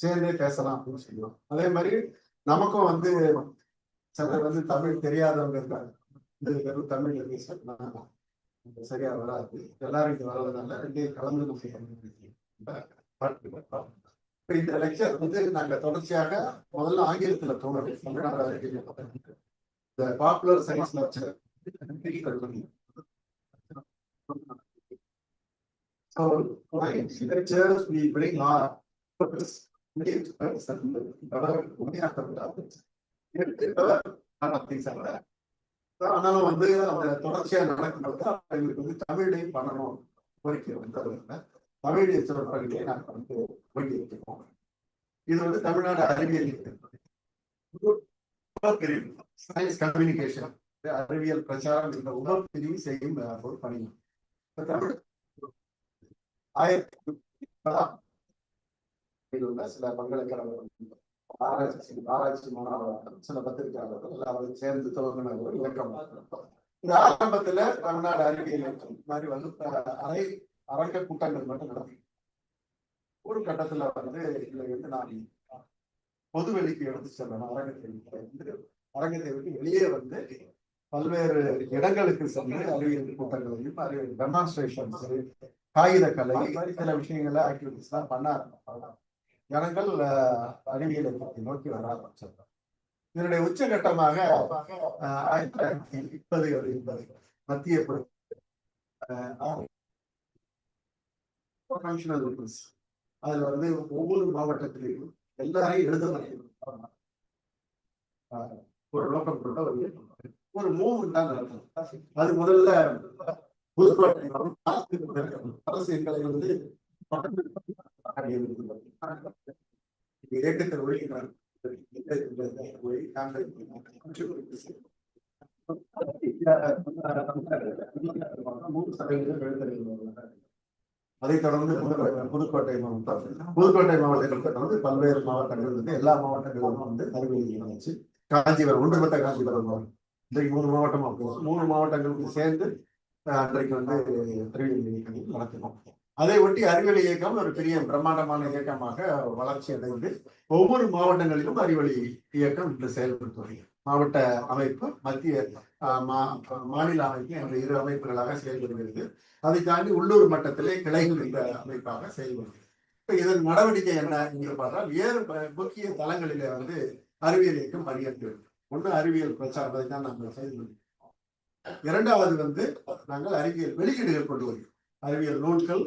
சேர்ந்தே பேசலாம் அப்படின்னு சொல்லுவோம். அதே மாதிரி நமக்கும் வந்து சிலர் வந்து தமிழ் தெரியாதவங்க இருக்காங்க. இது வெறும் தமிழ் சரியா வராது. எல்லாரும் இங்க வர்றதுனால ரெண்டையும் கலந்து இந்த லெக்சர் வந்து நாங்க தொடர்ச்சியாக முதல்ல ஆங்கிலத்துல தோணுது. இந்த popular science lecture. So, lectures we bring our ஆனாலும் வந்து அந்த தொடர்ச்சியா நடக்கும்போது அவங்களுக்கு வந்து தமிழையும் பண்ணணும் கோரிக்கை வந்து தமிழ் பகுதியை நாங்கள் வந்து ஒங்கி வச்சுக்கோம். இது வந்து தமிழ்நாடு அறிவியல் சயின்ஸ் கம்யூனிகேஷன் அறிவியல் பிரச்சாரம் என்ற உபப்பிரிவு செய்யும் ஒரு பணி. சில பல்கலைக்கழகம் ஆராய்ச்சி மாணவர்கள் சில பத்திரிகையாளர்கள் எல்லாரும் சேர்ந்து துவங்கின ஒரு இயக்கம். இந்த ஆரம்பத்துல தமிழ்நாடு அறிவியல் மாதிரி வந்து அரங்க கூட்டங்கள் மட்டும் நடத்தி ஒரு கட்டத்துல வந்து இதுல வந்து நான் பொதுவெளிக்கு எடுத்து செல்லணும். அரங்கத்தை விட்டு வெளியே வந்து பல்வேறு இடங்களுக்கு சென்று அறிவியல் கூட்டங்களையும் அறிவியல் டெமான்ஸ்ட்ரேஷன்ஸ் காகித கலை மாதிரி சில விஷயங்கள்ல ஆக்டிவிட்டிஸ் எல்லாம் பண்ண ஆரம்பிச்சாங்க. ஜனங்கள் அறிவியலை நோக்கி வர ஆரம்பிச்சாங்க. இதனுடைய உச்சகட்டமாக 1920 மத்திய அதுல வந்து ஒவ்வொரு மாவட்டத்திலையும் எல்லாரையும் எழுத ஒரு நோக்கம் கொண்ட ஒரு மூவ்மெண்ட் தான் நடக்கும். அது முதல்ல அரசு எங்களை வந்து இயக்கத்தை ஒழிக்கிறார். அதை தொடர்ந்து புதுக்கோட்டை மாவட்டத்தில் வந்து பல்வேறு மாவட்டங்கள் வந்து எல்லா மாவட்டங்களும் வந்து அறிவியல் நிகழ்ச்சி. காஞ்சிபுரம் ஒன்றுபட்ட காஞ்சிபுரம் இன்றைக்கு 3 மாவட்டமா போகும். 3 மாவட்டங்களுக்கு சேர்ந்து அன்றைக்கு வந்து அறிவியல் இயக்கம் நடத்தினோம். அதை ஒட்டி அறிவியல் இயக்கம் ஒரு பெரிய பிரம்மாண்டமான இயக்கமாக வளர்ச்சி அடைந்து ஒவ்வொரு மாவட்டங்களிலும் அறிவியல் இயக்கம் இன்று செயல்படுத்தி வருகிறது. மாவட்ட அமைப்பு மத்திய மாநில அமைப்பு என்ற 2 அமைப்புகளாக செயல்படுகிறது. அதை தாண்டி உள்ளூர் மட்டத்திலே கிளைகள் என்ற அமைப்பாக செயல்படுகிறது. இப்ப இதன் நடவடிக்கை என்ன என்று பார்த்தால் வேறு முக்கிய தளங்களிலே வந்து அறிவியல் இயக்கம் பணியாற்றுகிறது. ஒன்று அறிவியல் பிரச்சாரத்தை தான் நாங்கள் செயல்படுகிறோம். இரண்டாவது வந்து நாங்கள் அறிவியல் வெளியீடுகள் கொண்டு வருகிறோம். அறிவியல் நூல்கள்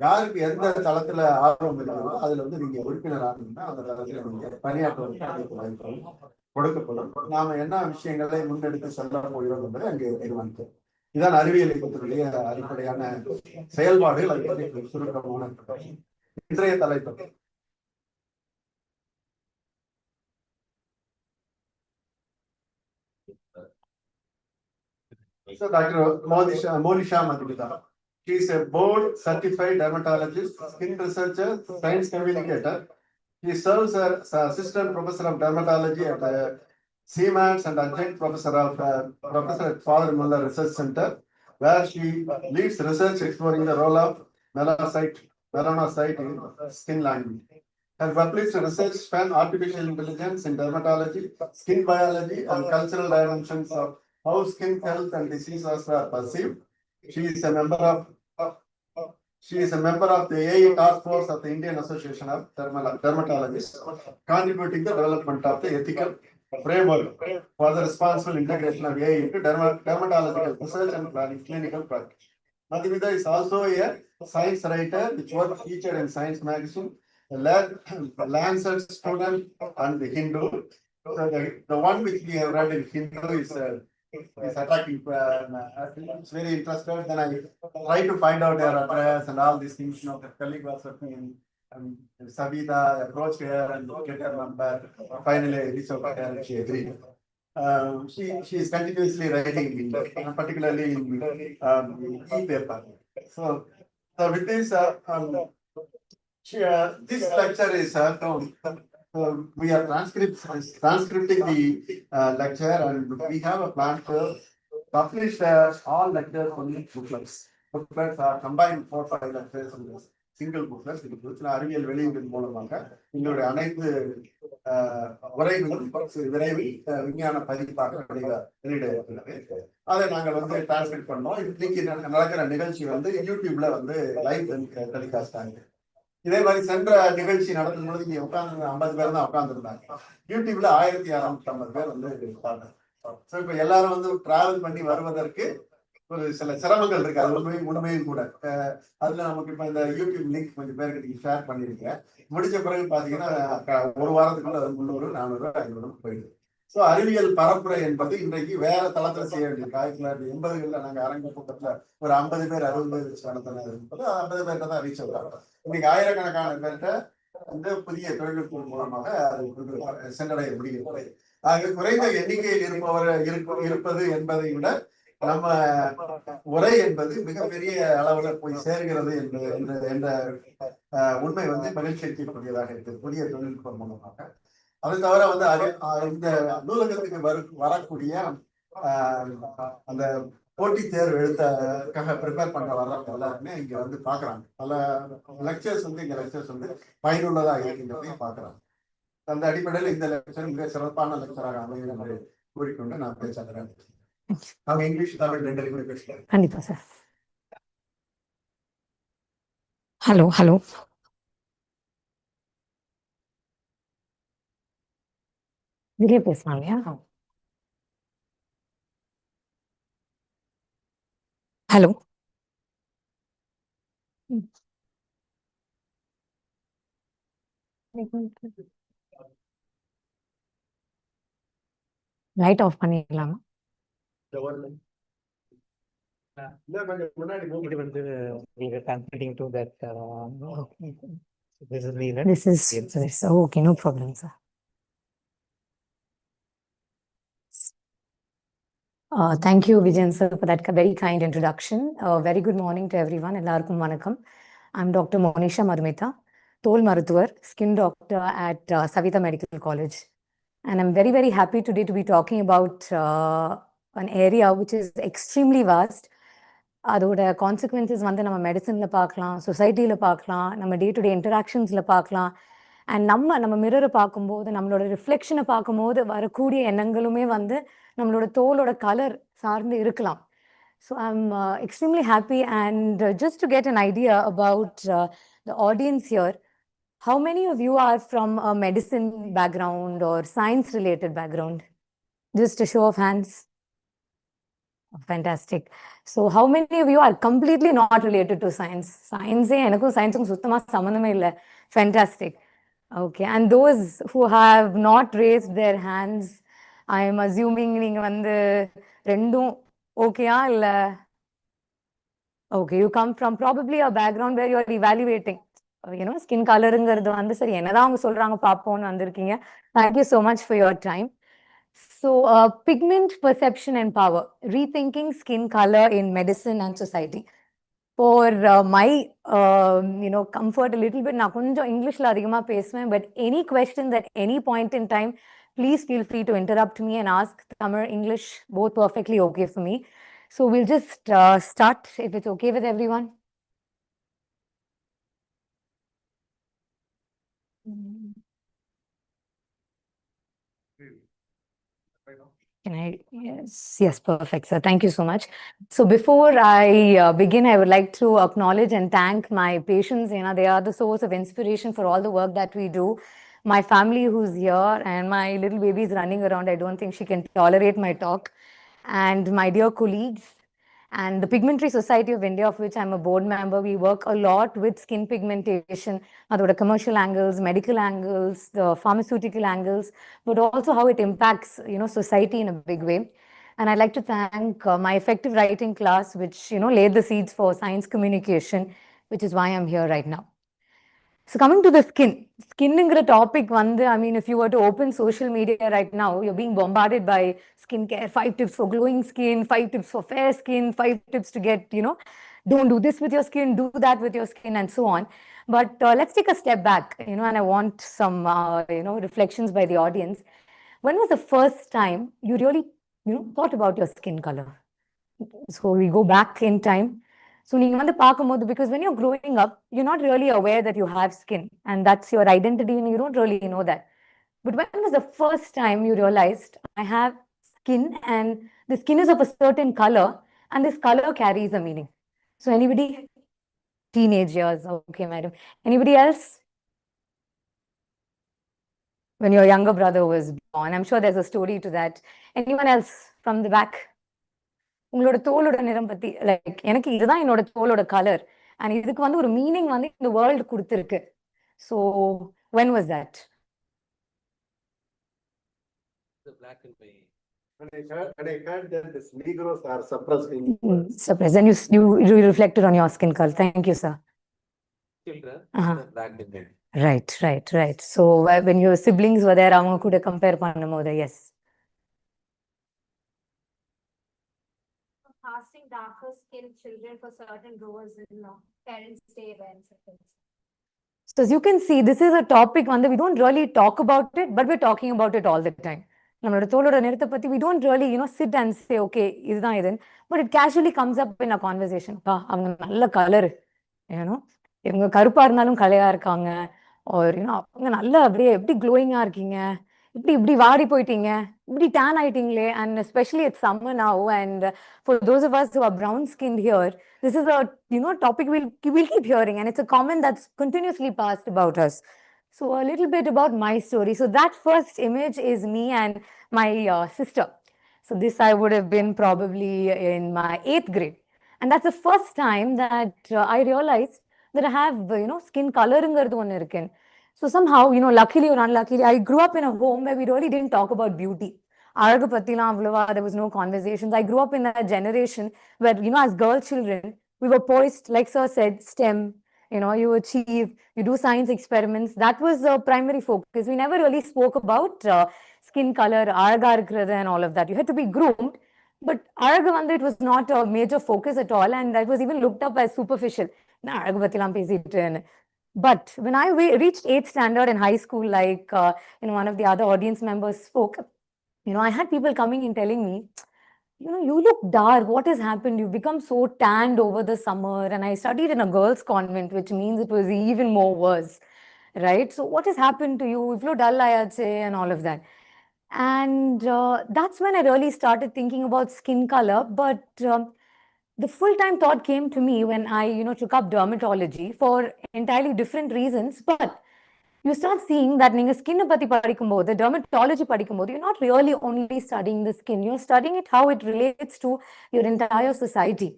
யாருக்கு எந்த தளத்துல ஆர்வம் இருக்கிறதோ அதுல வந்து நீங்க உறுப்பினர் ஆகணும்னா அந்த தளத்துல நீங்க பணியாற்றுவதற்கு வாய்ப்பு கொடுக்கப்படும். நாம என்ன விஷயங்களை முன்னெடுத்து செல்ல போகிறோம் என்பதை அங்கே தீர்மானிக்கிறோம். இதான் அறிவியல் இயக்கத்தினுடைய அடிப்படையான செயல்பாடுகள். அதை பற்றி சுருக்கமான இன்றைய தலைப்பு So Dr. Monisha Madhukita. She is a board certified dermatologist, skin researcher, science communicator. She serves as assistant professor of dermatology at CMATS and adjunct professor at Father Muller Research Center, where she leads research exploring the role of melanocyte in skin lining. Her published research span artificial intelligence in dermatology, skin biology, and cultural dimensions of how skin health and diseases are perceived. She is a member of the AI Task Force of the Indian Association of Dermatologists, contributing the development of the ethical framework for the responsible integration of AI into dermatological research and clinical practice. Madhumita is also a science writer, which was featured in Science magazine, the Lancet student, and the Hindu. So the one which we have read in Hindu is attractive. It's very interested. Then I try to find out her address and all these things. You know, the colleague was working in Savita approached her and get her number. Finally, I reached out to her and she agreed. She is continuously writing, particularly in e-paper. So with this, this lecture is we are transcripting the lecture, and we have a plan to publish all lectures on booklets. Booklets are combined 4-5 lectures in this single booklets. அறிவியல் வெளியீட்டின் மூலமாக எங்களுடைய அனைத்து உரைகளும் விரைவில் விஞ்ஞான பதிப்பாக வெளியிட இருக்கிறது. அதை நாங்கள் டிரான்ஸ்லேட் பண்ணோம். இன்னைக்கு நடக்கிற நிகழ்ச்சி யூடியூப்ல லைவ் டெலிகாஸ்ட் ஆகுது. இதே மாதிரி சென்ற நிகழ்ச்சி நடக்கும் பொழுது இங்க உட்கார்ந்து 50 பேர் தான் உட்கார்ந்துருந்தாங்க. யூடியூப்ல 1650 பேர் இருக்காங்க. ஸோ இப்ப எல்லாரும் டிராவல் பண்ணி வருவதற்கு ஒரு சில சிரமங்கள் இருக்கு. அது உண்மையும் கூட. அதுல நமக்கு இப்ப இந்த யூடியூப் லிங்க் கொஞ்சம் பேருக்கு நீங்க ஷேர் பண்ணிருக்கேன். முடிச்ச பிறகு பாத்தீங்கன்னா ஒரு வாரத்துக்குள்ள 300, 400, 500 போயிடுது. ஸோ அறிவியல் பரப்புரை என்பது இன்றைக்கு வேற தளத்துல செய்ய வேண்டியது. 1980களில் நாங்க அரங்க கூட்டத்துல ஒரு 50 பேர் 60 பேர் வச்சு நடத்தினது 50 பேர்கிட்ட தான் ரீச் ஆகுறாங்க. இன்னைக்கு ஆயிரக்கணக்கான பேர்கிட்ட புதிய தொழில்நுட்பம் மூலமாக அது சென்றடைய முடிகிறது. ஆக குறைந்த எண்ணிக்கையில் இருப்பது என்பதை விட நம்ம உரை என்பது மிகப்பெரிய அளவுல போய் சேர்கிறது என்ற உண்மை மகிழ்ச்சி அளிக்கக்கூடியதாக இருக்குது புதிய தொழில்நுட்பம் மூலமாக. அது தவிர இந்த நூலகத்துக்கு வரக்கூடிய அந்த போட்டித் தேர்வு எழுத்துக்காக ப்ரிப்பேர் பண்ற வர்றவங்க எல்லாருமே இங்க பாக்குறாங்க. பல லெக்சர்ஸ் இங்க பயனுள்ளதா இருக்கின்றதையும் பாக்குறாங்க. அந்த அடிப்படையில் இந்த லெக்சர் மிக சிறப்பான லெக்சராக அமையும் என்று கூறிக்கொண்டு நான் பேசுகிறேன். அவங்க இங்கிலீஷ் தமிழ் ரெண்டுமே பேசுறேன். கண்டிப்பா சார். ஹலோ இதுலயே பேசலாம் இல்லையா? ஹலோ லைட் ஆஃப் பண்ணிடலாமா? This is okay, no problem, sir. Thank you, Vijayan sir, for that very kind introduction. Very good morning to everyone. Ellarkum vanakkam. I'm Dr. Monisha Madhumita, Tol Maruthuvar, skin doctor at Savita Medical College. And I'm very, very happy today to be talking about an area which is extremely vast. அதோட consequences நம்ம மெடிசன்ல பார்க்கலாம், சொசைட்டியில பார்க்கலாம், நம்ம டே to டே இன்டராக்ஷன்ஸ்ல பார்க்கலாம். And நம்ம மிரரை பார்க்கும்போது, நம்மளோட ரிஃப்ளெக்ஷனை பார்க்கும்போது வரக்கூடிய எண்ணங்களுமே நம்மளோட தோலோட கலர் சார்ந்து இருக்கலாம். So I'm extremely happy, and just to get an idea about the audience here, how many of you are from a medicine background or science related background? Just a show of hands. Fantastic. So how many of you are completely not related to science? Science enakku science ku suttama sambandhame illa. Fantastic. Okay, and those who have not raised their hands, I am assuming neenga rendum okay ah illa? Okay, you come from probably a background where you are evaluating, skin color ngiradhu sari enna avanga solranga paaponu vandirkeenga. Thank you so much for your time. So, pigment perception and power, rethinking skin color in medicine and society. For my comfort a little bit, நான் கொஞ்சம் இங்கிலீஷ்ல அதிகமா பேசுவேன், but any questions at any point in time, please feel free to interrupt me and ask. Tamil, English, both perfectly okay for me. So we'll just start if it's okay with everyone. Can I? Yes, perfect, sir. Thank you so much. So before I begin, I would like to acknowledge and thank my patients. You know, they are the source of inspiration for all the work that we do. My family who's here and my little baby is running around. I don't think she can tolerate my talk. And my dear colleagues and the Pigmentary Society of India, of which I'm a board member, we work a lot with skin pigmentation, the commercial angles, medical angles, the pharmaceutical angles, but also how it impacts, society in a big way. And I'd like to thank my effective writing class, which, laid the seeds for science communication, which is why I'm here right now. So coming to the skin topic, I mean, if you were to open social media right now, you're being bombarded by skincare, 5 tips for glowing skin, 5 tips for fair skin, 5 tips to get, don't do this with your skin, do that with your skin, and so on. But let's take a step back, and I want some, reflections by the audience. When was the first time you really, thought about your skin color? So we go back in time. So because when you're growing up, you're not really aware that you have skin and that's your identity and you don't really know that. But when was the first time you realized I have skin and the skin is of a certain color and this color carries a meaning? So anybody? Teenage years. Okay, madam. Anybody else? When your younger brother was born. I'm sure there's a story to that. Anyone else from the back? உங்களோட தோலோட நிறம் பத்தி like எனக்கு இதுதான் என்னோட தோலோட colour and இதுக்கு வந்து ஒரு மீனிங் வந்து இந்த வேர்ல்டு கொடுத்துருக்கு. So when was that? The black and white. And I heard that the Negroes are suppressed in Suppressed. And you reflected on your skin color. Thank you, sir. Children, the black and white. Right. So when your siblings were there, அவங்க கூட compare பண்ணும்போது, yes. Casting darker skinned children for certain roles in Parents' Day events. So as you can see, this is a topic one that we don't really talk about it, but we're talking about it all the time. நம்மளோட தோலோட நிறத்தை பத்தி we don't really, sit and say, okay, இதுதான் இதுன்னு, but it casually comes up in a conversation. அவங்க நல்ல colour, இவங்க கருப்பா இருந்தாலும் கலையா இருக்காங்க, or அவங்க நல்ல அப்படியே எப்படி க்ளோயிங்கா இருக்கீங்க, இப்படி வாடி போயிட்டீங்க, இப்படி tan ஆயிட்டீங்களே, and especially it's summer now, and for those of us who are brown skinned here, this is a topic we'll keep hearing, and it's a comment that's continuously passed about us. So a little bit about my story. So that first image is me and my sister. So this I would have been probably in my 8th grade, and that's the first time that I realized that I have skin coloringiradhu one irukken. So somehow, luckily or unluckily, I grew up in a home where we really didn't talk about beauty. There was no conversations. I grew up in a generation where, as girl children, we were poised, like sir said, STEM, you achieve, you do science experiments. That was the primary focus. We never really spoke about skin color, and all of that. You had to be groomed. But it was not a major focus at all, and that was even looked up as superficial. But when I reached 8th standard in high school, like one of the other audience members spoke, I had people coming in telling me, you look dark. What has happened? You've become so tanned over the summer. And I studied in a girls' convent, which means it was even more worse, right? So what has happened to you? If you're dull, and all of that. And that's when I really started thinking about skin color. But the full-time thought came to me when I, took up dermatology for entirely different reasons. But you start seeing that நீங்க skin பத்தி படிக்கும்போது, dermatology படிக்கும்போது, you're not really only studying the skin, you're studying it how it relates to your entire society.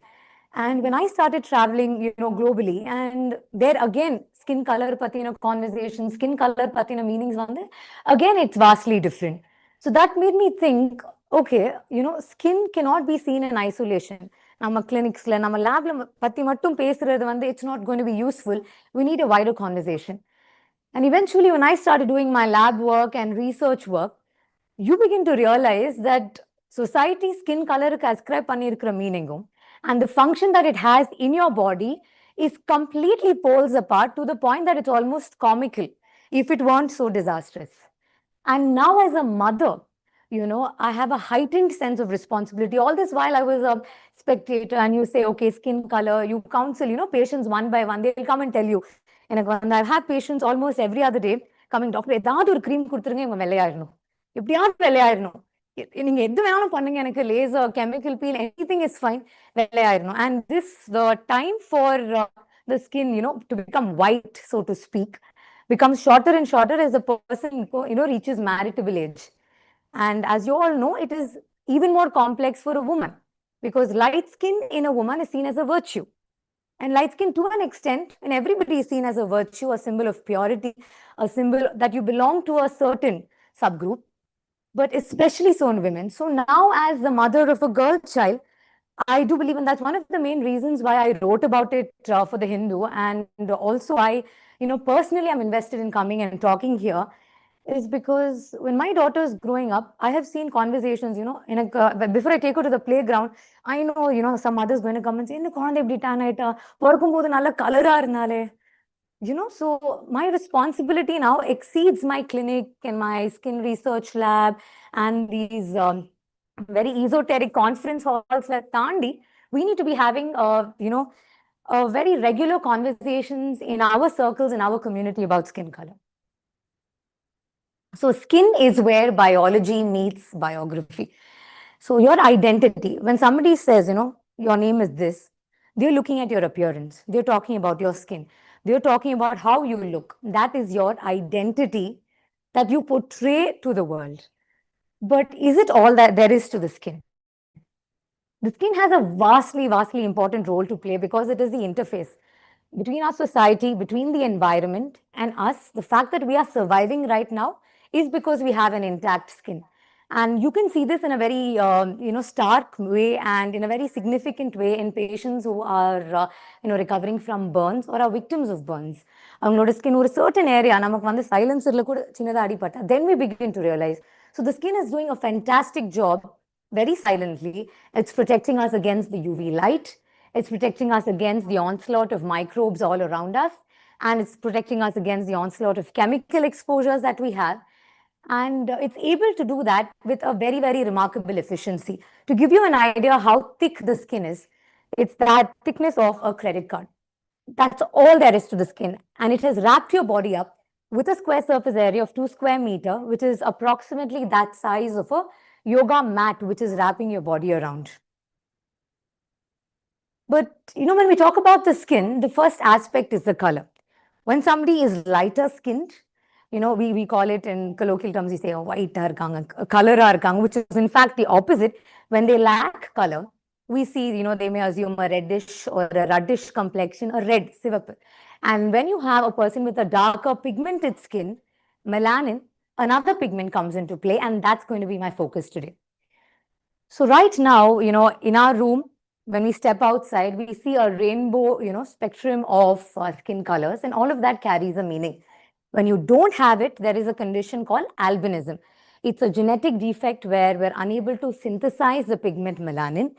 And when I started traveling, globally, and there again, skin color pathina conversation, skin color pathina meanings again, it's vastly different. So that made me think, okay, skin cannot be seen in isolation. நம்ம கிளினிக்ஸ்ல நம்ம லேப்ல பத்தி மட்டும் பேசுறது it's not going to be useful. We need a wider conversation. And eventually, when I started doing my lab work and research work, you begin to realize that society skin color ascribe pannirukra meaning and the function that it has in your body is completely poles apart to the point that it's almost comical if it weren't so disastrous. And now as a mother, I have a heightened sense of responsibility. All this while I was a spectator, and you say, okay, skin color, you counsel, patients one by one, they'll come and tell you. And I've had patients almost every other day coming, doctor, ஏதாவது ஒரு cream கொடுத்துருங்க இவங்க வெள்ளையாயிரணும். எப்படியாவது வெள்ளையாயிரணும். நீங்க எது வேணாலும் பண்ணுங்க எனக்கு laser chemical peel anything is fine வெள்ளையாயிரணும். And this the time for the skin to become white, so to speak, becomes shorter and shorter as the person reaches marriageable age. And as you all know, it is even more complex for a woman because light skin in a woman is seen as a virtue. And light skin, to an extent, when everybody is seen as a virtue, a symbol of purity, a symbol that you belong to a certain subgroup, but especially so in women. So now, as the mother of a girl child, I do believe, and that's one of the main reasons why I wrote about it for the Hindu, and also I, personally, I'm invested in coming and talking here, is because when my daughter is growing up, I have seen conversations, before I take her to the playground, I know, some mother's going to come and say, இந்த குழந்தை இப்படி tan ஆயிட்டா, பிறக்கும்போது நல்ல கலரா இருந்தாலே. So my responsibility now exceeds my clinic and my skin research lab and these very esoteric conference halls like Tandi. We need to be having, very regular conversations in our circles, in our community about skin color. So skin is where biology meets biography. So your identity, when somebody says, your name is this, they're looking at your appearance. They're talking about your skin. They're talking about how you look. That is your identity that you portray to the world. But is it all that there is to the skin? The skin has a vastly, vastly important role to play because it is the interface between our society, between the environment and us. The fact that we are surviving right now is because we have an intact skin. And you can see this in a very, stark way and in a very significant way in patients who are, recovering from burns or are victims of burns. அவங்களோட skin ஒரு certain area, நமக்கு வந்து silencerல கூட சின்னதா அடிபட்டா, then we begin to realize. So the skin is doing a fantastic job very silently. It's protecting us against the UV light. It's protecting us against the onslaught of microbes all around us. And it's protecting us against the onslaught of chemical exposures that we have. And it's able to do that with a very, very remarkable efficiency. To give you an idea how thick the skin is, it's that thickness of a credit card. That's all there is to the skin. And it has wrapped your body up with a square surface area of 2 square meters, which is approximately that size of a yoga mat, which is wrapping your body around. But, when we talk about the skin, the first aspect is the color. When somebody is lighter skinned, we call it in colloquial terms, we say, oh, white color, which is in fact the opposite. When they lack color, we see, they may assume a reddish or a ruddish complexion, a red, sivapu. And when you have a person with a darker pigmented skin, melanin, another pigment comes into play, and that's going to be my focus today. So right now, in our room, when we step outside, we see a rainbow, spectrum of skin colors, and all of that carries a meaning. When you don't have it, there is a condition called albinism. It's a genetic defect where we're unable to synthesize the pigment melanin,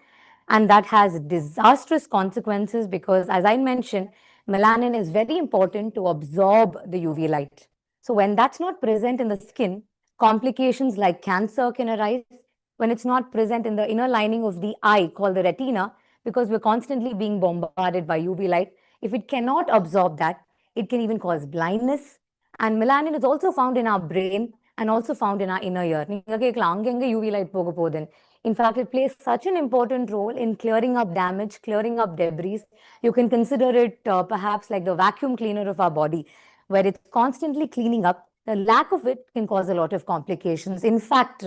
and that has disastrous consequences because, as I mentioned, melanin is very important to absorb the UV light. So when that's not present in the skin, complications like cancer can arise. When it's not present in the inner lining of the eye called the retina, because we're constantly being bombarded by UV light, if it cannot absorb that, it can even cause blindness. And melanin is also found in our brain and also found in our inner ear. UV light in fact, it plays such an important role in clearing up damage, clearing up debris. You can consider it perhaps like the vacuum cleaner of our body, where it's constantly cleaning up. The lack of it can cause a lot of complications. In fact,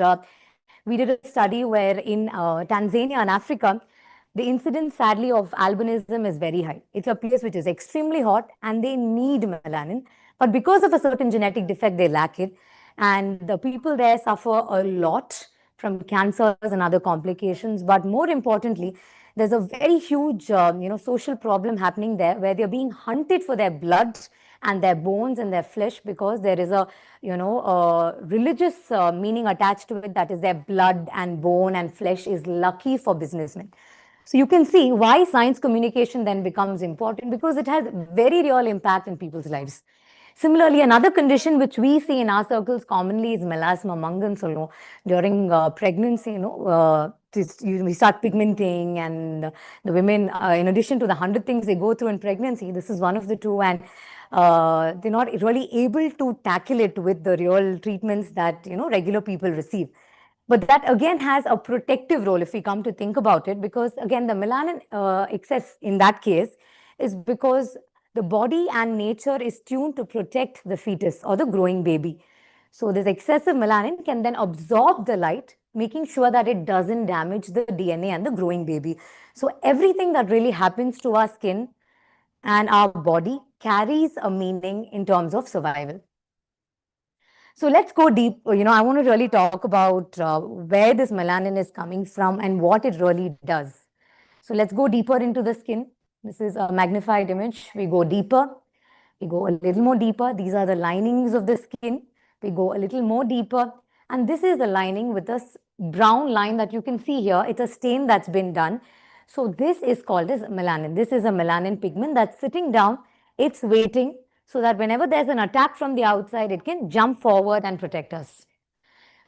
we did a study where in Tanzania and Africa, the incidence, sadly, of albinism is very high. It's a place which is extremely hot and they need melanin. But because of a certain genetic defect, they lack it. And the people there suffer a lot from cancers and other complications. But more importantly, there's a very huge, social problem happening there where they're being hunted for their blood and their bones and their flesh, because there is a, religious meaning attached to it, that is their blood and bone and flesh is lucky for businessmen. So you can see why science communication then becomes important, because it has very real impact in people's lives. Similarly, another condition which we see in our circles commonly is melasma, mangan solluvom. During pregnancy, we start pigmenting, and the women, in addition to the 100 things they go through in pregnancy, this is one of the two, and they're not really able to tackle it with the real treatments that, regular people receive. But that again has a protective role if we come to think about it, because again, the melanin excess in that case is because the body and nature is tuned to protect the fetus or the growing baby. So this excessive melanin can then absorb the light, making sure that it doesn't damage the DNA and the growing baby. So everything that really happens to our skin and our body carries a meaning in terms of survival. So let's go deep. I want to really talk about where this melanin is coming from and what it really does. So let's go deeper into the skin. This is a magnified image. We go deeper. We go a little more deeper. These are the linings of the skin. We go a little more deeper. And this is the lining with this brown line that you can see here. It's a stain that's been done. So this is called as melanin. This is a melanin pigment that's sitting down. It's waiting so that whenever there's an attack from the outside, it can jump forward and protect us.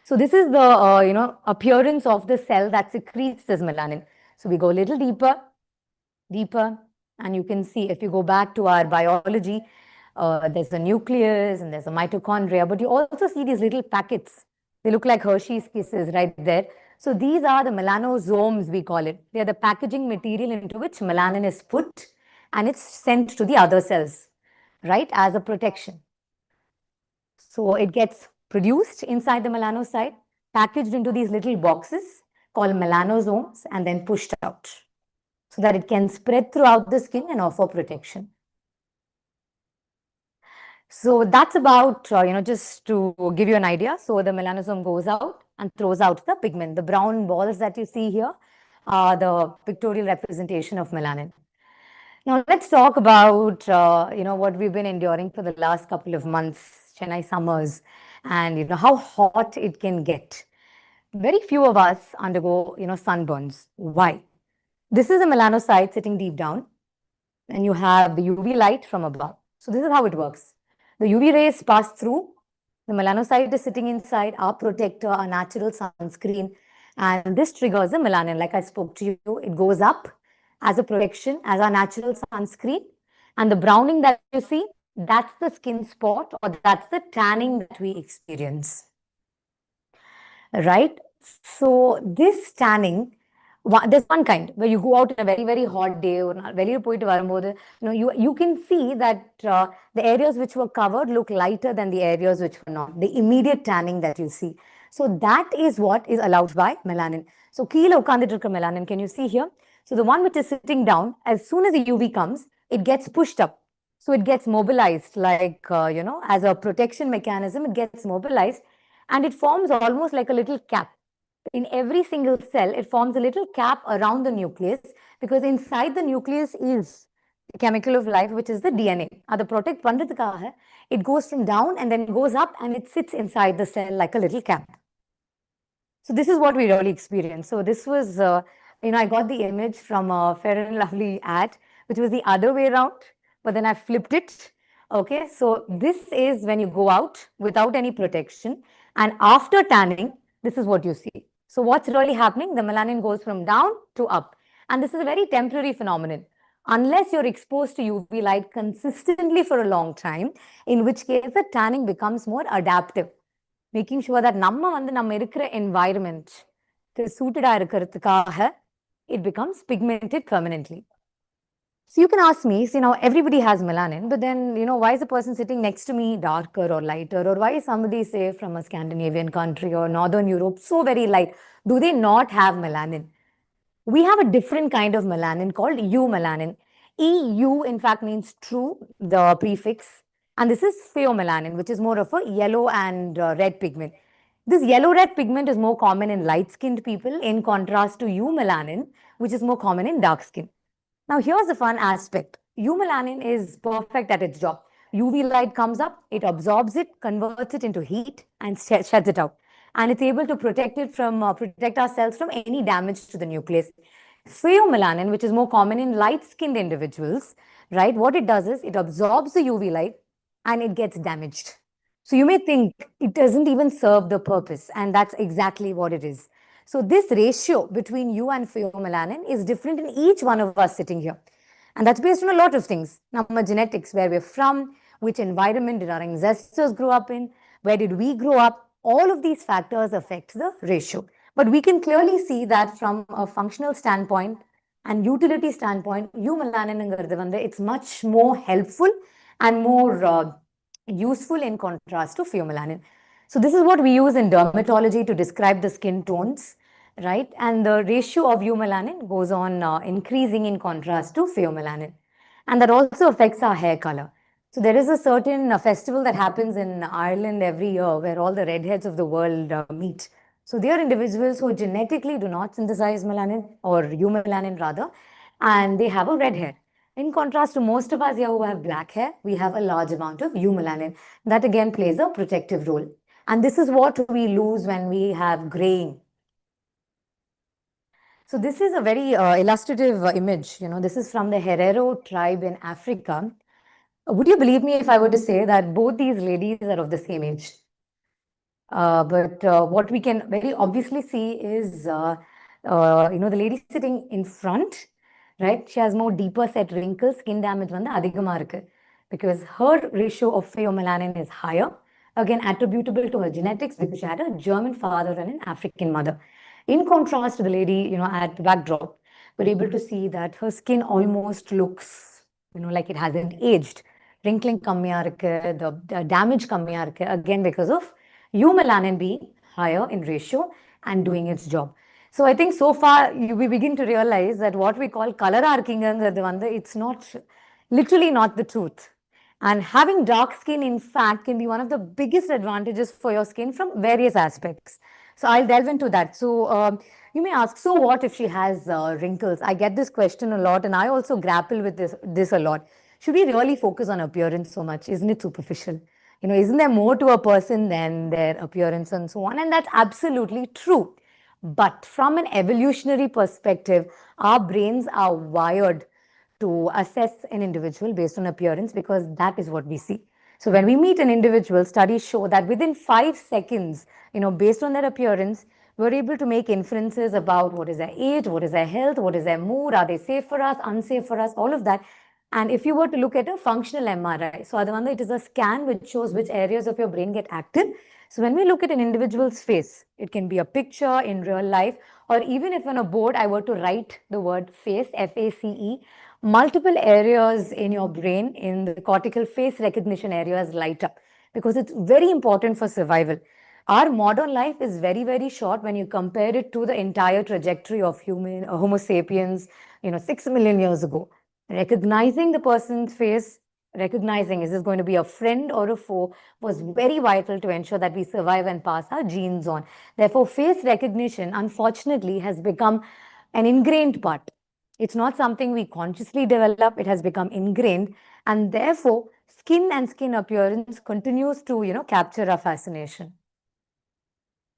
So this is the, appearance of the cell that secretes this melanin. So we go a little deeper, deeper, and you can see if you go back to our biology, there's the nucleus and there's a mitochondria, but you also see these little packets. They look like Hershey's Kisses right there. So these are the melanosomes, we call it. They are the packaging material into which melanin is put, and it's sent to the other cells, right, as a protection. So it gets produced inside the melanocyte, packaged into these little boxes called melanosomes, and then pushed out so that it can spread throughout the skin and offer protection. So that's about, just to give you an idea. So the melanosome goes out and throws out the pigment. The brown balls that you see here are the pictorial representation of melanin. Now let's talk about, what we've been enduring for the last couple of months, Chennai summers, and, how hot it can get. Very few of us undergo, sunburns. Why? This is a melanocyte sitting deep down, and you have the UV light from above. So this is how it works. The UV rays pass through. The melanocyte is sitting inside, our protector, our natural sunscreen, and this triggers the melanin. Like I spoke to you, it goes up as a protection, as our natural sunscreen. And the browning that you see, that's the skin spot, or that's the tanning that we experience. Right? So this tanning, there's one kind where you go out in a very, very hot day, or you can see that the areas which were covered look lighter than the areas which were not. The immediate tanning that you see. So that is what is allowed by melanin. So கீழே உட்கார்ந்துட்டு இருக்க melanin, can you see here? So the one which is sitting down, as soon as the UV comes, it gets pushed up. So it gets mobilized, like, as a protection mechanism, it gets mobilized, and it forms almost like a little cap. In every single cell, it forms a little cap around the nucleus, because inside the nucleus is the chemical of life, which is the DNA. Adu protect pandradhukaga, it goes from down and then goes up, and it sits inside the cell like a little cap. So this is what we really experienced. So this was, I got the image from a Fair and Lovely ad, which was the other way around, but then I flipped it. Okay, so this is when you go out without any protection, and after tanning, this is what you see. So what's really happening? The melanin goes from down to up, and this is a very temporary phenomenon. Unless you're exposed to UV light consistently for a long time, in which case the tanning becomes more adaptive, making sure that நம்ம இருக்கிற environment suited இருக்கிறதுக்காக it becomes pigmented permanently. So you can ask me, everybody has melanin, but then, why is the person sitting next to me darker or lighter? Or why is somebody, say, from a Scandinavian country or Northern Europe so very light? Do they not have melanin? We have a different kind of melanin called eumelanin. EU, in fact, means true, the prefix. And this is pheomelanin, which is more of a yellow and red pigment. This yellow-red pigment is more common in light-skinned people, in contrast to eumelanin, which is more common in dark skin. Now, here's the fun aspect. Eumelanin is perfect at its job. UV light comes up, it absorbs it, converts it into heat, and sheds it out. And it's able to protect it from protect our cells from any damage to the nucleus. Pheomelanin, which is more common in light-skinned individuals, right? What it does is it absorbs the UV light and it gets damaged. So you may think it doesn't even serve the purpose, and that's exactly what it is. So this ratio between you and pheomelanin is different in each one of us sitting here. And that's based on a lot of things. Number genetics, where we're from, which environment did our ancestors grow up in, where did we grow up? All of these factors affect the ratio. But we can clearly see that from a functional standpoint and utility standpoint, eumelanin, it's much more helpful and more useful in contrast to pheomelanin. So this is what we use in dermatology to describe the skin tones, right? And the ratio of eumelanin goes on increasing in contrast to pheomelanin. And that also affects our hair color. So there is a certain festival that happens in Ireland every year where all the redheads of the world meet. So they are individuals who genetically do not synthesize melanin, or eumelanin rather, and they have a red hair. In contrast to most of us here who have black hair, we have a large amount of eumelanin. That again plays a protective role. And this is what we lose when we have graying. So this is a very illustrative image. This is from the Herero tribe in Africa. Would you believe me if I were to say that both these ladies are of the same age? But what we can very obviously see is, the lady sitting in front, right? She has more deeper set wrinkles, skin damage வந்து அதிகமா இருக்கு, because her ratio of pheomelanin is higher, again attributable to her genetics because she had a German father and an African mother. In contrast to the lady, at the backdrop, we're able to see that her skin almost looks, like it hasn't aged. Wrinkling கம்மியா இருக்கு, the damage கம்மியா இருக்கு, again because of eumelanin being higher in ratio and doing its job. So I think so far we begin to realize that what we call color arcing, it's not literally not the truth. And having dark skin, in fact, can be one of the biggest advantages for your skin from various aspects. So I'll delve into that. So you may ask, so what if she has wrinkles? I get this question a lot, and I also grapple with this a lot. Should we really focus on appearance so much? Isn't it superficial? Isn't there more to a person than their appearance and so on? And that's absolutely true. But from an evolutionary perspective, our brains are wired to assess an individual based on appearance because that is what we see. So when we meet an individual, studies show that within 5 seconds, based on their appearance, we're able to make inferences about what is their age, what is their health, what is their mood, are they safe for us, unsafe for us, all of that. And if you were to look at a functional MRI, so it is a scan which shows which areas of your brain get active. So when we look at an individual's face, it can be a picture in real life, or even if on a board I were to write the word face, F-A-C-E, multiple areas in your brain in the cortical face recognition areas light up because it's very important for survival. Our modern life is very, very short when you compare it to the entire trajectory of Homo sapiens, 6 million years ago. Recognizing the person's face, recognizing is this going to be a friend or a foe, was very vital to ensure that we survive and pass our genes on. Therefore, face recognition, unfortunately, has become an ingrained part. It's not something we consciously develop. It has become ingrained. And therefore, skin and skin appearance continues to, capture our fascination.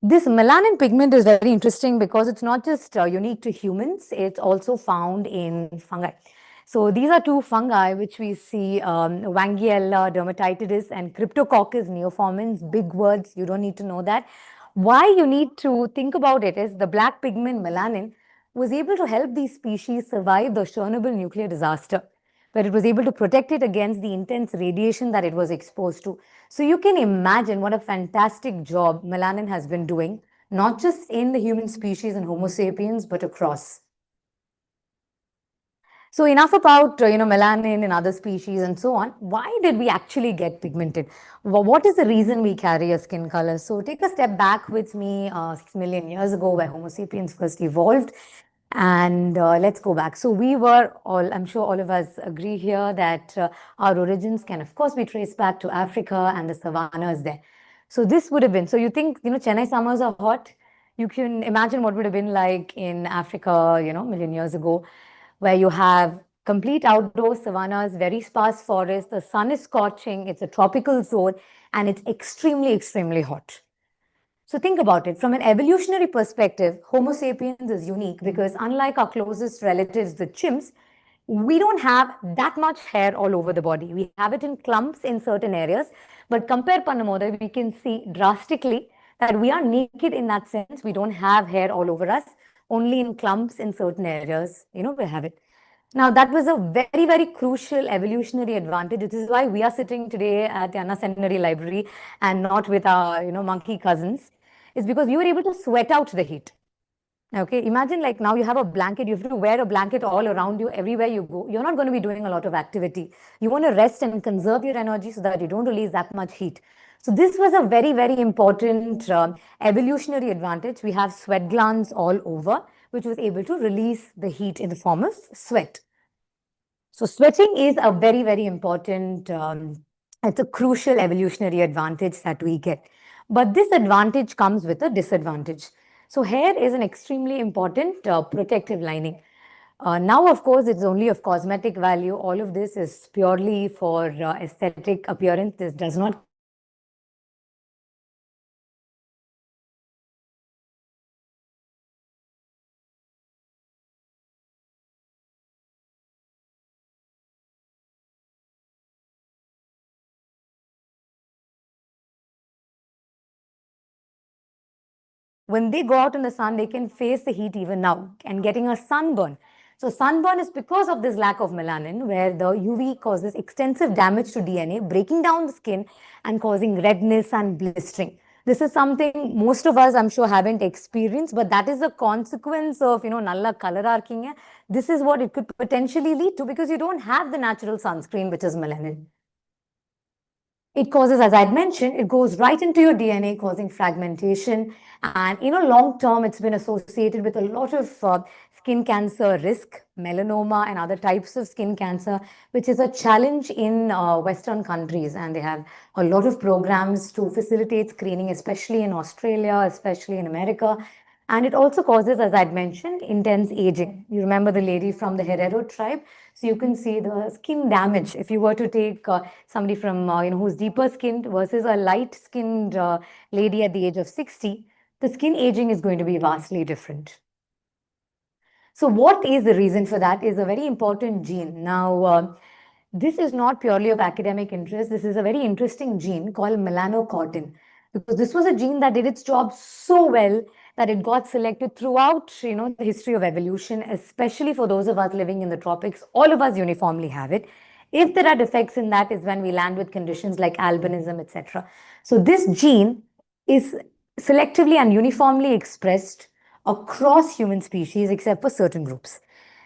This melanin pigment is very interesting because it's not just unique to humans. It's also found in fungi. So these are two fungi which we see, Wangiella dermatitidis and Cryptococcus neoformans, big words, you don't need to know that. Why you need to think about it is the black pigment melanin was able to help these species survive the Chernobyl nuclear disaster, where it was able to protect it against the intense radiation that it was exposed to. So you can imagine what a fantastic job melanin has been doing, not just in the human species and Homo sapiens, but across. So enough about, melanin in other species and so on. Why did we actually get pigmented? What is the reason we carry a skin color? So take a step back with me 6 million years ago where Homo sapiens first evolved. And let's go back. So we were all, I'm sure all of us agree here that our origins can of course be traced back to Africa and the savannas there. So this would have been, so you think, Chennai summers are hot. You can imagine what would have been like in Africa, million years ago, where you have complete outdoor savannas, very sparse forest, the sun is scorching, it's a tropical zone, and it's extremely, extremely hot. So think about it. From an evolutionary perspective, Homo sapiens is unique because unlike our closest relatives, the chimps, we don't have that much hair all over the body. We have it in clumps in certain areas, but compare pannamoda, we can see drastically that we are naked in that sense. We don't have hair all over us, only in clumps in certain areas, we have it. Now, that was a very, very crucial evolutionary advantage. This is why we are sitting today at the Anna Centenary Library and not with our, monkey cousins. It's because we were able to sweat out the heat. Okay, imagine like now you have a blanket, you have to wear a blanket all around you everywhere you go. You're not going to be doing a lot of activity. You want to rest and conserve your energy so that you don't release that much heat. So this was a very, very important evolutionary advantage. We have sweat glands all over, which was able to release the heat in the form of sweat. So sweating is a very, very important, it's a crucial evolutionary advantage that we get. But this advantage comes with a disadvantage. So hair is an extremely important protective lining. Now, of course, it's only of cosmetic value. All of this is purely for aesthetic appearance. This does not when they go out in the sun, they can face the heat even now and getting a sunburn. So sunburn is because of this lack of melanin, where the UV causes extensive damage to DNA, breaking down the skin and causing redness and blistering. This is something most of us, I'm sure, haven't experienced, but that is a consequence of, nalla color arcing. This is what it could potentially lead to because you don't have the natural sunscreen, which is melanin. It causes, as I had mentioned, it goes right into your DNA, causing fragmentation. And, long term, it's been associated with a lot of skin cancer risk, melanoma, and other types of skin cancer, which is a challenge in Western countries. And they have a lot of programs to facilitate screening, especially in Australia, especially in America. And it also causes, as I'd mentioned, intense aging. You remember the lady from the Herero tribe? So you can see the skin damage. If you were to take somebody from, who's deeper skinned versus a light skinned lady at the age of 60, the skin aging is going to be vastly different. So what is the reason for that is a very important gene. Now, this is not purely of academic interest. This is a very interesting gene called melanocortin, because this was a gene that did its job so well that it got selected throughout, the history of evolution, especially for those of us living in the tropics. All of us uniformly have it. If there are defects in that is when we land with conditions like albinism, etc. So this gene is selectively and uniformly expressed across human species except for certain groups.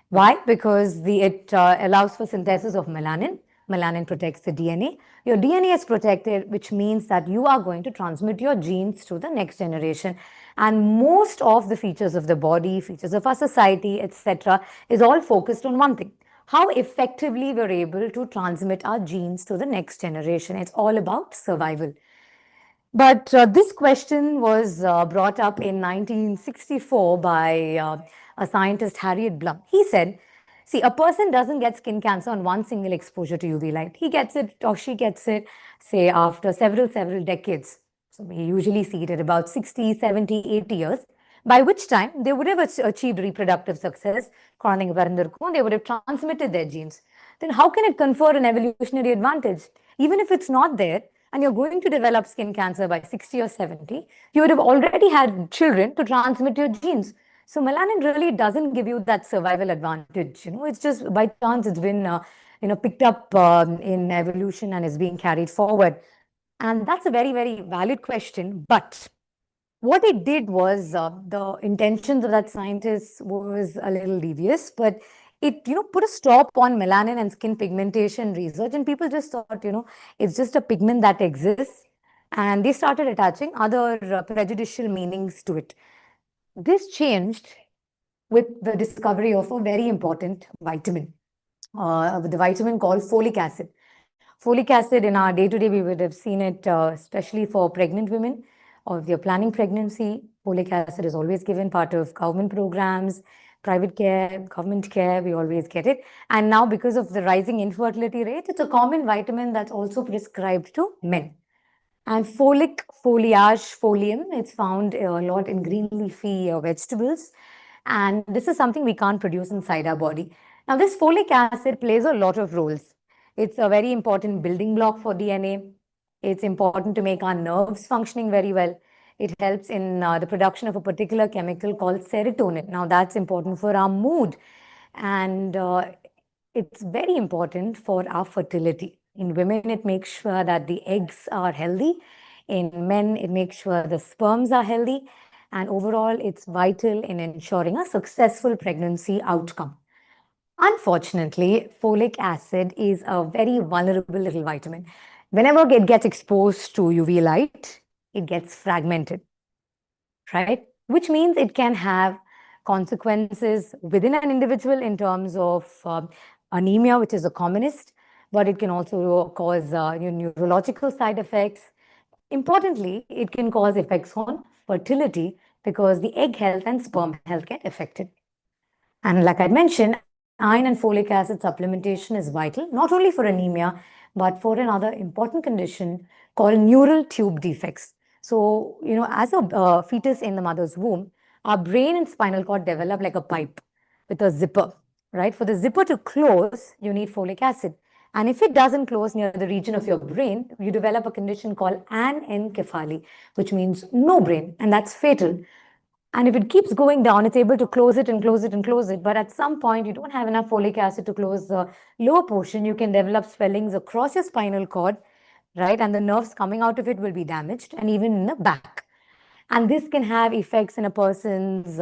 Why? Because it allows for synthesis of melanin. Melanin protects the DNA. Your DNA is protected, which means that you are going to transmit your genes to the next generation. And most of the features of the body, features of our society, etc., is all focused on one thing: how effectively we're able to transmit our genes to the next generation. It's all about survival. But this question was brought up in 1964 by a scientist, Harriet Blum. He said, see, a person doesn't get skin cancer on one single exposure to UV light. He gets it or she gets it, say, after several decades. So we usually see it at about 60, 70, 80 years, by which time they would have achieved reproductive success, they would have transmitted their genes. Then how can it confer an evolutionary advantage? Even if it's not there, and you're going to develop skin cancer by 60 or 70, you would have already had children to transmit your genes. So melanin really doesn't give you that survival advantage. It's just by chance it's been, picked up in evolution and is being carried forward. And that's a very, very valid question. But what it did was the intentions of that scientist was a little devious, but it, put a stop on melanin and skin pigmentation research, and people just thought, it's just a pigment that exists, and they started attaching other prejudicial meanings to it. This changed with the discovery of a very important vitamin, the vitamin called folic acid. Folic acid in our day-to-day, we would have seen it, especially for pregnant women, or if you're planning pregnancy. Folic acid is always given part of government programs. private care, government care, we always get it. And now because of the rising infertility rate, it's a common vitamin that's also prescribed to men. And folic, foliage, folium, it's found a lot in green leafy vegetables. And this is something we can't produce inside our body. Now, this folic acid plays a lot of roles. It's a very important building block for DNA. It's important to make our nerves functioning very well. It helps in the production of a particular chemical called serotonin. Now, that's important for our mood. And it's very important for our fertility. In women, it makes sure that the eggs are healthy. In men, it makes sure the sperms are healthy. And overall, it's vital in ensuring a successful pregnancy outcome. Unfortunately, folic acid is a very vulnerable little vitamin. Whenever it gets exposed to UV light, it gets fragmented, right? Which means it can have consequences within an individual in terms of anemia, which is the commonest, but it can also cause neurological side effects. Importantly, it can cause effects on fertility because the egg health and sperm health get affected. And like I mentioned, iron and folic acid supplementation is vital, not only for anemia, but for another important condition called neural tube defects. So, as a fetus in the mother's womb, our brain and spinal cord develop like a pipe with a zipper, right? For the zipper to close, you need folic acid. And if it doesn't close near the region of your brain, you develop a condition called anencephaly, which means no brain, and that's fatal. And if it keeps going down, it's able to close it and close it and close it. But at some point, you don't have enough folic acid to close the lower portion. You can develop swellings across your spinal cord, right? And the nerves coming out of it will be damaged, and even in the back. And this can have effects in a person's,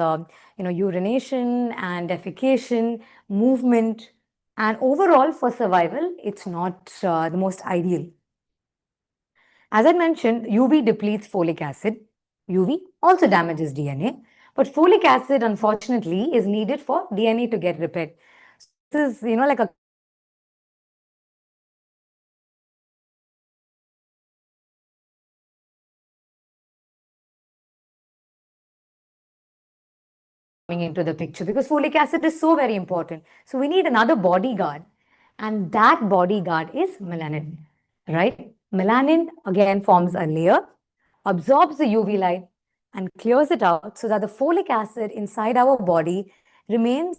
urination and defecation, movement, and overall for survival, it's not the most ideal. As I mentioned, UV depletes folic acid. UV also damages DNA, but folic acid, unfortunately, is needed for DNA to get repaired. This is, like a coming into the picture because folic acid is so very important. So we need another bodyguard, and that bodyguard is melanin, right? Melanin again forms a layer, absorbs the UV light, and clears it out so that the folic acid inside our body remains,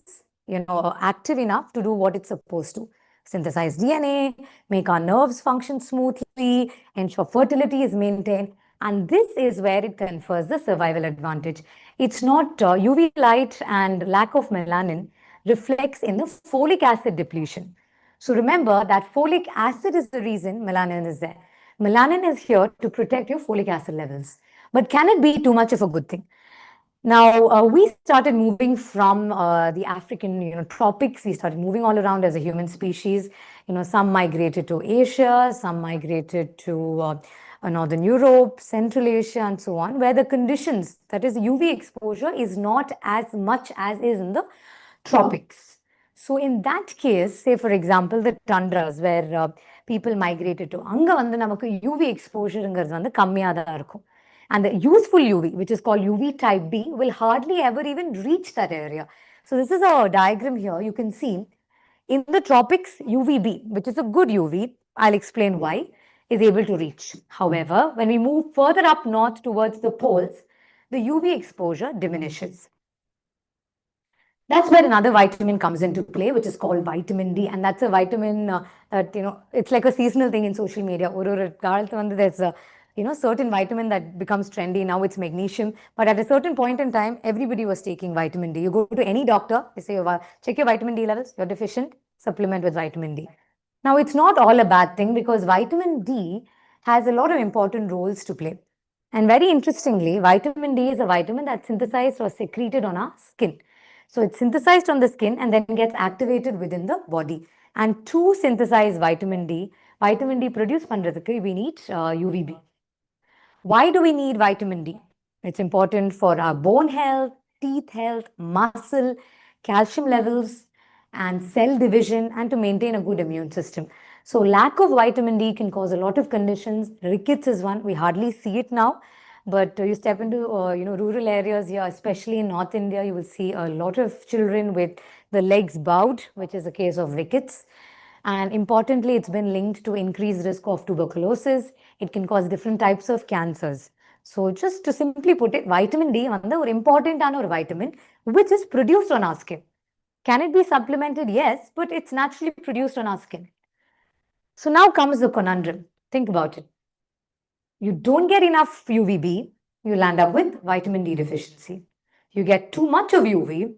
active enough to do what it's supposed to. Synthesize DNA, make our nerves function smoothly, ensure fertility is maintained. And this is where it confers the survival advantage. It's not UV light and lack of melanin reflects in the folic acid depletion. So remember that folic acid is the reason melanin is there. Melanin is here to protect your folic acid levels. But can it be too much of a good thing? Now, we started moving from the African, tropics. We started moving all around as a human species. Some migrated to Asia, some migrated to Northern Europe, Central Asia, and so on, where the conditions, that is UV exposure, is not as much as is in the tropics. So in that case, say for example, the tundras where people migrated to, anga vandu namakku UV exposure ingiradhu vandu kammiya da irukum. And the useful UV, which is called UV type B, will hardly ever even reach that area. So this is a diagram here. You can see in the tropics, UVB, which is a good UV, I'll explain why, is able to reach. However, when we move further up north towards the poles, the UV exposure diminishes. That's where another vitamin comes into play, which is called vitamin D. And that's a vitamin that, it's like a seasonal thing in social media. There's a, certain vitamin that becomes trendy. Now it's magnesium. But at a certain point in time, everybody was taking vitamin D. You go to any doctor, they say, check your vitamin D levels. You're deficient, supplement with vitamin D. Now, it's not all a bad thing because vitamin D has a lot of important roles to play. And very interestingly, vitamin D is a vitamin that's synthesized or secreted on our skin. So it's synthesized on the skin and then gets activated within the body. And to synthesize vitamin D produce pandradhukku, we need UVB. Why do we need vitamin D? It's important for our bone health, teeth health, muscle, calcium levels, and cell division, and to maintain a good immune system. So lack of vitamin D can cause a lot of conditions. Rickets is one. We hardly see it now. But you step into rural areas here, especially in North India, you will see a lot of children with the legs bowed, which is a case of rickets. And importantly, it's been linked to increased risk of tuberculosis. It can cause different types of cancers. So just to simply put it, vitamin D வந்து ஒரு இம்பார்ட்டண்டான ஒரு vitamin which is produced on our skin. Can it be supplemented? Yes, but it's naturally produced on our skin. So now comes the conundrum. Think about it. You don't get enough UVB, you'll end up with vitamin D deficiency. You get too much of UV,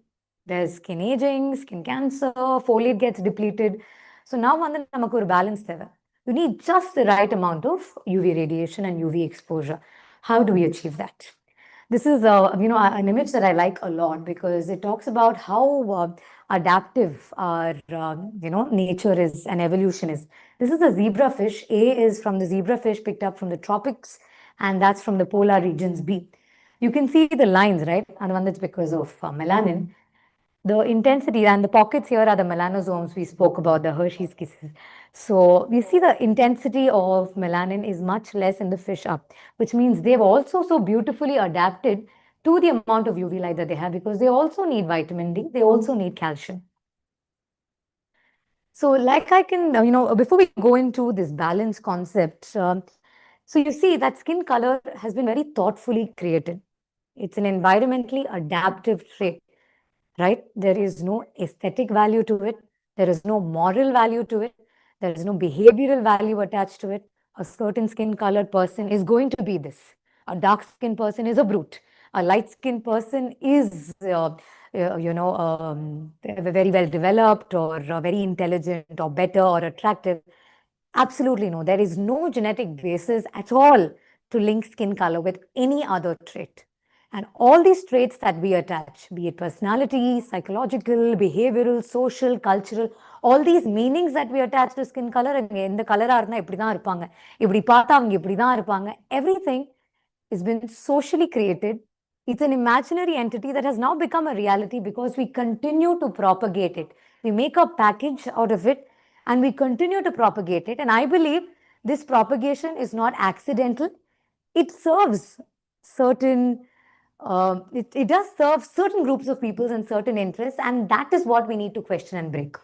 there's skin aging, skin cancer, folate gets depleted. So now namakku or balance theva. You need just the right amount of UV radiation and UV exposure. How do we achieve that? This is an image that I like a lot because it talks about how adaptive our nature is and evolution is. This is a zebrafish. A is from the zebrafish picked up from the tropics, and that's from the polar regions. B. You can see the lines, right? And one that's because of melanin. The intensity and the pockets here are the melanosomes we spoke about, the Hershey's kisses. So we see the intensity of melanin is much less in the fish up, which means they've also so beautifully adapted to the amount of UV light that they have because they also need vitamin D, they also need calcium. So like I can, before we go into this balance concept, so you see that skin color has been very thoughtfully created. It's an environmentally adaptive trait. Right? There is no aesthetic value to it. There is no moral value to it. There is no behavioral value attached to it. A certain skin colored person is going to be this. A dark skinned person is a brute. A light skinned person is, very well developed or very intelligent or better or attractive. Absolutely no. There is no genetic basis at all to link skin color with any other trait. And all these traits that we attach, be it personality, psychological, behavioral, social, cultural, all these meanings that we attach to skin color, in the color everything has been socially created. It's an imaginary entity that has now become a reality because we continue to propagate it. We make a package out of it and we continue to propagate it. And I believe this propagation is not accidental. It serves certain it does serve certain groups of people and certain interests, and that is what we need to question and break.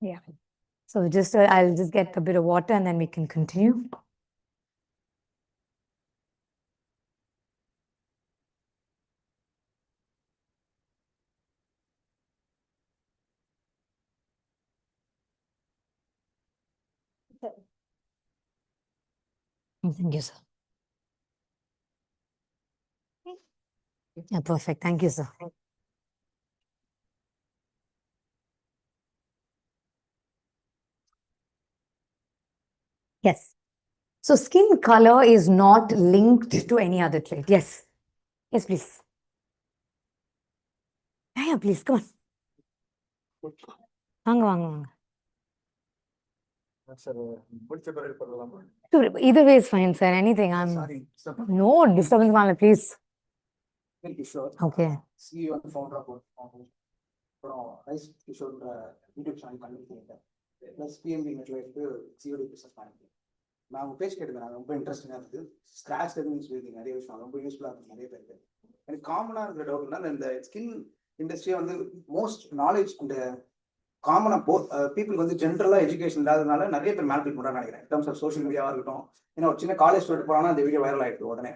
Yeah. So just I'll just get a bit of water and then we can continue. Thank you, sir. Yeah, perfect. Thank you, sir. Yes. So skin color is not linked to any other trait. Yes. Yes, please. Yeah, please. Come on. வாங்க வாங்க வாங்க. Either way is fine, sir. Anything. No disturbance, ma'am, please. Okay. CEO and founder of Rice Kishore YouTube channel பண்ணிருக்கேன். Plus PMB network COD business பண்ணிருக்கேன். நான் உங்க page கேட்டேன், ரொம்ப இன்ட்ரெஸ்டிங்கா இருந்தது. ஸ்கிராச் டெக்னிக்ஸ் சொல்லிருக்கீங்க, நிறைய விஷயம் ரொம்ப யூஸ்ஃபுல்லா இருக்கு நிறைய பேருக்கு. எனக்கு காமனா இருக்கிற டவுட்னா இந்த ஸ்கின் இண்டஸ்ட்ரியை வந்து மோஸ்ட் நாலேஜ் இந்த காமனா பீப்புளுக்கு வந்து ஜென்ரலா எஜுகேஷன் இல்லாததுனால நிறைய பேர் மேல்பிட் பண்றான்னு நினைக்கிறேன். டர்ம்ஸ் ஆஃப் சோஷியல் மீடியாவா இருக்கட்டும், ஏன்னா ஒரு சின்ன காலேஜ் ஸ்டூடெண்ட் போனா அந்த வீடியோ வைரல் ஆயிடுது உடனே.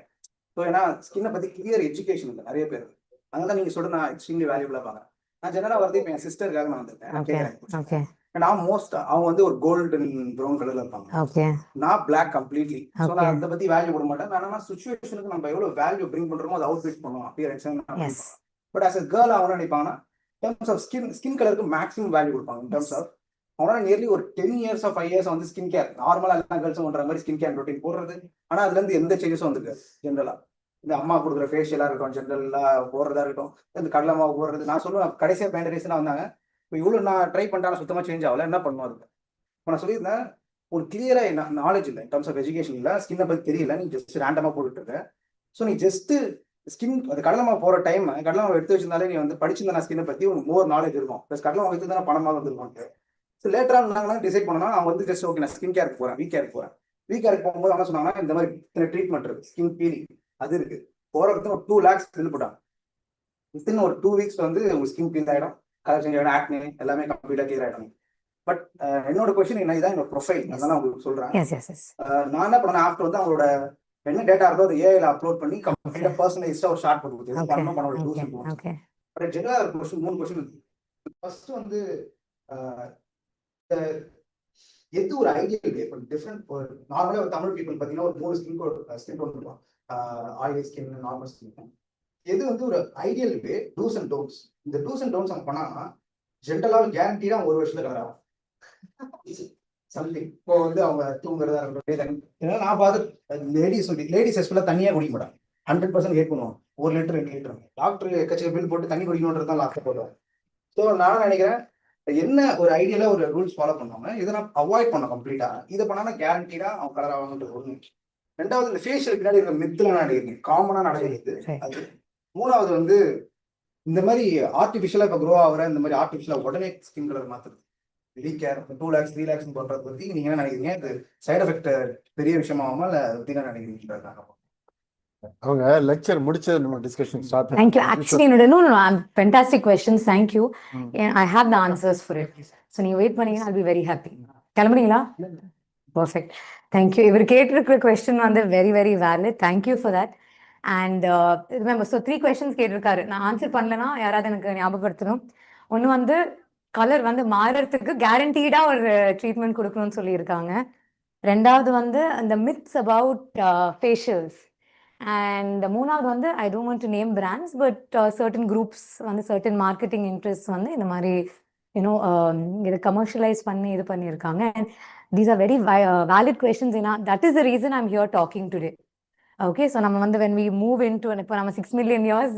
ஸோ ஏன்னா ஸ்கின்னை பத்தி கிளியர் எஜுகேஷன் இல்லை நிறைய பேர். அதனால நீங்க சொல்ற நான் எக்ஸ்ட்ரீம்லி வேல்யூபிளா பாக்குறேன். நான் ஜெனரலா வந்து இப்போ என் சிஸ்டருக்காக நான் வந்திருக்கேன். நான் மோஸ்ட் அவங்க வந்து ஒரு கோல்டன் ப்ரௌன் கலர்ல இருப்பாங்க, நான் பிளாக் கம்ப்ளீட்லி. ஸோ நான் அதை பத்தி வேல்யூ கொடுக்க மாட்டேன். ஆனா சுச்சுவேஷனுக்கு நம்ம எவ்வளவு வேல்யூ பிரிங் பண்றோமோ அதை அவுட் ஃபிட் பண்ணுவோம் appearance. But as a girl அவங்க நினைப்பாங்கன்னா டர்ம்ஸ் ஆஃப் ஸ்கின் கலருக்கு மேக்ஸிமம் வேல்யூ கொடுப்பாங்க. இன் டர்ம்ஸ் ஆஃப் அவங்களால நியர்லி ஒரு 10 years or 5 years வந்து ஸ்கின் கேர் நார்மலா எல்லா கேர்ள்ஸும் பண்ற மாதிரி ஸ்கின் கேர் ரொட்டீன் போடுறது. ஆனா அதுல இருந்து எந்த சேஞ்சஸும் வந்துருக்கு. ஜென்ரலா இந்த அம்மா கொடுக்குற ஃபேஷியலா இருக்கட்டும், ஜென்ரலா போடுறதா இருக்கட்டும், இந்த கடலை மாவு போடுறது, நான் சொல்லுவேன் கடைசியா பேண்டரேஷனா வந்தாங்க. இப்போ இவ்வளவு நான் ட்ரை பண்ணிட்டாலும் சுத்தமா சேஞ்ச் ஆகல, என்ன பண்ணுவோம் அதுக்கு. இப்போ நான் சொல்லியிருந்தேன் ஒரு கிளியரா நாலேஜ் இல்லை, டர்ம்ஸ் ஆஃப் எஜுகேஷன் இல்லை, ஸ்கின்னை பத்தி தெரியல, நீ ஜஸ்ட் ரேண்டமா போட்டுட்டு இருக்க. ஸோ நீ ஜஸ்ட் ஸ்கின் அது கடலை மாவு போகிற டைம் கடலை மாவு எடுத்து வச்சிருந்தாலே நீ வந்து படிச்சிருந்தா ஸ்கின்னை பற்றி உங்களுக்கு மோர் நாலேஜ் இருக்கும். ப்ளஸ் கடலை மாவு எடுத்து தானே பணமாக வந்துருக்கும். ஸோ லேட்டராக நாங்கள் டிசைட் பண்ணோம்னா அவங்க வந்து ஜஸ்ட் ஓகே நான் ஸ்கின் கேருக்கு போகிறேன், வீக் கேருக்கு போகிறேன். வீக் கேருக்கு போகும்போது என்ன சொன்னாங்கன்னா இந்த மாதிரி இத்தனை ட்ரீட்மெண்ட் இருக்குது, ஸ்கின் பீலிங் அது இருக்குது. போகிறதுக்கு ஒரு 2 lakhs பில் போட்டாங்க. வித்தின் ஒரு 2 weeks வந்து உங்கள் ஸ்கின் கிளீன் ஆகிடும், கலர் சேஞ்ச் ஆகிடும், ஆக்னே எல்லாமே கம்ப்ளீட்டாக கிளியர் ஆகிடும். பட் என்னோட கொஸ்டின் என்ன, இதான் என்னோட ப்ரொஃபைல், அதெல்லாம் உங்களுக்கு சொல்கிறேன். நான் என்ன பண்ணேன், ஆஃப்டர் வந்து அவங்களோட என்ன டேட்டா இருக்கோ அதை ஏஐல அப்லோட் பண்ணி கம்ப்ளீட்டாக பர்சனலைஸ்டாக ஒரு ஷார்ட் போட்டு கொடுத்து பண்ணணும் பண்ணோட டூஸ். பட் ஜெனரலாக ஒரு கொஸ்டின் 3 கொஸ்டின். ஃபர்ஸ்ட் வந்து எது ஒரு ஐடியல் வே டிஃப்ரெண்ட். ஒரு நார்மலாக ஒரு தமிழ் பீப்புள் பார்த்தீங்கன்னா ஒரு 3 ஸ்கின் டோன் இருக்கும், ஆயிலி ஸ்கின், நார்மல் ஸ்கின். எது வந்து ஒரு ideal way, dos and don'ts. இந்த டூஸ் அண்ட் டோன்ஸ் அவங்க பண்ணாங்கன்னா ஜென்ரலாக கேரண்டீடா 1 வருஷத்துல கலர் ஆகும். சம்திங் இப்போ வந்து அவங்க தூங்குறதா இருக்கட்டும். ஏன்னா நான் பார்த்து லேடிஸ் எஸ்பெல்லாம் தண்ணியாக குடிக்க மாட்டாங்க, 100% ஹேட் பண்ணுவாங்க. 1 லிட்டர் 2 லிட்டர் டாக்டர் எக்கச்சக்க பில் போட்டு தண்ணி குடிக்கணுன்றது தான் லாஸ்ட்டாக போடுவாங்க. ஸோ நான் நினைக்கிறேன் என்ன ஒரு ஐடியலா ஒரு ரூல்ஸ் ஃபாலோ பண்ணுவாங்க, இதை நான் அவாய்ட் பண்ணோம் கம்ப்ளீட்டா. இதை பண்ணா கேரண்டீடா அவங்க கலர் ஆவாங்கன்றது ஒண்ணு. 2வது இந்த ஃபேஷியல் பின்னாடி இருக்கிற மித்துல நடக்குது, காமனா நடக்குது அது. 3வது வந்து இந்த மாதிரி ஆர்டிஃபிஷியலா இப்போ க்ரோ ஆகிற இந்த மாதிரி ஆர்டிஃபிஷியலா உடனே ஸ்கின் கலர் மாத்துறது, வீக் கேர் 2 lakhs 3 lakhs போடுறத பத்தி நீங்க என்ன நினைக்கிறீங்க? இது சைடு எஃபெக்ட் பெரிய விஷயமாகாம இல்லை என்ன நினைக்கிறீங்க? அவங்க லெக்சர் முடிச்சது நம்ம discussion start. Thank you. Actually, no, fantastic questions. Thank you. I have the answers for it. So, நீங்க வெயிட் பண்ணீங்கன்னா I'll be very happy. கிளம்புறீங்களா? Perfect. Thank you. இவர் கேட்டிருக்கிற question வந்து very, very valid. Thank you for that. And remember, so 3 questions கேட்டிருக்காரு. நான் answer பண்ணலன்னா யாராவது எனக்கு ஞாபகப்படுத்தணும். ஒன்று வந்து கலர் வந்து மாறுறதுக்கு கேரண்டீடா ஒரு ட்ரீட்மெண்ட் கொடுக்கணும்னு சொல்லியிருக்காங்க. 2வது வந்து அந்த மித்ஸ் அபவுட் ஃபேஷியல்ஸ். And 3வது வந்து I don't want to name brands, but certain groups வந்து certain marketing interests வந்து இந்த மாதிரி இதை கமர்ஷியலைஸ் பண்ணி இது பண்ணியிருக்காங்க. And these are very valid questions. That is the reason I'm here talking today. Okay, so நம்ம வந்து when we move into இப்போ நம்ம 6 million years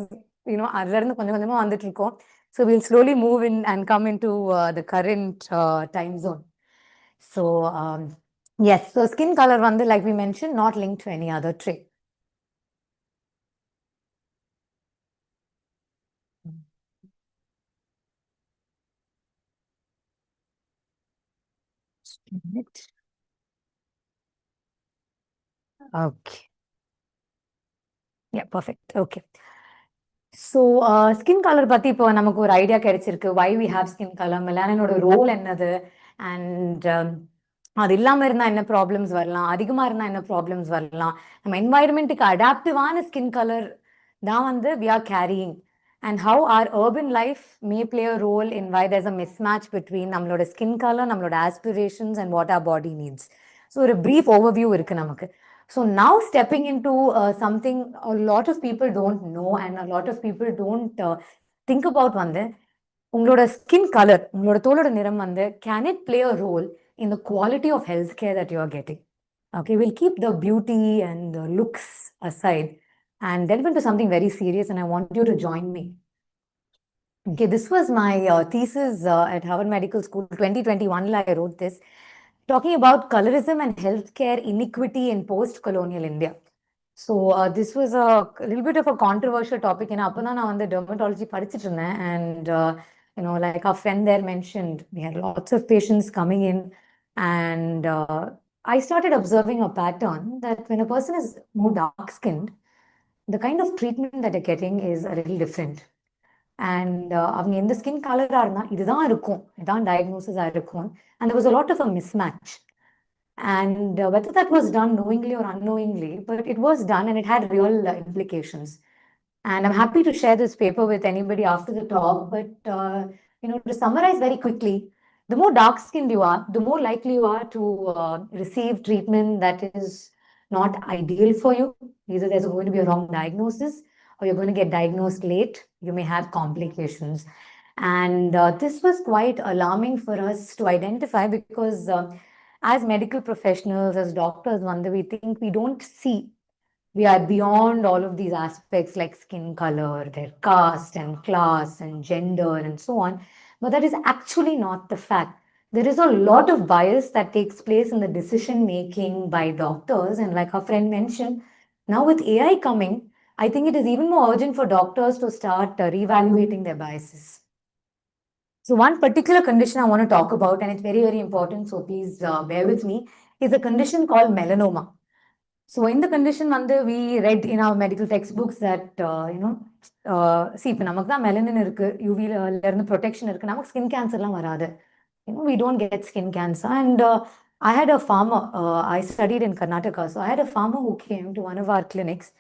அதுல இருந்து கொஞ்சம் கொஞ்சமா வந்துட்டு இருக்கோம். So we'll slowly move in and come into the current time zone. So yes, so skin color வந்து like we mentioned, not linked to any other trait. Okay. Yeah, perfect. Okay. So, skin color பத்தி இப்போ நமக்கு ஒரு idea கிடைச்சிருக்கு. Why we have skin color, மெலானினோட role என்னது, and அது இல்லாம இருந்தா என்ன ப்ராப்ளம்ஸ் வரலாம், அதிகமா இருந்தா என்ன ப்ராப்ளம்ஸ் வரலாம், நம்ம என்வாயர்மெண்ட்டுக்கு அடாப்டிவான ஸ்கின் கலர் தான் வந்து we are carrying, and how our urban life may play a role in why there's a mismatch between நம்மளோட skin color, நம்மளோட aspirations and what our body needs. So ஒரு brief overview இருக்கு நமக்கு. So now stepping into something a lot of people don't know and a lot of people don't think about வந்து உங்களோட skin color, உங்களோட தோலோட நிறம் வந்து can it play a role in the quality of healthcare that you are getting? Okay, we'll keep the beauty and the looks aside and delve into something very serious, and I want you to join me. Okay, this was my thesis at Harvard Medical School. 2021 I wrote this, talking about colorism and healthcare inequity in post-colonial India. So this was a little bit of a controversial topic. அப்பதான் நான் வந்து dermatology படிச்சிட்டு இருந்தேன், and like our friend there mentioned, we had lots of patients coming in, and I started observing a pattern that when a person is more dark-skinned, the kind of treatment that they're getting is a little different. And அவங்க எந்த skin கலராக இருந்தால் இதுதான் இருக்கும், இதுதான் டயக்னோசிஸாக இருக்கும், and there was a lot of a mismatch. And whether that was done knowingly or unknowingly, but it was done and it had real implications. And I'm happy to share this paper with anybody after the talk, but to summarize very quickly, the more dark-skinned you are, the more likely you are to receive treatment that is not ideal for you. Either there's going to be a wrong diagnosis, or you're going to get diagnosed late, you may have complications. And this was quite alarming for us to identify, because as medical professionals, as doctors, we think we don't see. We are beyond all of these aspects like skin color, their caste and class and gender and so on. But that is actually not the fact. There is a lot of bias that takes place in the decision making by doctors. And like our friend mentioned, now with AI coming, I think it is even more urgent for doctors to start reevaluating their biases. So one particular condition I want to talk about, and it's very, very important, so please bear with me, is a condition called melanoma. So in the condition, we read in our medical textbooks that, see, if namak da melanin irukku, UV lernu protection irukku, namak skin cancer lam varadu. We don't get skin cancer. And I had a farmer, I studied in Karnataka, so I had a farmer who came to one of our clinics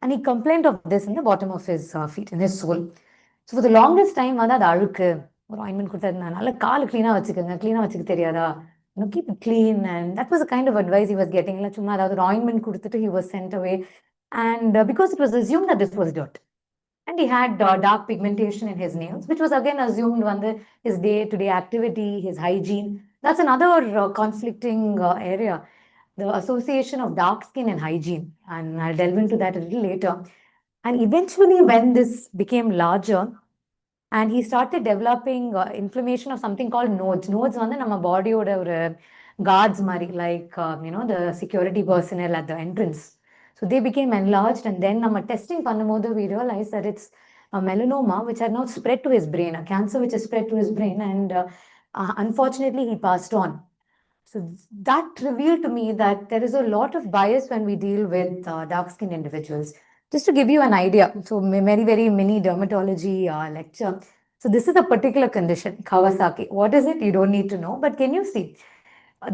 and he complained of this in the bottom of his feet, in his sole. So for the longest time, அது அழுக்கு ஒரு ointment கொடுத்தாரு, நல்லா கால் க்ளீனாக வச்சுக்கோங்க, க்ளீனாக வச்சுக்க தெரியாதா, keep it clean. And that was the kind of advice he was getting. சும்மா அதாவது ஒரு ஆயின்மெண்ட் கொடுத்துட்டு he was sent away. And because it was assumed that this was dirt. And he had dark pigmentation in his nails, which was again assumed on his day-to-day activity, his hygiene. That's another conflicting area, the association of dark skin and hygiene. And I'll delve into that a little later. And eventually, when this became larger, and he started developing inflammation of something called nodes. Nodes வந்து நம்ம பாடியோட ஒரு guards மாதிரி, like the security personnel at the entrance. So they became enlarged, and then நம்ம testing பண்ணும்போது we realized that it's a melanoma which had now spread to his brain, a cancer which has spread to his brain, and unfortunately he passed on. So that revealed to me that there is a lot of bias when we deal with dark-skinned individuals. Just to give you an idea, so very, very mini dermatology lecture. So this is a particular condition, Kawasaki. What is it? You don't need to know, but can you see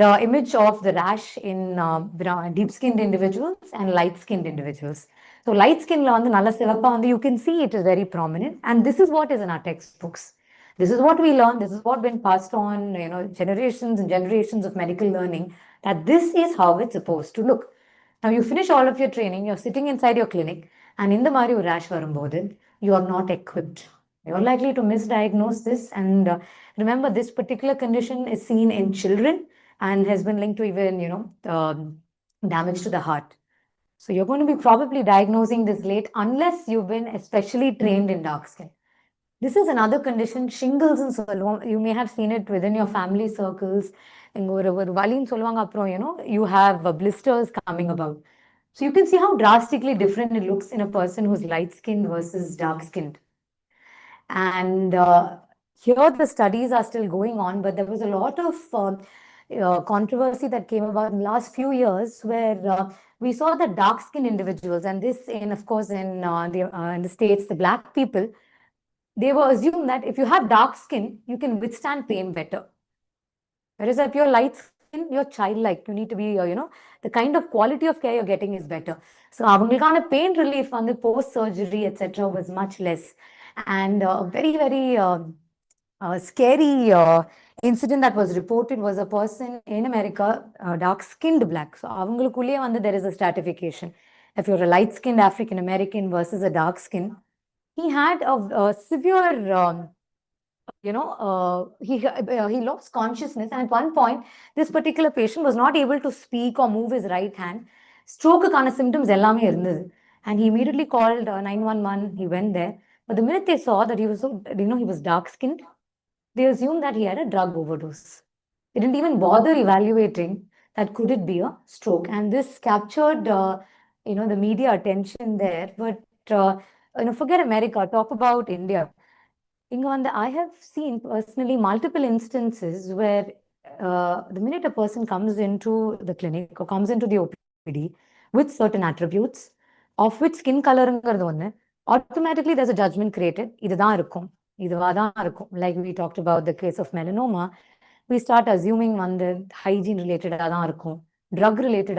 the image of the rash in deep-skinned individuals and light-skinned individuals? So light skin, you can see it is very prominent, and this is what is in our textbooks. This is what we learn. This is what been passed on, generations and generations of medical learning, that this is how it's supposed to look. Now you finish all of your training, you're sitting inside your clinic, and in the Mari rash varumbodhu, you are not equipped. You're likely to misdiagnose this. And remember, this particular condition is seen in children and has been linked to even, damage to the heart. So you're going to be probably diagnosing this late unless you've been especially trained in dark skin. This is another condition, shingles in solvom. You may have seen it within your family circles. You have blisters coming about. So you can see how drastically different it looks in a person who's light-skinned versus dark-skinned. And here the studies are still going on, but there was a lot of controversy that came about in the last few years where we saw that dark-skinned individuals, and this of course in the States, the black people, they were assumed that if you have dark skin, you can withstand pain better. Whereas if you're light skin, you're childlike. You need to be, the kind of quality of care you're getting is better. So avangalukana pain relief on the post-surgery, etc. was much less. And very, very scary incident that was reported was a person in America, dark-skinned black. So avangalukulle there is a stratification. If you're a light-skinned African-American versus a dark skin, he had a severe, he lost consciousness. And at one point, this particular patient was not able to speak or move his right hand. Stroke kind of symptoms ellame irundhathu. And he immediately called 911. He went there. But the minute they saw that he was he was dark-skinned, they assumed that he had a drug overdose. They didn't even bother evaluating that could it be a stroke. And this captured, the media attention there. But forget America, talk about India. I have seen personally multiple instances where the minute a person comes into the clinic or comes into the OPD with certain attributes, of which skin color, automatically there's a judgment created. Like we talked about the case of melanoma, we start assuming hygiene related, drug related.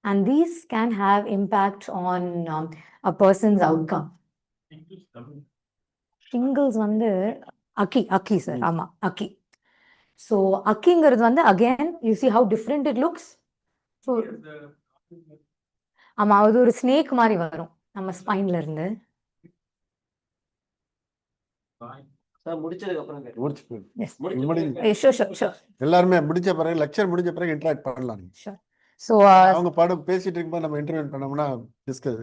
And these can have impact on a person's outcome. Shingles Aki sir, ama Aki. So Akiங்கிறது again, you see how different it looks. So ஆமா, அது ஒரு snake மாதிரி வரும் நம்ம ஸ்பைன்ல இருந்து. எல்லாருமே முடிச்ச பிறகு லெக்சர் முடிஞ்ச பிறகு இன்டராக்ட் பண்ணலாம். So அவங்க பாடம் பேசிட்டு இருக்கும்போது நம்ம இன்டர்வியூ பண்ணோம்னா discuss.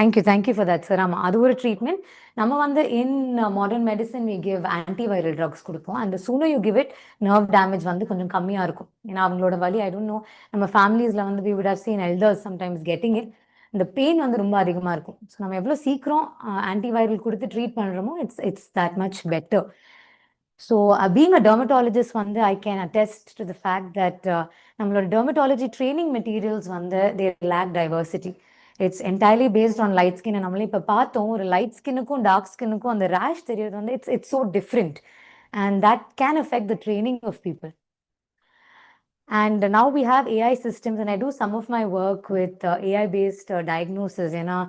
Thank you for that, sir. ஆமா, அது ஒரு ட்ரீட்மெண்ட். நம்ம வந்து in modern medicine we give antiviral drugs கொடுப்போம். And the sooner you give it, nerve damage வந்து கொஞ்சம் கம்மியா இருக்கும். ஏன்னா அவங்களோட வலி, I don't know, நம்ம ஃபேமிலிஸ்ல வந்து we would have seen elders sometimes getting it. இந்த பெயின் வந்து ரொம்ப அதிகமா இருக்கும். ஸோ நம்ம எவ்வளோ சீக்கிரம் ஆன்டிவைரல் கொடுத்து ட்ரீட் பண்றோமோ it's that much better. So being a dermatologist வந்து I can attest to the fact that நம்மளோட dermatology training materials வந்து they lack diversity. It's entirely based on light skin. நம்மளே இப்போ பார்த்தோம், ஒரு லைட் ஸ்கின்னுக்கும் டார்க் ஸ்கின்னுக்கும் அந்த ரேஷ் தெரியறது வந்து it's so different, and that can affect the training of people. And now we have AI systems, and I do some of my work with AI-based diagnosis. You know,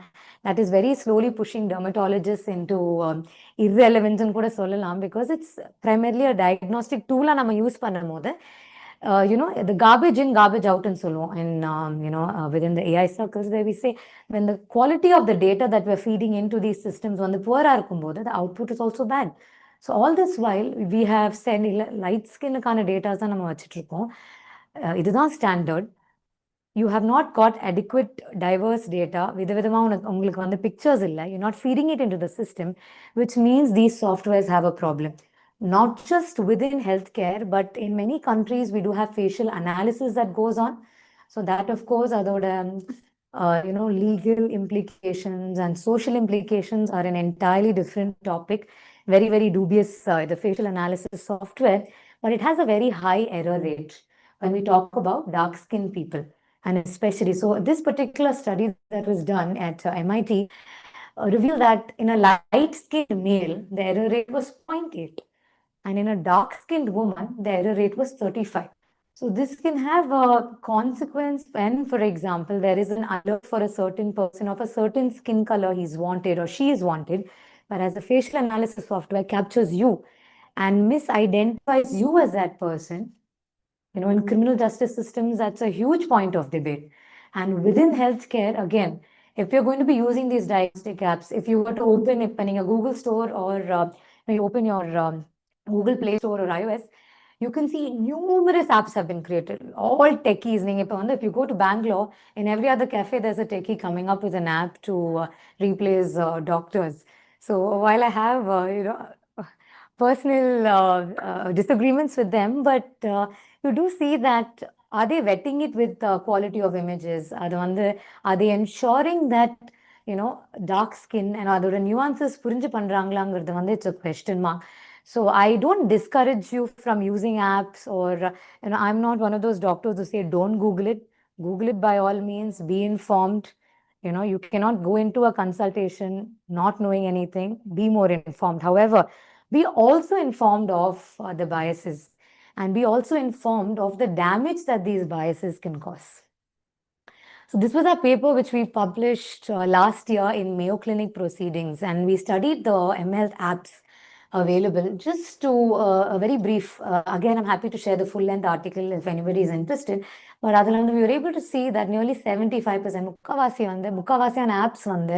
that is very slowly pushing dermatologists into irrelevance and kuda sollalam, because it's primarily a diagnostic tool and நம்ம use பண்ணும்போது you know, the garbage in, garbage out and so on. And you know, within the AI circles, where we say when the quality of the data that we're feeding into these systems on the poor the output is also bad. So all this while we have said light skin kind of data தான் நம்ம வச்சிட்டு இருக்கோம். இதுதான் standard. You have not got adequate diverse data. விதவிதமா உங்களுக்கு வந்து pictures இல்லை. You're not feeding it into the system, which means these softwares have a problem. Not just within healthcare, but in many countries we do have facial analysis that goes on. So that, of course, அதோட you know, legal implications and social implications are an entirely different topic. Very, very dubious, the facial analysis software, but it has a very high error rate when we talk about dark skinned people. And especially, so this particular study that was done at MIT revealed that in a light-skinned male, the error rate was 0.8. And in a dark-skinned woman, the error rate was 35. So this can have a consequence when, for example, there is an alert for a certain person of a certain skin color he's wanted or she is wanted, whereas the facial analysis software captures you and misidentifies you as that person. You know, in criminal justice systems, that's a huge point of debate. And within healthcare, again, if you're going to be using these diagnostic apps, if you were to open a Google store or when you open your Google Play Store or iOS, you can see numerous apps have been created, all techies. If you go to Bangalore, in every other cafe, there's a techie coming up with an app to replace doctors. So while I have, you know, personal disagreements with them, but you do see that are they vetting it with quality of images? Are they ensuring that, you know, dark skin and other nuances புரிஞ்சு பண்றாங்களாங்கிறது வந்து it's a question mark. So I don't discourage you from using apps, or you know, I'm not one of those doctors who say don't Google it. Google it by all means, be informed. You know, you cannot go into a consultation not knowing anything. Be more informed. However, be also informed of the biases, and be also informed of the damage that these biases can cause. So this was a paper which we published last year in Mayo Clinic Proceedings, and we studied the mHealth apps available. Just to a very brief, again, I'm happy to share the full length article if anybody is interested, but we were able to see that nearly 75% முக்காவாசியான apps வந்து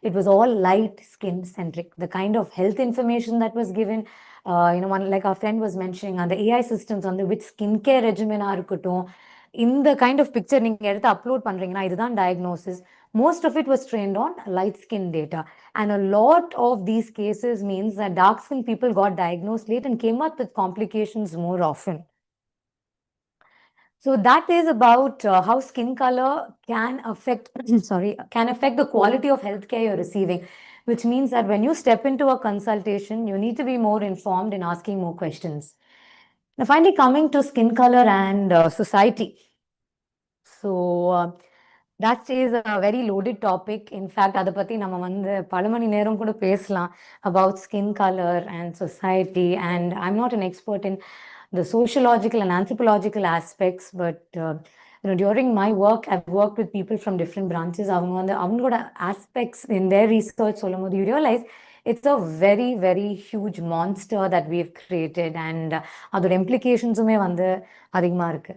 it was all light skin centric. The kind of health information that was given, you know, one, like our friend was mentioning, the AI systems on the which skincare regimen இருக்கட்டும், in the kind of picture நீங்க எடுத்து upload பண்றீங்கன்னா இதுதான் diagnosis. Most of it was trained on light skin data, and a lot of these cases means that dark skin people got diagnosed late and came up with complications more often. So that is about how skin color can affect the quality of healthcare you're receiving, which means that when you step into a consultation, you need to be more informed in asking more questions. Now, finally, coming to skin color and society. So that is a very loaded topic. In fact, அதை பத்தி நம்ம வந்து பல மணி நேரம் கூட பேசலாம் about skin color and society. And I'm not an expert in the sociological and anthropological aspects, but you know, during my work, I've worked with people from different branches. அவங்களோட aspects in their research சொல்லும்போது you realize it's a very, very huge monster that we've created, and அதோட implications-உமே வந்து அதிகமா இருக்கு.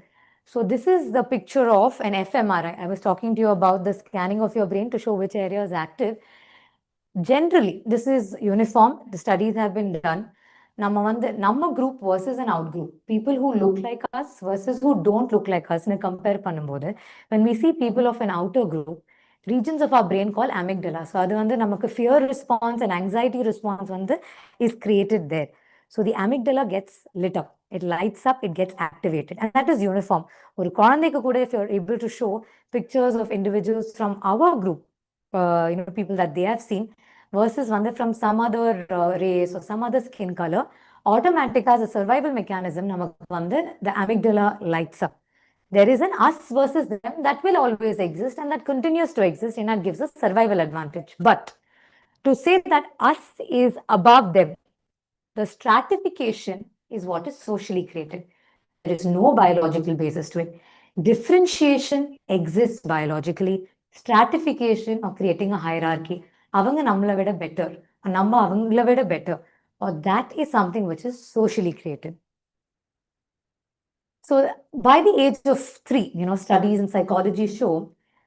So this is the picture of an fMRI. I was talking to you about the scanning of your brain to show which area is active. Generally, this is uniform. The studies have been done. நம்ம group versus an out group. People who look like us versus who don't look like us. compare பண்ணும்போது, when we see people of an outer group, regions of our brain called amygdala. So அது வந்து நமக்கு fear response and anxiety response வந்து is created there. So the amygdala gets lit up. It lights up, it gets activated. And that is uniform. ஒரு குழந்தைக்கு கூட if you're able to show pictures of individuals from our group, people that they have seen versus வந்து from some other race or some other skin color, automatically as a survival mechanism, நமக்கு வந்து the amygdala lights up. There is an us versus them that will always exist and that continues to exist and that gives us survival advantage. But to say that us is above them, the stratification is what is socially created. There is no biological basis to it. Differentiation exists biologically. Stratification or creating a hierarchy. அவங்க நம்மளை விட better. நம்ம அவங்கள விட better. Or that is something which is socially created. So by the age of 3, studies in psychology show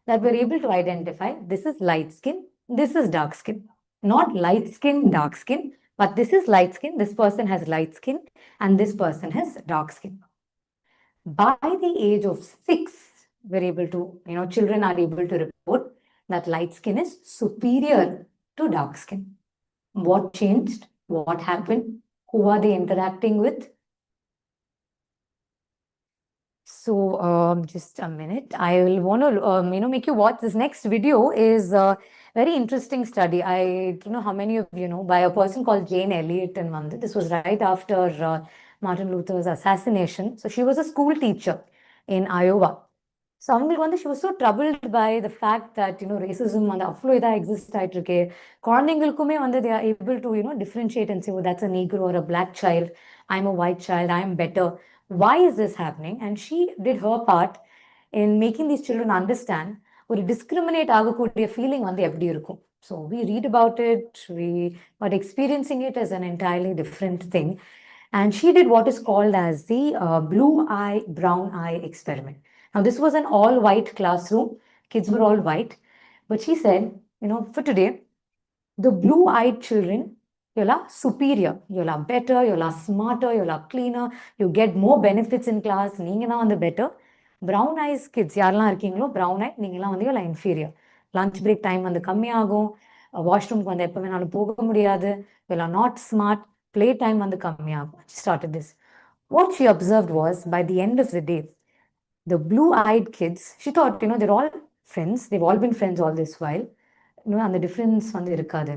that we're able to identify this is light skin, this is dark skin. Not light skin, dark skin, but this is light skin, this person has light skin, and this person has dark skin. By the age of 6, we're able to, children are able to report that light skin is superior to dark skin. What changed? What happened? Who are they interacting with? So just a minute. I will want to make you watch this next video. Is a very interesting study. I don't know how many of you know, by a person called Jane Elliott in London. This was right after Martin Luther's assassination. So she was a school teacher in Iowa. So அவங்களுக்கு வந்து she was so troubled by the fact that racism வந்து அவ்வளோ இதாக exist ஆகிட்டு இருக்கு. குழந்தைங்களுக்குமே வந்து they are able to differentiate and say, oh, that's a Negro or a black child, I'm a white child, I am better. Why is this happening? And she did her part in making these children understand ஒரு discriminate ஆகக்கூடிய feeling வந்து எப்படி இருக்கும். So we read about it, but experiencing it as an entirely different thing. And she did what is called as the blue eye, brown eye experiment. Now, this was an all-white classroom. Kids were all white. But she said, for today, the blue-eyed children, you are superior, you are better, you are smarter, you are cleaner, you get more benefits in class, நீங்க வந்து better. Brown eyes kids, யாரெல்லாம் இருக்கீங்களோ brown eye, நீங்கெல்லாம் வந்து you are inferior. Lunch break time வந்து கம்மியாகும், washroom வந்து எப்போ வேணாலும் போக முடியாது, you are not smart, play time வந்து கம்மியாகும். She started this. What she observed was, by the end of the day, the blue-eyed kids, she thought, they're all friends. They've all been friends all this while. And the difference வந்து இருக்காது.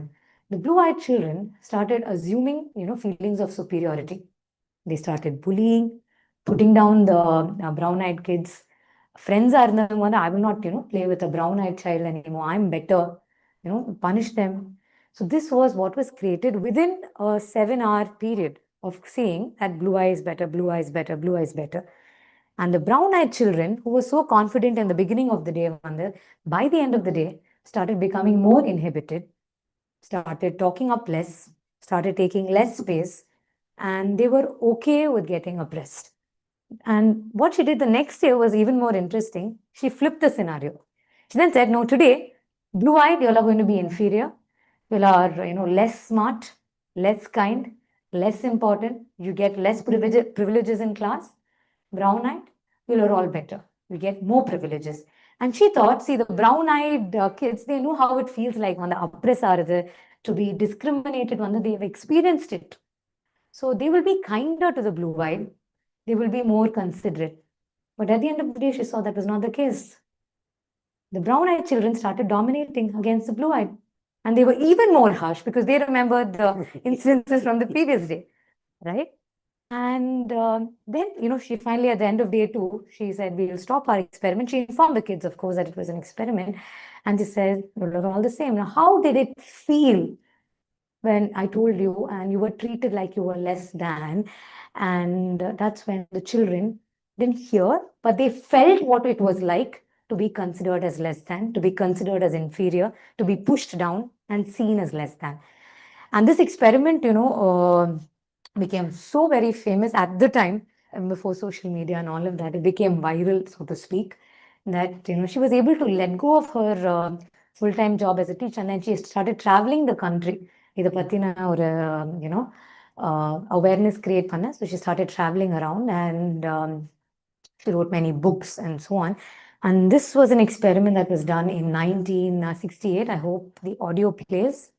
The blue-eyed children started assuming, feelings of superiority. They started bullying, putting down the brown-eyed kids. Friends are இருந்தவங்க வந்து, I will not, play with a brown-eyed child anymore. I'm better. Punish them. So this was what was created within a 7-hour period of saying that blue eye is better, blue eye is better, blue eye is better. And the brown-eyed children, who were so confident in the beginning of the day, by the end of the day, started becoming more inhibited, started talking up less, started taking less space, and they were okay with getting oppressed. And what she did the next year was even more interesting. She flipped the scenario. She then said, no, today, blue-eyed, you all are going to be inferior. You all are, less smart, less kind, less important. You get less privileges in class. Brown-eyed, you are all better. You get more privileges. And she thought, see, the brown-eyed kids, they know how it feels like when the oppress are to be discriminated, when they've experienced it. So they will be kinder to the blue-eyed. They will be more considerate. But at the end of the day, she saw that was not the case. The brown-eyed children started dominating against the blue-eyed. And they were even more harsh because they remembered the incidences from the previous day, right? And then, she finally, at the end of day 2, she said, we will stop our experiment. She informed the kids, of course, that it was an experiment. And she said, you're all the same. Now, how did it feel when I told you and you were treated like you were less than? And that's when the children didn't hear, but they felt what it was like to be considered as less than, to be considered as inferior, to be pushed down and seen as less than. And this experiment, became so very famous at the time, before social media and all of that. It became viral, so to speak, that, she was able to let go of her full-time job as a teacher, and then she started traveling the country. இதை பத்தின ஒரு, awareness create பண்ண. So she started traveling around and she wrote many books and so on. And this was an experiment that was done in 1968. I hope the audio plays.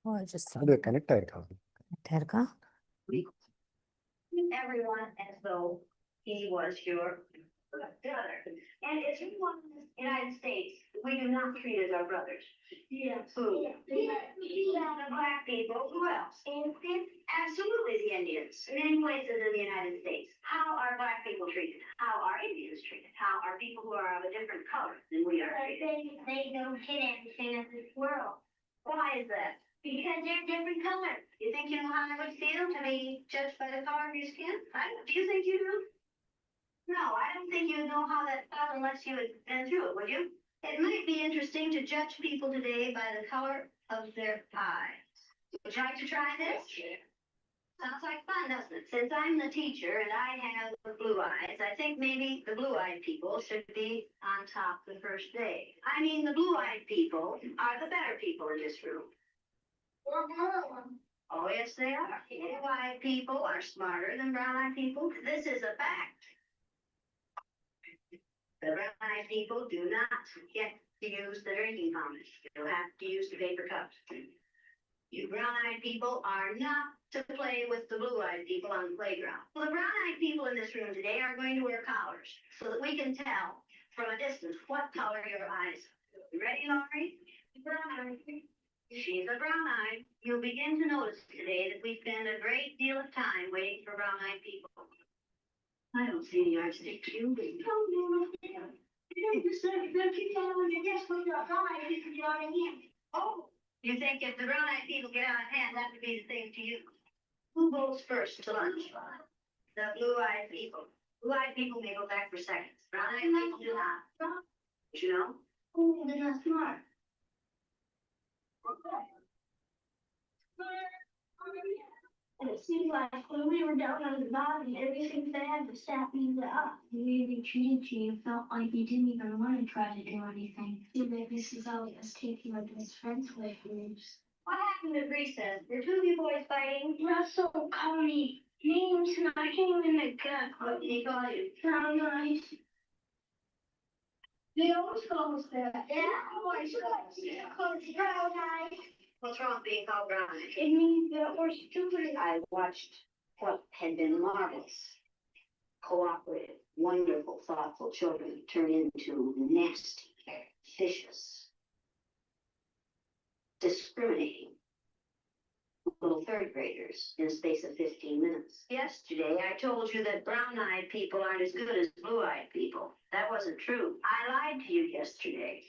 Oh, I just அது connect ஆயிருக்காங்க. Terka. Everyone as though he was your brother. And if you want in the United States, we do not treat as our brothers. Yeah. Who? The black people. Who else? And absolutely the Indians. In many places in the United States. How are black people treated? How are Indians treated? How are people who are of a different color than we are treated? They don't get anything in this world. Why is that? Because they're different colors. You think you know how it would feel to be judged by the color of your skin? Do you think you do? No, I don't think you know how that felt unless you had been through it, would you? It might be interesting to judge people today by the color of their eyes. Would you like to try this? Sounds like fun, doesn't it? Since I'm the teacher and I have blue eyes, I think maybe the blue-eyed people should be on top the first day. I mean, the blue-eyed people are the better people in this room. Oh, yes, they are. Blue-eyed people are smarter than brown-eyed people. This is a fact. The brown-eyed people do not get to use the drinking fountain. You'll have to use the paper cups. You brown-eyed people are not to play with the blue-eyed people on the playground. Well, the brown-eyed people in this room today are going to wear collars so that we can tell from a distance what color your eyes are. You ready, Laurie? Brown-eyed. She's a brown-eyed. You'll begin to notice today that we spend a great deal of time waiting for brown-eyed people. I don't see any yardstick too. Oh, you think if the brown-eyed people get out of hand, that would be the same to you? Who goes first to lunch? The blue-eyed people. Blue-eyed people may go back for seconds. Brown-eyed people do not. Did you know? Oh, they're not smart. And it seems like when we were down on the bottom, everything bad was happening to us. The way they treated you, you felt like you didn't even want to try to do anything. You like this is all us taking our best friends away from you. What happened at recess? Were two of you boys fighting? Russell called me names and I came in the gut. What did he call you? Brown eyes. They always call us that. Yeah, always call us that. Called us brown eyes. What's wrong with being called brown-eyed? It means that we're stupid. I watched what had been marvelous, cooperative, wonderful, thoughtful children turn into nasty, vicious, discriminating little third graders in a space of 15 minutes. Yesterday, I told you that brown-eyed people aren't as good as blue-eyed people. That wasn't true. I lied to you yesterday.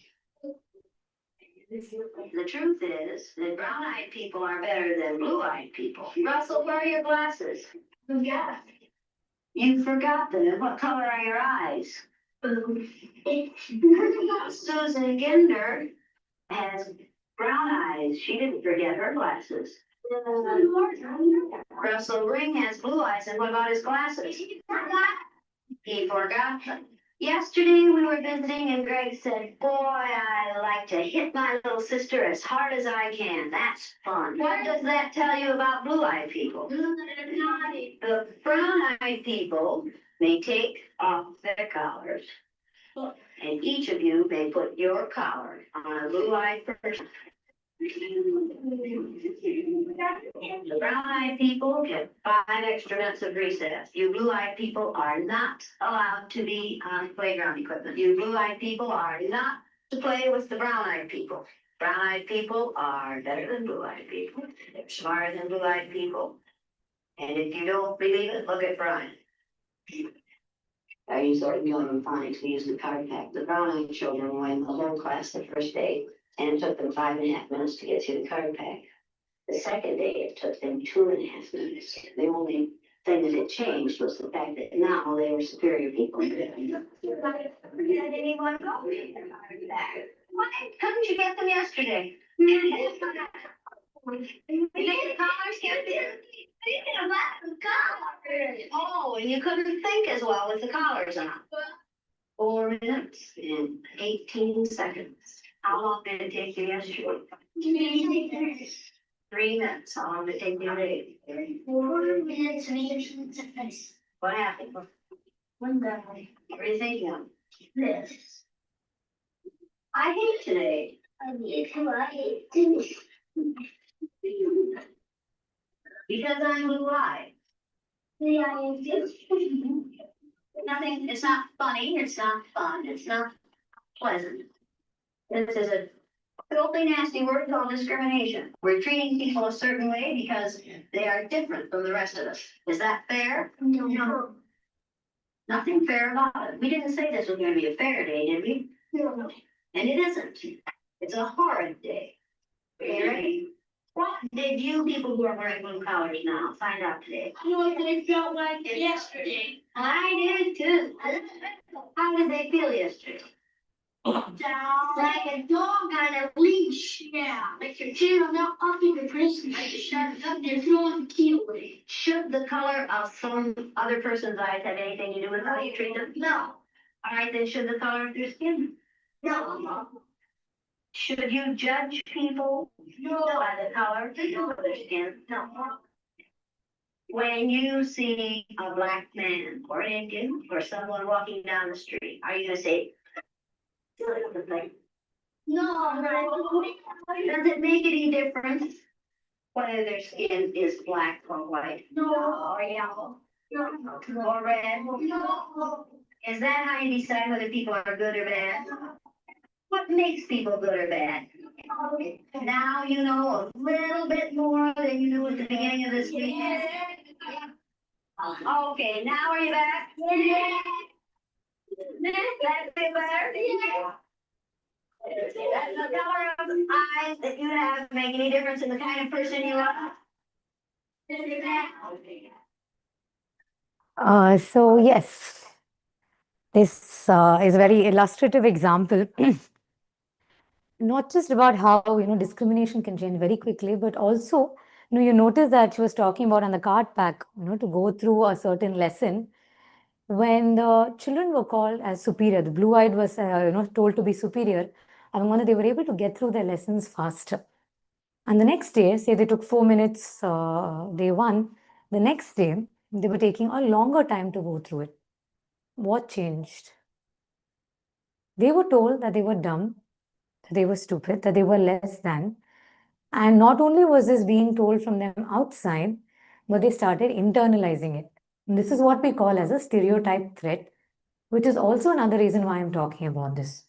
The truth is that brown-eyed people are better than blue-eyed people. Russell, where are your glasses? Yeah. You forgot them. What color are your eyes? Susan Ginder has brown eyes. She didn't forget her glasses. Russell Ring has blue eyes, and what about his glasses? He forgot them. Yesterday we were visiting and Greg said, boy, I like to hit my little sister as hard as I can. That's fun. What does that tell you about blue-eyed people? The brown-eyed people may take off their collars, and each of you may put your collar on a blue-eyed person. The brown-eyed people get 5 extra minutes of recess. You blue-eyed people are not allowed to be on playground equipment. You blue-eyed people are not to play with the brown-eyed people. Brown-eyed people are better than blue-eyed people. They're smarter than blue-eyed people. And if you don't believe it, look at Brian. I used orthography and phonics. We used the card pack. The brown-eyed children went the whole class the first day, and it took them 5.5 minutes to get through the card pack. The second day, it took them 2.5 minutes. The only thing that had changed was the fact that now they were superior people. Why couldn't you get them yesterday? You think the collars can't be? Oh, and you couldn't think as well with the collars on. 4 minutes and 18 seconds. How long did it take you yesterday? 3 minutes. How long did it take you today? 4 minutes and 18 seconds. What happened? One guy. Everything. This. I hate today. I need to write this. Because I'm blue-eyed. The I am just. Nothing, it's not funny, it's not fun, it's not pleasant. This is a filthy, nasty word called discrimination. We're treating people a certain way because they are different from the rest of us. Is that fair? No. Nothing fair about it. We didn't say this was gonna be a fair day, did we? No. And it isn't. It's a horrid day. Are you ready? What did you people who are wearing blue collars now find out today? You know what it felt like yesterday? I did too. How did they feel yesterday? Down. Like a dog on a leash. Yeah. Like your tail not up in the prison. Like you're shut up there throwing the key away. Should the color of some other person's eyes have anything to do with how you treat them? No. All right, then should the color of their skin? No. Should you judge people No. by the color of their skin? No. When you see a black man or an Indian or someone walking down the street, are you gonna say, No. does it make any difference whether their skin is black or white No. or yellow No. or red? No. Is that how you decide whether people are good or bad? What makes people good or bad? Now you know a little bit more than you knew at the beginning of this week. Okay, now are you back? That's it better? Does the color of the eyes that you have make any difference in the kind of person you are? So yes, this is a very illustrative example, not just about how, discrimination can change very quickly, but also, you notice that she was talking about on the card pack, to go through a certain lesson. When the children were called as superior, the blue-eyed was, told to be superior, and they were able to get through their lessons faster. And the next day, say they took 4 minutes, day one, the next day, they were taking a longer time to go through it. What changed? They were told that they were dumb, that they were stupid, that they were less than. And not only was this being told from them outside, but they started internalizing it. And this is what we call as a stereotype threat, which is also another reason why I'm talking about this.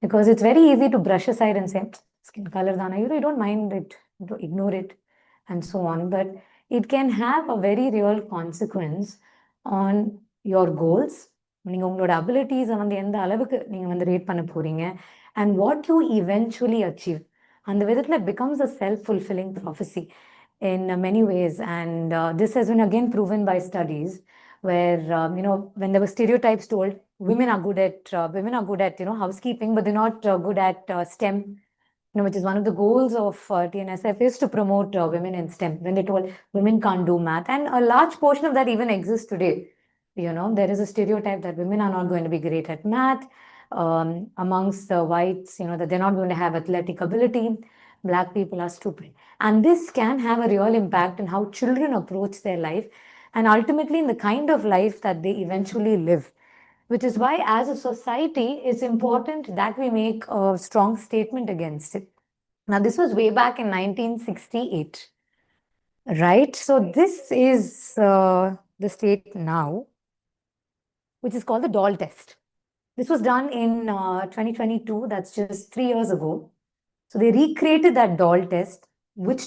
Because it's very easy to brush aside and say, skin color dana, you don't mind it, to ignore it, and so on. But it can have a very real consequence on your goals. நீங்க உங்களோட abilities வந்து எந்த அளவுக்கு நீங்க வந்து rate பண்ண போறீங்க and what you eventually achieve. அந்த விதத்துல it becomes a self-fulfilling prophecy in many ways, and this has been again proven by studies where when there were stereotypes told women are good at housekeeping, but they're not good at STEM, which is one of the goals of TNSF is to promote women in STEM. When they told women can't do math, and a large portion of that even exists today. There is a stereotype that women are not going to be great at math. Amongst the whites, that they're not going to have athletic ability. Black people are stupid. And this can have a real impact in how children approach their life and ultimately in the kind of life that they eventually live. Which is why, as a society, it's important that we make a strong statement against it. Now, this was way back in 1968, right? So this is the state now, which is called the doll test. This was done in 2022, that's just 3 years ago. So they recreated that doll test, which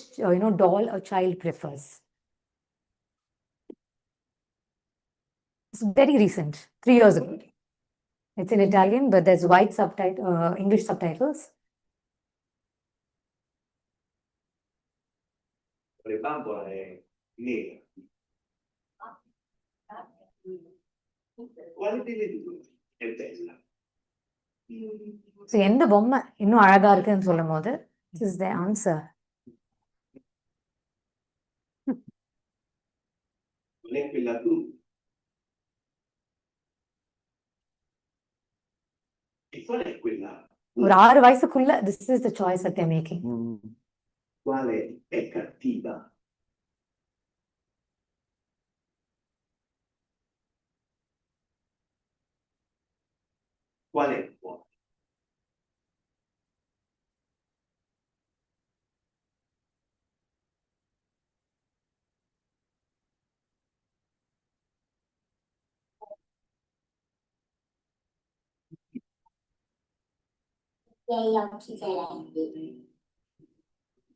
doll a child prefers. It's very recent, 3 years ago. It's in Italian, but there's white English subtitles. Le bambole è nera. Quale delle due è bella? So எந்த பொம்மை இன்னும் அழகா இருக்குன்னு சொல்லும் போது this is the answer. Non è quella blu. E qual è quella? ஒரு 6 வயசுக்குள்ள this is the choice that they're making. Quale è cattiva?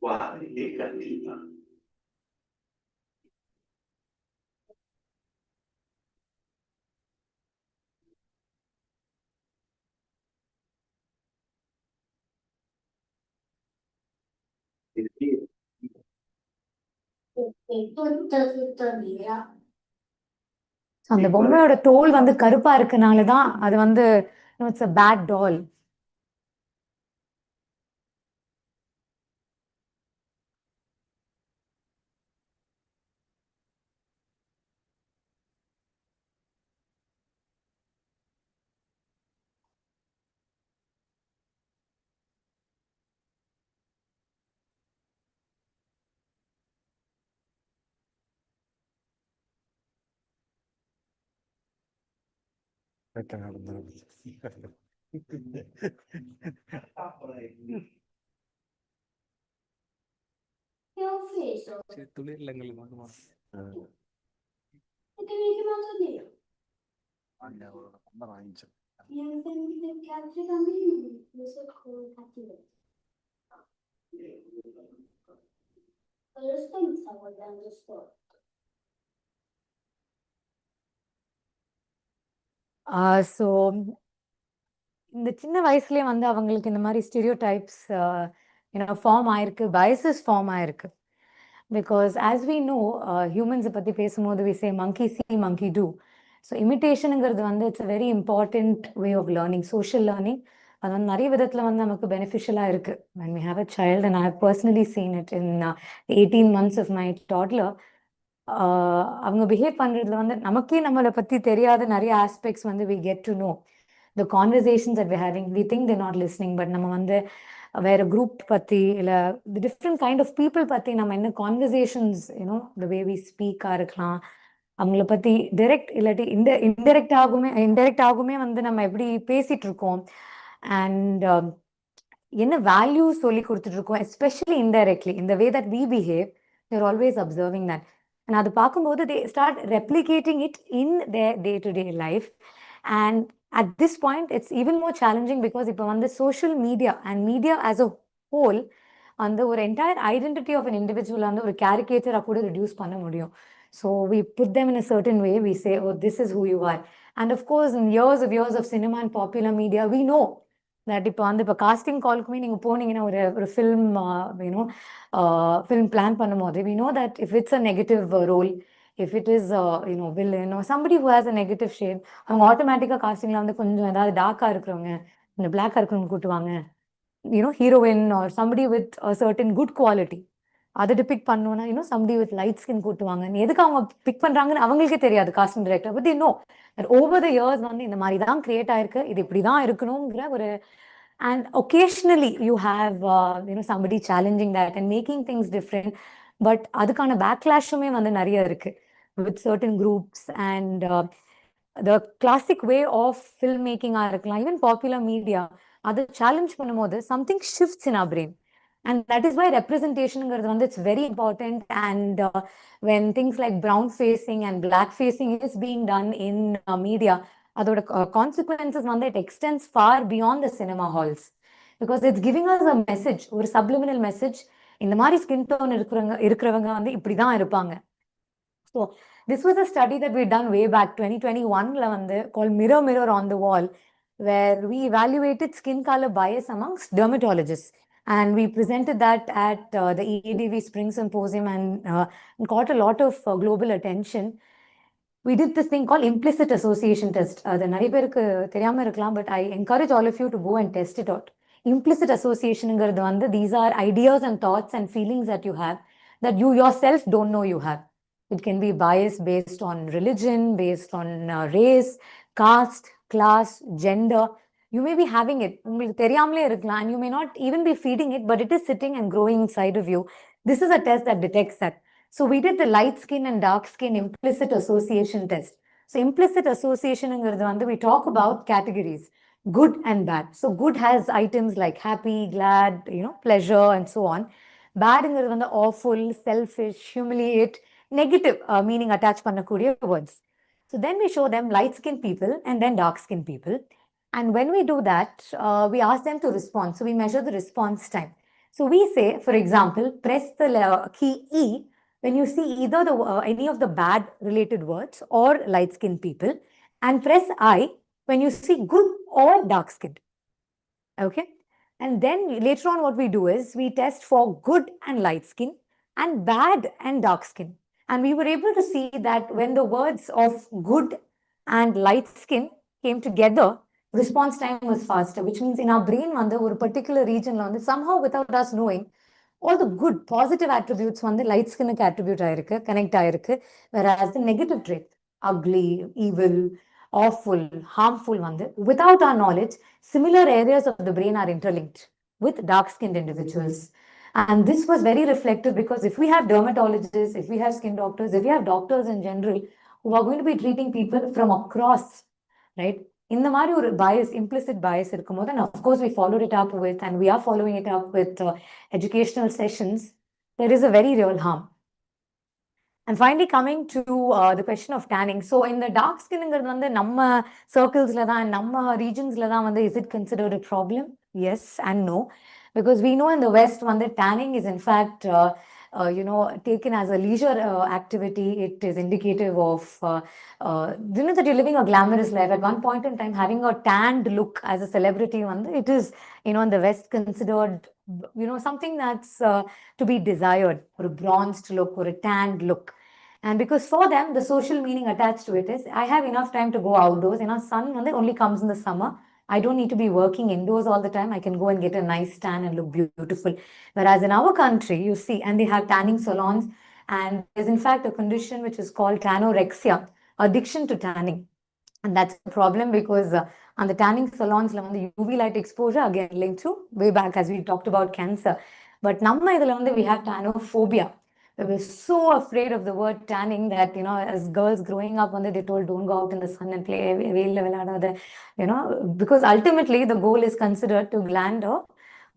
quale negativa. Perché அந்த பொம்மையோட தோல் வந்து கருப்பா இருக்கனால தான் அது வந்து it's a bad doll. So இந்த சின்ன வயசுலயே வந்து அவங்களுக்கு இந்த மாதிரி ஸ்டீரியோ டைப்ஸ் ஃபார்ம் ஆயிருக்கு, பைசஸ் ஃபார்ம் ஆயிருக்கு. பிகாஸ் ஆஸ் வி நோ ஹியூமன்ஸை பற்றி பேசும்போது we say monkey see monkey do. So இமிட்டேஷனுங்கிறது வந்து it's a very important way of learning, social learning. அது வந்து நிறைய விதத்தில் வந்து நமக்கு பெனிஃபிஷியலாக இருக்குது. when we have a child, and I have personally seen it in 18 months of my toddler. அவங்க பிஹேவ் பண்ணுறதுல வந்து நமக்கே நம்மளை பற்றி தெரியாத நிறைய ஆஸ்பெக்ட்ஸ் வந்து we get to know. The conversations that we're having, we think they're not listening, but நம்ம வந்து வேற குரூப் பற்றி இல்லை the different kind of people பற்றி நம்ம என்ன conversations the way we speak இருக்கலாம், அவங்கள பற்றி டைரக்ட் இல்லாட்டி இன்டெரக்ட் ஆகுமே வந்து நம்ம எப்படி பேசிட்டு இருக்கோம், அண்ட் என்ன வேல்யூஸ் சொல்லி கொடுத்துட்டு இருக்கோம், எஸ்பெஷலி இன்டைரக்ட்லி இந்த way that we behave, they're always observing that. And அது பார்க்கும்போது they start replicating it in their day to day life. And at this point it's even more challenging because இப்போ வந்து social media and media as a whole அந்த ஒரு entire identity of an individual வந்து ஒரு caricature கூட reduce பண்ண முடியும். So we put them in a certain way, we say, oh, this is who you are. And of course in years of cinema and popular media, we know that இப்போ costing கால்க்குமே நீங்கள் போனீங்கன்னா ஒரு film film plan பண்ணும்போது we know that if it's a negative role, if it is villain or somebody who has a negative shade, அவங்க ஆட்டோமேட்டிக்காக காஸ்டிங்கில் வந்து கொஞ்சம் ஏதாவது டார்க்காக இருக்கிறவங்க, கொஞ்சம் பிளாக்காக இருக்கிறவங்க கூட்டுவாங்க, heroine or somebody with a certain good quality. அதை டிபிக் பண்ணணும்னா somebody with light skin கூட்டுவாங்க. எதுக்கு அவங்க பிக் பண்ணுறாங்கன்னு அவங்களுக்கே தெரியாது costing director, but they know that over the years வந்து இந்த மாதிரி தான் கிரியேட் ஆயிருக்கு, இது இப்படி தான் இருக்கணுங்கிற ஒரு. And occasionally you have somebody challenging that and making things different, but அதுக்கான பேக்லாஷுமே வந்து நிறைய இருக்கு with certain groups. And the classic way of filmmaking இருக்கலாம், even popular media, அதை challenge பண்ணும்போது something shifts in our brain. And that is why representationங்கிறது வந்து it's very important. And when things like brown facing and black facing is being done in media, அதோட consequences வந்து it extends far beyond the cinema halls, because it's giving us a message, ஒரு subliminal message. இந்த மாதிரி skin tone இருக்கிறவங்க வந்து இப்படி தான் இருப்பாங்க. So this was a study that we done way back 2021 வந்து called Mirror on the Wall, where we evaluated skin color bias amongst dermatologists, and we presented that at the EADV Spring Symposium, and got a lot of global attention. We did this thing called implicit association test. அது நிறைய பேருக்கு தெரியாம இருக்கலாம், but I encourage all of you to go and test it out. Implicit associationங்கிறது வந்து these are ideas and thoughts and feelings that you have that you yourself don't know you have. It can be bias based on religion, based on race, caste, class, gender. You may be having it, உங்களுக்கு தெரியாமலே இருக்கலாம், and you may not even be feeding it, but it is sitting and growing inside of you. This is a test that detects that. So we did the light skin and dark skin implicit association test. So implicit associationங்கிறது வந்து we talk about categories, good and bad. So good has items like happy, glad, pleasure and so on. Badங்கிறது வந்து awful, selfish, humiliate, negative meaning attach பண்ணக்கூடிய words. So then we show them light skin people and then dark skin people. And when we do that, we ask them to respond. So we measure the response time. So we say, for example, press the key E when you see either any of the bad related words or light skinned people, and press I when you see good or dark skinned. Okay. And then later on, what we do is we test for good and light skin and bad and dark skin. And we were able to see that when the words of good and light skin came together, response time was faster, which means in our brain, or a particular region, somehow without us knowing, all the good positive attributes light skin attribute connect whereas the negative trait, ugly, evil, awful, harmful, without our knowledge, similar areas of the brain are interlinked with dark-skinned individuals. And this was very reflective because if we have dermatologists, if we have skin doctors, if we have doctors in general who are going to be treating people from across, right? In the மாதிரி ஒரு bias, implicit bias இருக்கும்போது, and of course we followed it up with, and we are following it up with educational sessions, there is a very real harm. And finally, coming to the question of tanning. So in the dark skin, நம்ம circles and நம்ம regions, is it considered a problem? Yes and no. Because we know in the West, tanning is in fact, taken as a leisure activity. It is indicative of, that you're living a glamorous life. At one point in time, having a tanned look as a celebrity, it is, in the West considered, something that's to be desired, or a bronzed look or a tanned look. And because for them, the social meaning attached to it is, I have enough time to go outdoors. Sun only comes in the summer. I don't need to be working indoors all the time. I can go and get a nice tan and look beautiful. Whereas in our country, you see, and they have tanning salons. And there's in fact a condition which is called tanorexia, addiction to tanning. And that's a problem because on the tanning salons, the UV light exposure, again linked to way back as we talked about cancer. But we have tanophobia. We were so afraid of the word tanning that, as girls growing up, they told, don't go out in the sun and play, because ultimately the goal is considered to land a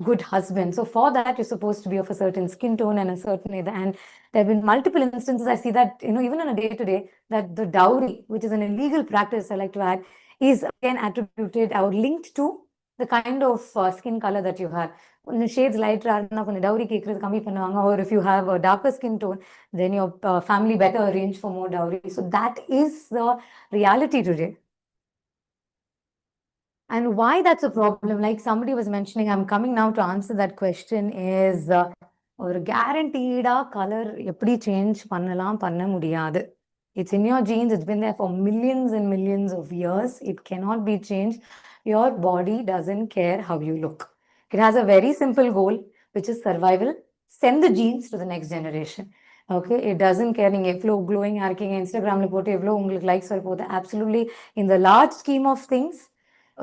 good husband. So for that, you're supposed to be of a certain skin tone and a certain, and there have been multiple instances. I see that, even on a day-to-day, that the dowry, which is an illegal practice, I like to add, is again attributed or linked to the kind of skin color that you have. When the shades lighter, dowry or if you have a darker skin tone, then your family better arrange for more dowry. So that is the reality today. And why that's a problem, like somebody was mentioning, I'm coming now to answer that question, is or guaranteed color எப்படி change பண்ண முடியாது. It's in your genes. It's been there for millions and millions of years. It cannot be changed. Your body doesn't care how you look. It has a very simple goal, which is survival. Send the genes to the next generation. Okay, it doesn't care glowing Instagram likes absolutely. In the large scheme of things,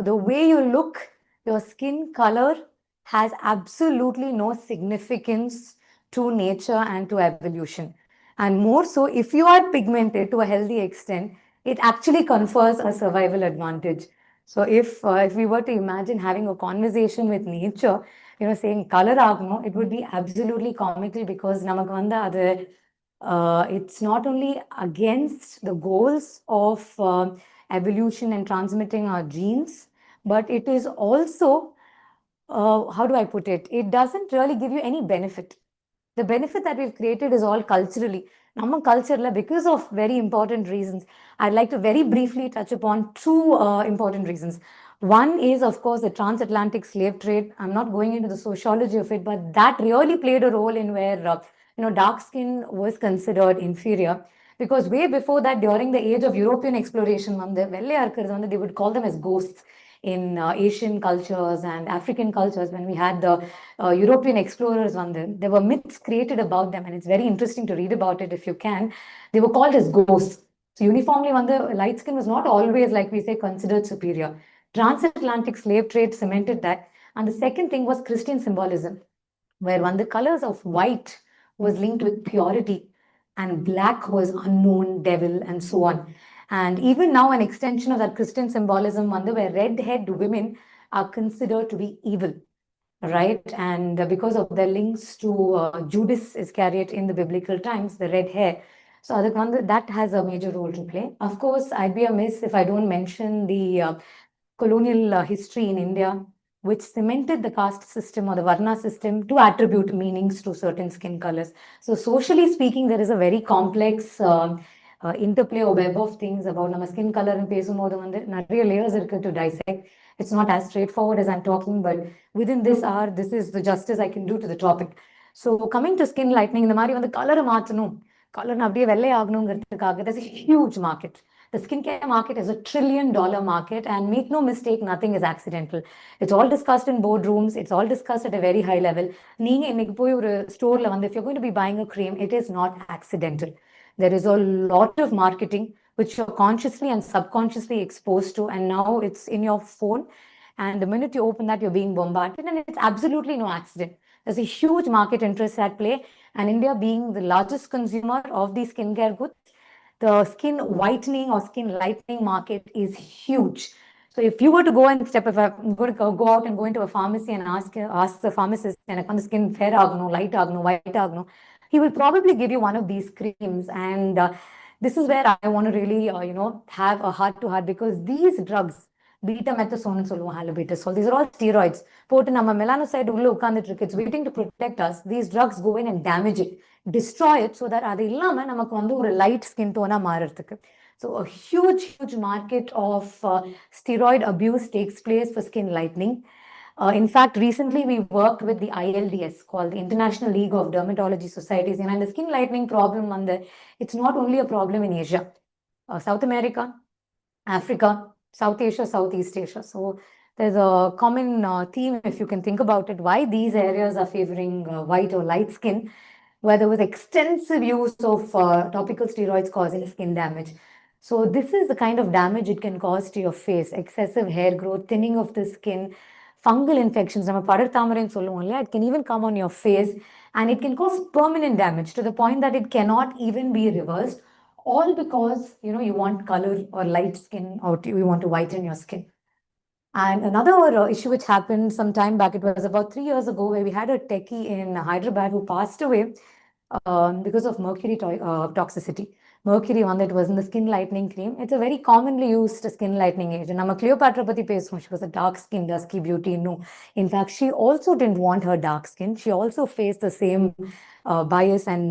the way you look, your skin color has absolutely no significance to nature and to evolution. And more so, if you are pigmented to a healthy extent, it actually confers a survival advantage. So if we were to imagine having a conversation with nature, saying color agno, it would be absolutely comical because it's not only against the goals of evolution and transmitting our genes, but it is also, how do I put it? It doesn't really give you any benefit. The benefit that we've created is all culturally. Nama culture, because of very important reasons. I'd like to very briefly touch upon two important reasons. One is, of course, the transatlantic slave trade. I'm not going into the sociology of it, but that really played a role in where, dark skin was considered inferior. Because way before that, during the age of European exploration, they would call them as ghosts. In Asian cultures and African cultures, when we had the European explorers on them, there were myths created about them, and it's very interesting to read about it if you can. They were called as ghosts. So uniformly, the light skin was not always, like we say, considered superior. Transatlantic slave trade cemented that. And the second thing was Christian symbolism, where the colors of white was linked with purity and black was unknown, devil, and so on. And even now, an extension of that Christian symbolism, where red-haired women are considered to be evil, right? And because of their links to Judas Iscariot in the biblical times, the red hair. So that has a major role to play. Of course, I'd be amiss if I don't mention the colonial history in India, which cemented the caste system or the Varna system to attribute meanings to certain skin colors. So socially speaking, there is a very complex interplay or web of things about நம்ம skin color and பேசும்போது வந்து நிறைய layers இருக்கு to dissect. It's not as straightforward as I'm talking, but within this hour, this is the justice I can do to the topic. So coming to skin lightening, இந்த மாதிரி வந்து கலரை மாற்றணும், colour அப்படியே வெள்ளை ஆகணுங்கிறதுக்காக, there's a huge market. The skincare market is $1 trillion market, and make no mistake, nothing is accidental. It's all discussed in boardrooms. It's all discussed at a very high level. நீங்க இன்னைக்கு போய் ஒரு ஸ்டோர்ல வந்து if you're going to be buying a cream, it is not accidental. There is a lot of marketing which you're consciously and subconsciously exposed to, and now it's in your phone. And the minute you open that, you're being bombarded, and it's absolutely no accident. There's a huge market interest at play, and India being the largest consumer of these skincare goods, the skin whitening or skin lightening market is huge. So if you were to go and if I'm going to go out and go into a pharmacy and ask the pharmacist, and the skin fair agno, light agno, white agno, he will probably give you one of these creams. And this is where I want to really, have a heart to heart, because these drugs, betamethasone and halobetasol, these are all steroids. போட்டு நம்ம melanocyte உள்ள உட்கார்ந்துட்டு இருக்கு, it's waiting to protect us. These drugs go in and damage it, destroy it, so that அது இல்லாம நமக்கு வந்து ஒரு light skin tone மாறதுக்கு. So a huge market of steroid abuse takes place for skin lightening. In fact, recently we worked with the ILDS, called the International League of Dermatology Societies, and the skin lightening problem, it's not only a problem in Asia, South America, Africa, South Asia, Southeast Asia. So there's a common theme, if you can think about it, why these areas are favoring white or light skin, where there was extensive use of topical steroids causing skin damage. So this is the kind of damage it can cause to your face: excessive hair growth, thinning of the skin, fungal infections. It can even come on your face, and it can cause permanent damage to the point that it cannot even be reversed, all because you want color or light skin, or you want to whiten your skin. And another issue which happened some time back, it was about 3 years ago, where we had a techie in Hyderabad who passed away because of mercury toxicity. Mercury one that was in the skin lightening cream. It's a very commonly used skin lightening agent. Nama Cleopatra pati pesum. She was a dark skin, dusky beauty. No, in fact, she also didn't want her dark skin. She also faced the same bias and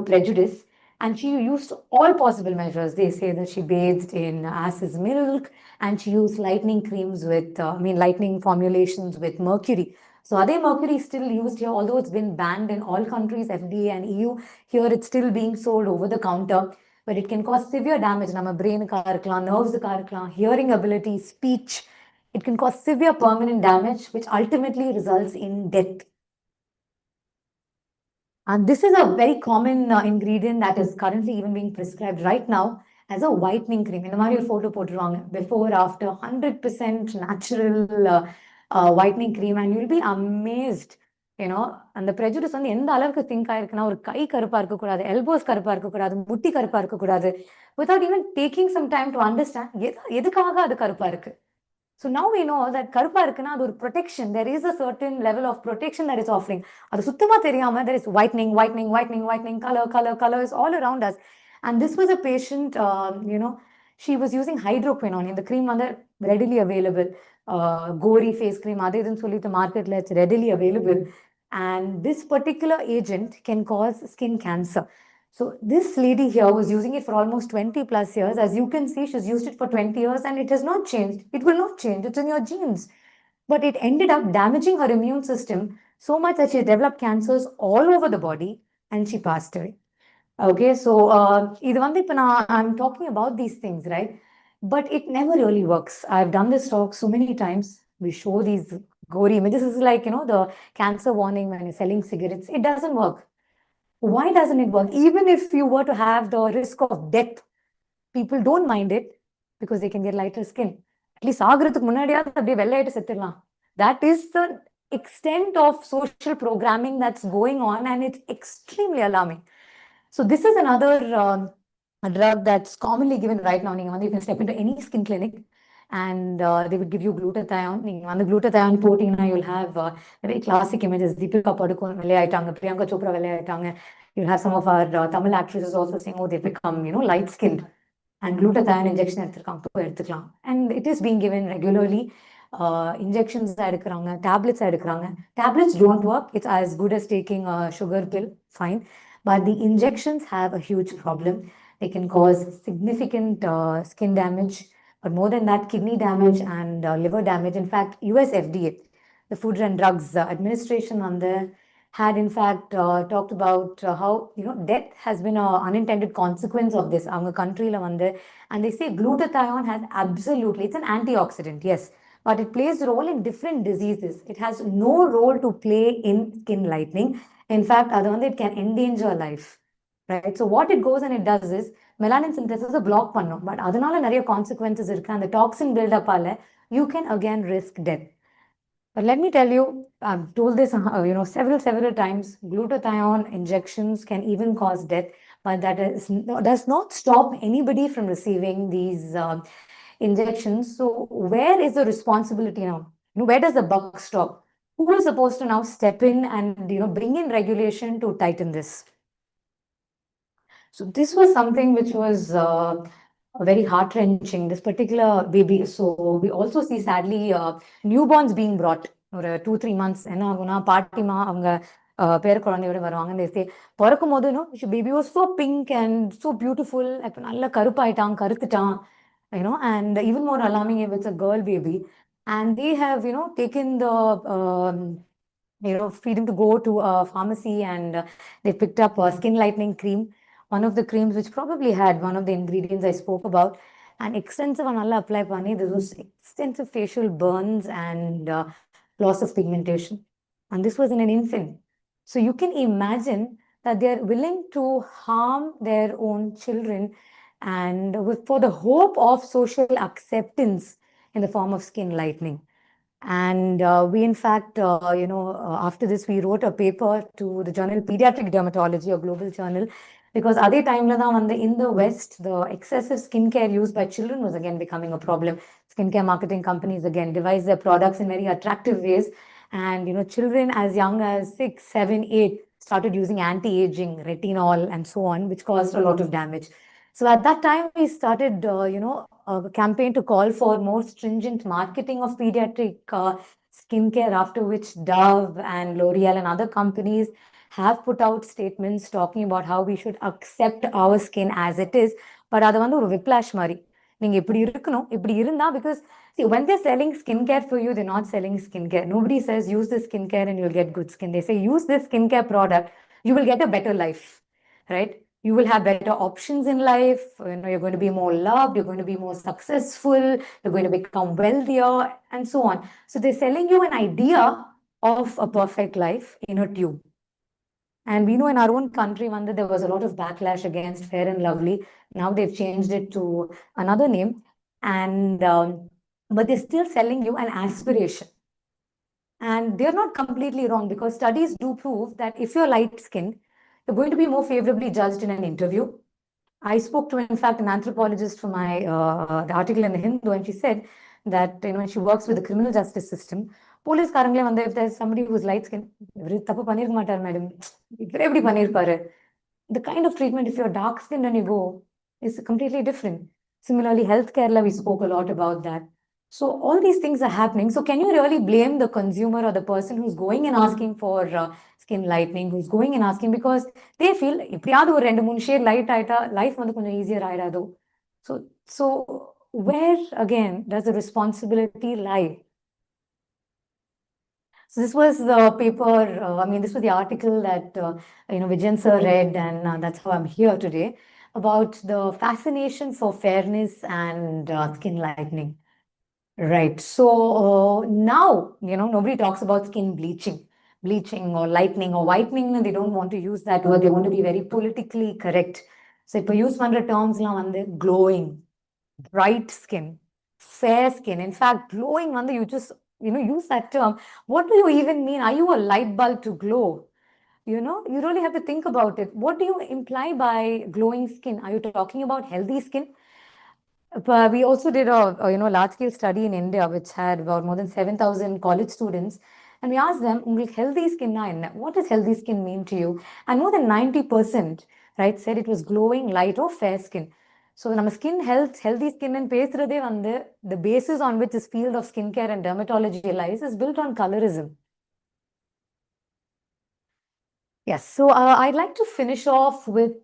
prejudice. And she used all possible measures. They say that she bathed in ass's milk, and she used lightening creams with, lightening formulations with mercury. So are they mercury still used here? Although it's been banned in all countries, FDA and EU, here it's still being sold over the counter, but it can cause severe damage. Nama brain nerves, hearing ability, speech. It can cause severe permanent damage, which ultimately results in death. And this is a very common ingredient that is currently even being prescribed right now as a whitening cream. In the Mario photo போட்டுருவாங்க, before, after, 100% natural whitening cream, and you'll be amazed. அந்த prejudice வந்து எந்த அளவுக்கு think ஆயிருக்குன்னா, ஒரு கை கருப்பா இருக்கக்கூடாது, elbows கருப்பா இருக்கக்கூடாது, முட்டி கருப்பா இருக்கக்கூடாது, without even taking some time to understand எதுக்காக அது கருப்பா இருக்கு. So now we know that கருப்பா இருக்குன்னா அது ஒரு protection. There is a certain level of protection that is offering. அது சுத்தமா தெரியாம there is whitening, color is all around us. And this was a patient, she was using hydroquinone. The cream வந்து readily available. Gory face cream, அதே இதுன்னு சொல்லிட்டு marketல it's readily available. And this particular agent can cause skin cancer. So this lady here was using it for almost 20 plus years. As you can see, she's used it for 20 years and it has not changed. It will not change. It's in your genes. But it ended up damaging her immune system so much that she developed cancers all over the body and she passed away. Okay, so I'm talking about these things, right? But it never really works. I've done this talk so many times. We show these gory images. This is like, the cancer warning when you're selling cigarettes. It doesn't work. Why doesn't it work? Even if you were to have the risk of death, people don't mind it because they can get lighter skin. At least that is the extent of social programming that's going on, and it's extremely alarming. So this is another drug that's commonly given right now. You can step into any skin clinic and they would give you glutathione. The glutathione protein, you'll have very classic images. Deepika Padukone vellayayitanga, Priyanka Chopra vellayayitanga. You'll have some of our Tamil actresses also saying, oh, they've become, light skinned. and glutathione injection எடுத்துக்கலாம். And it is being given regularly. Injections எடுக்கறாங்க, tablets எடுக்கறாங்க. Tablets don't work. It's as good as taking a sugar pill, fine. But the injections have a huge problem. They can cause significant skin damage, but more than that, kidney damage and liver damage. In fact, US FDA, the Food and Drugs Administration, on the had in fact talked about how death has been an unintended consequence of this. Our country la vande, and they say glutathione has absolutely, it's an antioxidant, yes, but it plays a role in different diseases. It has no role to play in skin lightening. In fact, it can endanger life, right? So what it goes and it does is melanin synthesis block பண்ணும், but அதனால நிறைய consequences இருக்கு. And the toxin buildup ஆல you can again risk death. But let me tell you, I've told this several times, glutathione injections can even cause death, but that does not stop anybody from receiving these injections. So where is the responsibility now? Where does the buck stop? Who is supposed to now step in and bring in regulation to tighten this? So this was something which was very heart-wrenching, this particular baby. So we also see sadly newborns being brought ஒரு 2-3 months. என்ன ஆகும்னா பாட்டிமா அவங்க பேர குழந்தையோட வருவாங்க. they say பிறக்கும் போது baby was so pink and so beautiful, இப்ப நல்ல கருப்பாயிட்டான், கருத்துட்டான், and even more alarming if it's a girl baby. And they have taken the freedom to go to a pharmacy, and they picked up a skin lightening cream, one of the creams which probably had one of the ingredients I spoke about, and extensive analla apply panni. There was extensive facial burns and loss of pigmentation, and this was in an infant. So you can imagine that they are willing to harm their own children, and for the hope of social acceptance in the form of skin lightening. And we, in fact, after this, we wrote a paper to the journal Pediatric Dermatology, a global journal, because at the time in the West, the excessive skincare used by children was again becoming a problem. Skincare marketing companies again devise their products in very attractive ways, and children as young as 6, 7, 8 started using anti-aging, retinol, and so on, which caused a lot of damage. So at that time, we started, a campaign to call for more stringent marketing of pediatric skincare, after which Dove and L'Oreal and other companies have put out statements talking about how we should accept our skin as it is. But அது ஒரு whiplash மாதிரி. நீங்க இப்படி இருக்கணும், இப்படி இருந்தா, because see, when they're selling skincare for you, they're not selling skincare. Nobody says use this skincare and you'll get good skin. They say use this skincare product, you will get a better life, right? You will have better options in life. You're going to be more loved, you're going to be more successful, you're going to become wealthier, and so on. So they're selling you an idea of a perfect life in a tube. And we know in our own country, there was a lot of backlash against Fair and Lovely. Now they've changed it to another name. And but they're still selling you an aspiration. And they're not completely wrong, because studies do prove that if you're light skinned, you're going to be more favorably judged in an interview. I spoke to, in fact, an anthropologist for my the article in the Hindu, and she said that when she works with the criminal justice system, police karangle if there's somebody who's light skinned, தப்பு பண்ணிருக்க மாட்டார் madam, இவர் எப்படி பண்ணிருப்பாரு. The kind of treatment, if you're dark skinned and you go, is completely different. Similarly, healthcare, we spoke a lot about that. So all these things are happening. So can you really blame the consumer or the person who's going and asking for skin lightening, who's going and asking, because they feel எப்படியாவது ஒரு 2-3 shade light ஆயிட்டா life கொஞ்சம் easier ஆயிடாதோ. So where again does the responsibility lie? So this was the paper, this was the article that Vijayan sir read, and that's how I'm here today, about the fascination for fairness and skin lightening. Right. So now, nobody talks about skin bleaching or lightening or whitening. They don't want to use that word. They want to be very politically correct. So if you use one of the terms, glowing, bright skin, fair skin. In fact, glowing, you just, use that term. What do you even mean? Are you a light bulb to glow? You really have to think about it. What do you imply by glowing skin? Are you talking about healthy skin? We also did a large-scale study in India, which had about more than 7,000 college students. And we asked them, healthy skin na enna? What does healthy skin mean to you? And more than 90%, right, said it was glowing, light or fair skin. So நம்ம skin health, healthy skin and பேசுறதே வந்து the basis on which this field of skincare and dermatology lies is built on colorism. Yes, so I'd like to finish off with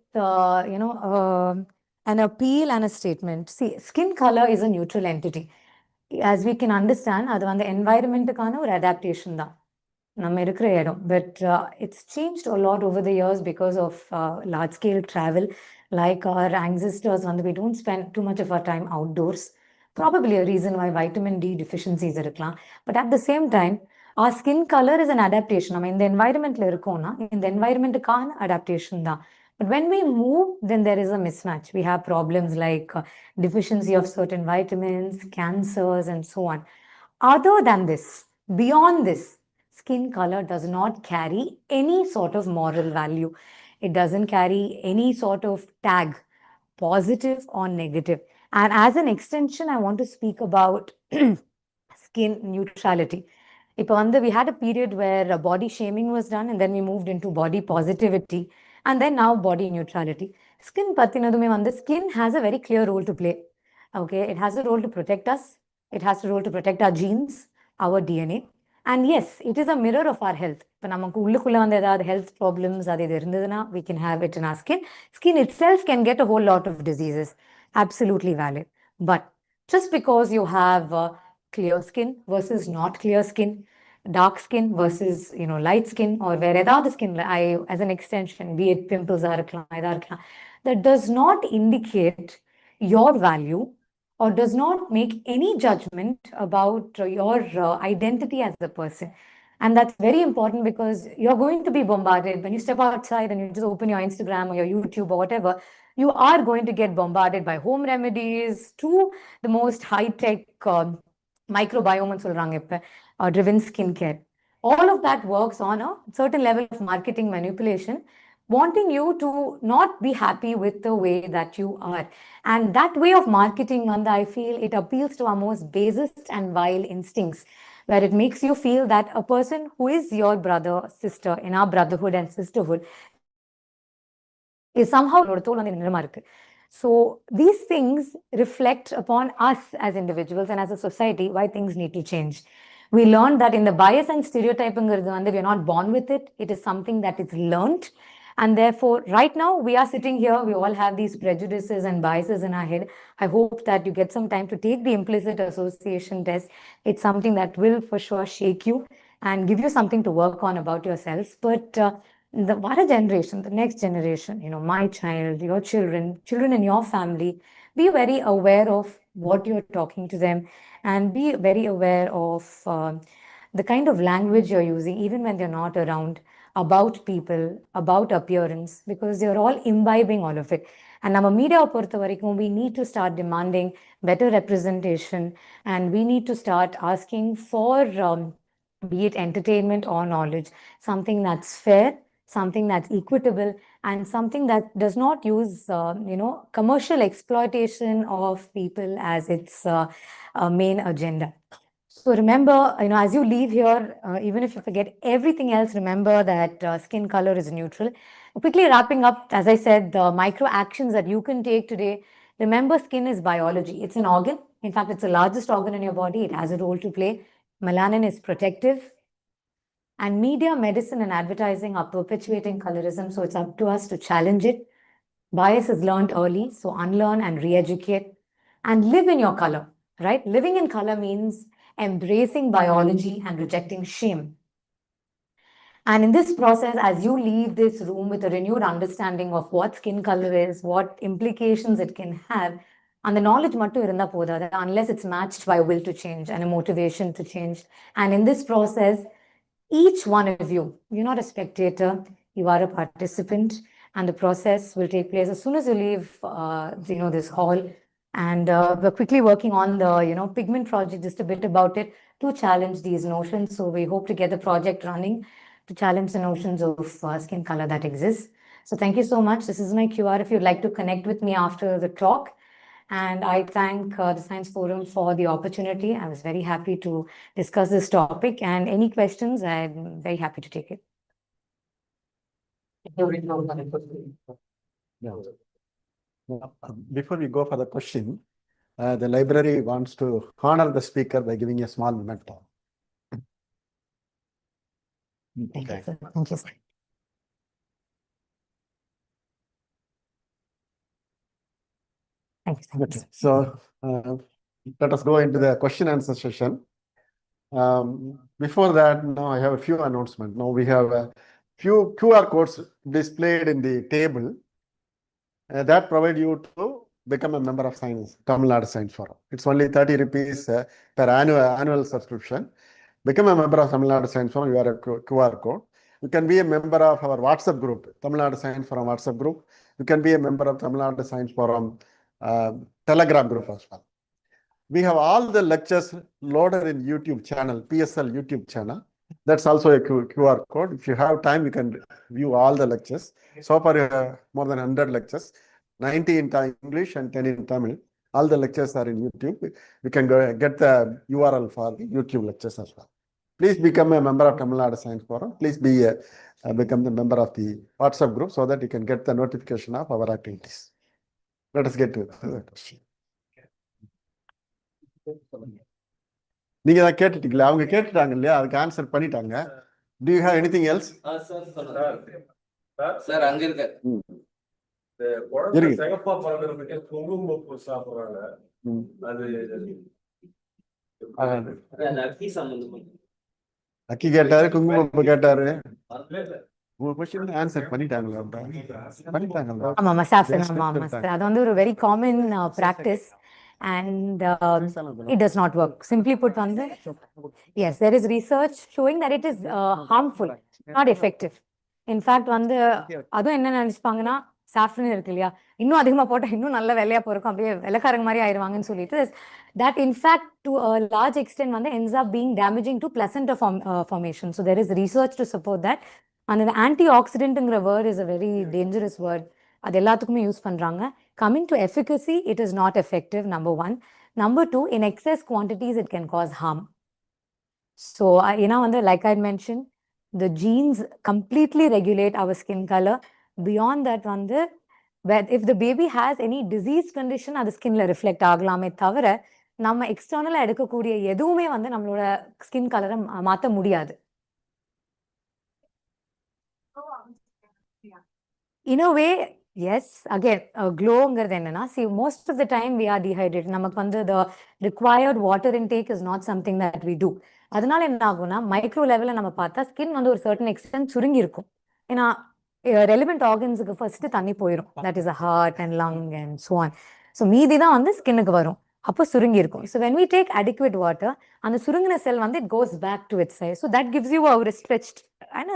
an appeal and a statement. See, skin color is a neutral entity. As we can understand, அது வந்து environment-க்கான ஒரு adaptation தான் நம்ம இருக்கிற இடம். But it's changed a lot over the years because of large scale travel. Like our ancestors, we don't spend too much of our time outdoors. Probably a reason why vitamin D deficiencies இருக்கலாம். But at the same time, our skin color is an adaptation. நம்ம இந்த environmentல இருக்கோம்னா இந்த environment-க்கான adaptation தான். But when we move, then there is a mismatch. We have problems like deficiency of certain vitamins, cancers, and so on. Other than this, beyond this, skin color does not carry any sort of moral value. It doesn't carry any sort of tag, positive or negative. And as an extension, I want to speak about skin neutrality. We had a period where body shaming was done, and then we moved into body positivity, and then now body neutrality. Skin skin has a very clear role to play. Okay, it has a role to protect us. It has a role to protect our genes, our DNA. And yes, it is a mirror of our health. Health problems, we can have it in our skin. Skin itself can get a whole lot of diseases. Absolutely valid. But just because you have clear skin versus not clear skin, dark skin versus light skin, or wherever the skin, as an extension, be it pimples or that does not indicate your value or does not make any judgment about your identity as a person. And that's very important because you're going to be bombarded when you step outside and you just open your Instagram or your YouTube or whatever. You are going to get bombarded by home remedies to the most high-tech microbiome driven skincare. All of that works on a certain level of marketing manipulation, wanting you to not be happy with the way that you are. And that way of marketing, I feel it appeals to our most basest and vile instincts, where it makes you feel that a person who is your brother, sister, in our brotherhood and sisterhood is somehow. So these things reflect upon us as individuals and as a society why things need to change. We learned that in the bias and stereotyping, we are not born with it. It is something that is learned. And therefore, right now, we are sitting here. We all have these prejudices and biases in our head. I hope that you get some time to take the implicit association test. It's something that will for sure shake you and give you something to work on about yourselves. But the Vara generation, the next generation, my child, your children in your family, be very aware of what you're talking to them and be very aware of the kind of language you're using, even when they're not around, about people, about appearance, because they're all imbibing all of it. And our media, we need to start demanding better representation, and we need to start asking for, be it entertainment or knowledge, something that's fair, something that's equitable, and something that does not use, commercial exploitation of people as its main agenda. So remember, as you leave here, even if you forget everything else, remember that skin color is neutral. Quickly wrapping up, as I said, the micro actions that you can take today. Remember, skin is biology. It's an organ. In fact, it's the largest organ in your body. It has a role to play. Melanin is protective. And media, medicine, and advertising are perpetuating colorism, so it's up to us to challenge it. Bias is learned early, so unlearn and re-educate. And live in your color, right? Living in color means embracing biology and rejecting shame. And in this process, as you leave this room with a renewed understanding of what skin color is, what implications it can have, and the knowledge unless it's matched by will to change and a motivation to change. And in this process, each one of you, you're not a spectator, you are a participant, and the process will take place as soon as you leave, this hall. And we're quickly working on the, pigment project, just a bit about it, to challenge these notions. So we hope to get the project running to challenge the notions of skin color that exists. So thank you so much. This is my QR if you'd like to connect with me after the talk. And I thank the Science Forum for the opportunity. I was very happy to discuss this topic, and any questions, I'm very happy to take it. Before we go for the question, the library wants to honor the speaker by giving a small memento. Thank you, sir. Thank you, sir. Thank you, thank you, Okay, sir. so let us go into the question answer session. Before that, now I have a few announcements. Now we have a few QR codes displayed in the table that provide you to become a member of Science Tamil Nadu Science Forum. It's only 30 rupees per annual subscription. Become a member of Tamil Nadu Science Forum. You are a QR code. You can be a member of our WhatsApp group, Tamil Nadu Science Forum WhatsApp group. You can be a member of Tamil Nadu Science Forum Telegram group as well. We have all the lectures loaded in YouTube channel, PSL YouTube channel. That's also a QR code. If you have time, you can view all the lectures. So far, you have more than 100 lectures, 90 in English and 10 in Tamil. All the lectures are in YouTube. You can go get the URL for the YouTube lectures as well. Please become a member of Tamil Nadu Science Forum. Please become the member of the WhatsApp group so that you can get the notification of our activities. Let us get to the question. நீங்க தான் கேட்டுட்டீங்களா? அவங்க கேட்டுட்டாங்க இல்லையா? அதுக்கு answer பண்ணிட்டாங்க. Do you have anything else? Sir அங்க இருக்க இருங்க. சிகப்பா பறக்கிறதுக்கு குங்குமப்பூ சாப்பிடுறாங்க. அது அக்கி சம்பந்தம். அக்கி கேட்டாரு, குங்குமப்பூ கேட்டாரு. உங்க क्वेश्चन ஆன்சர் பண்ணிட்டாங்களா? பண்ணிட்டாங்களா? ஆமா சாஃப்ரன் ஆமா சார். அது வந்து ஒரு very common practice and it does not work. Simply put, yes, there is research showing that it is harmful, not effective. In fact, அதுவும் என்ன நினைச்சுப்பாங்கன்னா, சாஃப்ரன் இருக்கு இல்லையா, இன்னும் அதிகமா போட்டா இன்னும் நல்ல வெள்ளையா போயிருக்கும், அப்படியே வெள்ளைக்காரங்க மாதிரி ஆயிடுவாங்கன்னு சொல்லிட்டு, that in fact to a large extent ends up being damaging to placenta formation. So there is research to support that. And the antioxidantங்கிற word is a very dangerous word. அது எல்லாத்துக்குமே யூஸ் பண்றாங்க. Coming to efficacy, it is not effective, number one. Number two, in excess quantities, it can cause harm. So, like I mentioned, the genes completely regulate our skin color. Beyond that, if the baby has any disease condition, அது skinல reflect ஆகலாமே தவிர, நம்ம எக்ஸ்டர்னலா எடுக்கக்கூடிய எதுவுமே நம்மளோட skin கலரை மாற்ற முடியாது. In a way, yes. Again, glowங்கிறது என்னன்னா, see, most of the time we are dehydrated. நமக்கு the required water intake is not something that we do. அதனால என்ன ஆகும்னா, மைக்ரோ லெவலில் நம்ம பார்த்தா ஸ்கின் ஒரு certain extent சுருங்கி இருக்கும். ஏன்னா relevant organsக்கு ஃபர்ஸ்ட் தண்ணி போயிடும். That is a heart and lung and so on. So மீதி தான் ஸ்கின்னுக்கு வரும். அப்போ சுருங்கி இருக்கும். So when we take adequate water, அந்த சுருங்கின செல் it goes back to its size. So that gives you a stretched and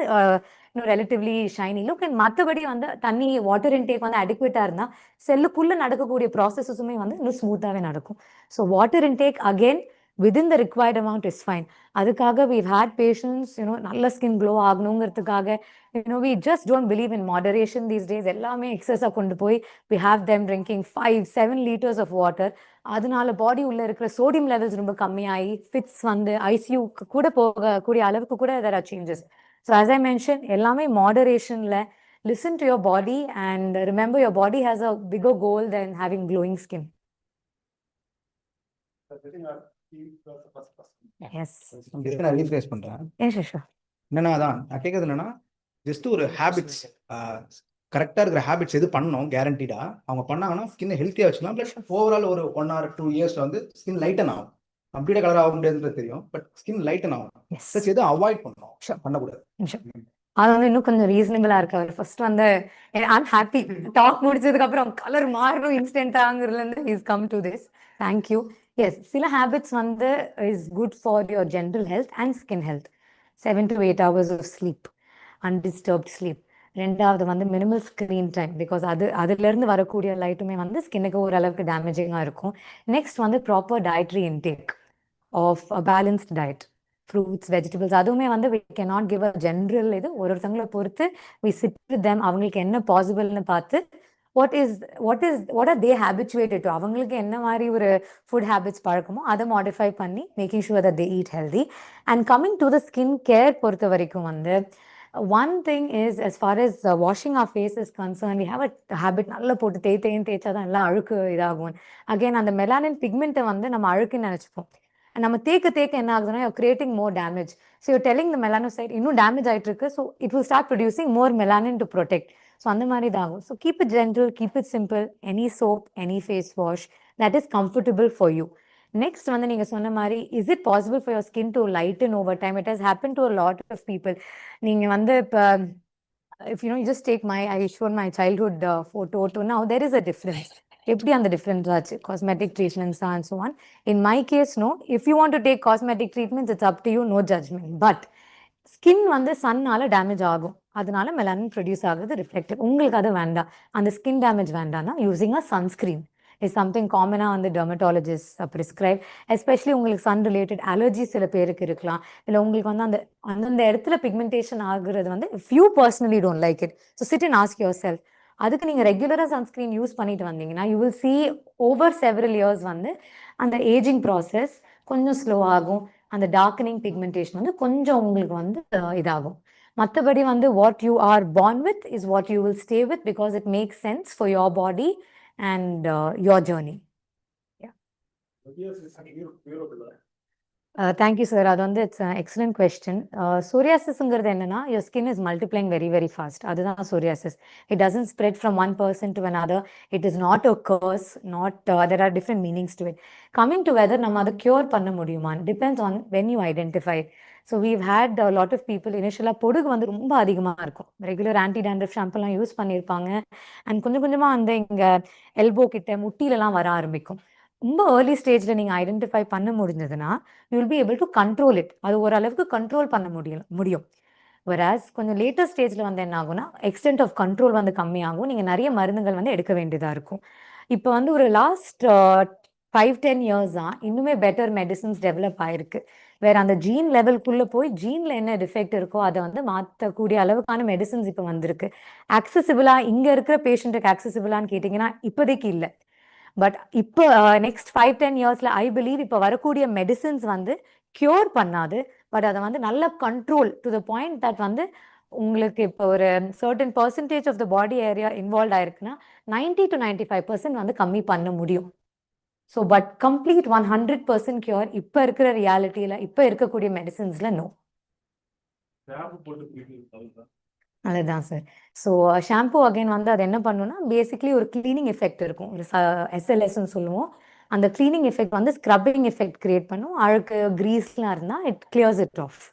relatively shiny look. And மற்றபடி தண்ணி வாட்டர் இன்டேக் அடிக்குவேட்டா இருந்தா செல்லுக்குள்ள நடக்கக்கூடிய ப்ராசஸஸுமே இன்னும் ஸ்மூத்தாவே நடக்கும். So water intake again within the required amount is fine. அதுக்காக we've had patients, நல்ல skin glow ஆகணுங்கிறதுக்காக, we just don't believe in moderation these days. எல்லாமே எக்ஸஸா கொண்டு போய் we have them drinking 5-7 liters of water. அதனால பாடி உள்ள இருக்கிற சோடியம் லெவல்ஸ் ரொம்ப கம்மியாகி ஃபிட்ஸ் ஐசியூ கூட போகக்கூடிய அளவுக்கு கூட there are changes. So as I mentioned, எல்லாமே moderationல listen to your body and remember your body has a bigger goal than having glowing skin. Yes. நான் ரீஃப்ரேஸ் பண்றேன். Yes, sure. என்னன்னா நான் கேட்கறது என்னன்னா, ஜஸ்ட் ஒரு ஹேபிட்ஸ் கரெக்டாக இருக்கிற ஹேபிட்ஸ் எது பண்ணணும் கேரண்டீடா அவங்க பண்ணாங்கன்னா ஸ்கின்னை ஹெல்த்தியாக வச்சுக்கலாம். ப்ளஸ் ஓவரால் ஒரு 1 or 2 years ஸ்கின் லைட்டன் ஆகும். கம்ப்ளீட்டாக கலர் ஆக முடியாதுன்றது தெரியும், பட் ஸ்கின் லைட்டன் ஆகும். ப்ளஸ் எதுவும் அவாய்ட் பண்ணணும், பண்ணக்கூடாது. அது இன்னும் கொஞ்சம் ரீசனபிளா இருக்கு. அவர் ஃபர்ஸ்ட் ஐம் ஹாப்பி டாக் முடிச்சதுக்கு அப்புறம் கலர் மாறணும் இன்ஸ்டன்டாங்கிறதுல இருந்து is come to this. Thank you. Yes, சில habits is good for your general health and skin health. 7 to 8 hours of sleep, undisturbed sleep. ரெண்டாவது மினிமல் ஸ்க்ரீன் டைம், பிகாஸ் அதுலேருந்து வரக்கூடிய லைட்டுமே ஸ்கின்னுக்கு ஓரளவுக்கு டேமேஜிங்காக இருக்கும். Next proper dietary intake of a balanced diet, fruits, vegetables. அதுவுமே we cannot give a general இது, ஒருத்தவங்களை பொறுத்து we sit with them, அவங்களுக்கு என்ன பாசிபிள்னு பார்த்து what are they habituated to, அவங்களுக்கு என்ன மாதிரி ஒரு ஃபுட் ஹேபிட்ஸ் பழக்கமோ அதை மாடிஃபை பண்ணி making sure that they eat healthy. And coming to the skin care பொறுத்த வரைக்கும் One thing is, as far as washing our face is concerned, we have a habit நல்லா போட்டு தேய்ச்சாதான் எல்லாம் அழுக்கு இதாகும். Again, அந்த மெலானின் பிக்மெண்ட்டை வந்து நம்ம அழுக்குன்னு நினைச்சுப்போம். நம்ம தேக்க என்ன ஆகுதுன்னா, you're creating more damage. So you're telling the melanocyte இன்னும் டேமேஜ் ஆயிட்டு இருக்கு. So it will start producing more melanin to protect. So அந்த மாதிரி இதாகும். So keep it gentle, keep it simple. Any soap, any face wash that is comfortable for you. Next வந்து நீங்க சொன்ன மாதிரி, is it possible for your skin to lighten over time? It has happened to a lot of people. நீங்க வந்து இப்ப if you just take I showed my childhood photo to now, there is a difference. எப்படி அந்த difference ஆச்சு, cosmetic treatments and so on. In my case, no. If you want to take cosmetic treatments, it's up to you, no judgment. But skin வந்து சன்னால damage ஆகும், அதனால melanin produce ஆகுது reflective. உங்களுக்கு அது வேண்டாம், அந்த ஸ்கின் டேமேஜ் வேண்டாம்னா using a sunscreen is something காமனாக வந்து டெர்மட்டாலஜிஸ்ட் ப்ரிஸ்கிரைப். எஸ்பெஷலி உங்களுக்கு சன் ரிலேட்டட் அலர்ஜி சில பேருக்கு இருக்கலாம், இல்லை உங்களுக்கு வந்து அந்த அந்தந்த இடத்துல பிக்மெண்டேஷன் ஆகுறது வந்து if you personally don't like it, so sit and ask yourself. அதுக்கு நீங்கள் ரெகுலராக சன்ஸ்கிரீன் யூஸ் பண்ணிட்டு வந்தீங்கன்னா you will see over several years வந்து அந்த ஏஜிங் ப்ராசஸ் கொஞ்சம் ஸ்லோ ஆகும், அந்த டார்க்கனிங் பிக்மெண்டேஷன் வந்து கொஞ்சம் உங்களுக்கு வந்து இதாகும். மற்றபடி வந்து what you are born with is what you will stay with because it makes sense for your body and your journey. Thank you, sir. அது வந்து இட்ஸ் எக்ஸலண்ட் கொஸ்டின். சோரியாசிஸ்ங்கிறது என்னன்னா, your skin is multiplying very very fast. அதுதான் psoriasis. It doesn't spread from one person to another. It is not a curse. There are different meanings to it. Coming to whether நம்ம அதை cure பண்ண முடியுமா, depends on when you identify it. So we've had a lot of people இனிஷியலாக பொடுகு வந்து ரொம்ப அதிகமாக இருக்கும், ரெகுலர் ஆன்டி டேண்ட்ரஃப் ஷாம்புலாம் யூஸ் பண்ணியிருப்பாங்க, அண்ட் கொஞ்சம் கொஞ்சமாக அந்த இங்கே எல்போ கிட்ட முட்டிலெலாம் வர ஆரம்பிக்கும். ரொம்ப ஏர்லி ஸ்டேஜில் நீங்கள் ஐடென்டிஃபை பண்ண முடிஞ்சதுன்னா you will be able to control it. அது ஓரளவுக்கு கண்ட்ரோல் பண்ண முடியும். வெராஸ் கொஞ்சம் லேட்டர் ஸ்டேஜில் வந்து என்ன ஆகும்னா, எக்ஸ்டென்ட் ஆஃப் கண்ட்ரோல் வந்து கம்மியாகும், நீங்கள் நிறைய மருந்துகள் வந்து எடுக்க வேண்டியதாக இருக்கும். இப்போ வந்து ஒரு லாஸ்ட் 5-10 இயர்ஸ் தான் இன்னுமே பெட்டர் மெடிசன்ஸ் டெவலப் ஆயிருக்கு. வேற அந்த ஜீன் லெவலுக்குள்ளே போய் ஜீனில் என்ன டிஃபெக்ட் இருக்கோ அதை வந்து மாற்றக்கூடிய அளவுக்கான மெடிசன்ஸ் இப்போ வந்திருக்கு. ஆக்சசிபிளாக இங்கே இருக்கிற பேஷண்ட்டுக்கு ஆக்சசிபிளான்னு கேட்டிங்கன்னா இப்போதைக்கு இல்லை. பட் இப்போ நெக்ஸ்ட் 5-10 இயர்ஸில் ஐ பிலீவ் இப்போ வரக்கூடிய மெடிசின்ஸ் வந்து க்யூர் பண்ணாது, பட் அதை வந்து நல்ல control to the point that வந்து உங்களுக்கு இப்போ ஒரு certain percentage of the body area involve ஆயிருக்குன்னா 90 to 95% வந்து கம்மி பண்ண முடியும். ஸோ பட் கம்ப்ளீட் 100% க்யூர் இப்போ இருக்கிற ரியாலிட்டியில் இப்போ இருக்கக்கூடிய மெடிசின்ஸில் நோ. அதுதான் சார். ஸோ ஷாம்பு அகைன் வந்து அது என்ன பண்ணுன்னா, பேசிக்லி ஒரு கிளீனிங் எஃபெக்ட் இருக்கும், ஒரு SLSன்னு சொல்லுவோம். அந்த கிளீனிங் எஃபெக்ட் வந்து ஸ்க்ரப்பிங் எஃபெக்ட் கிரியேட் பண்ணும். அழுக்கு கிரீஸ்லாம் இருந்தால் it clears it of.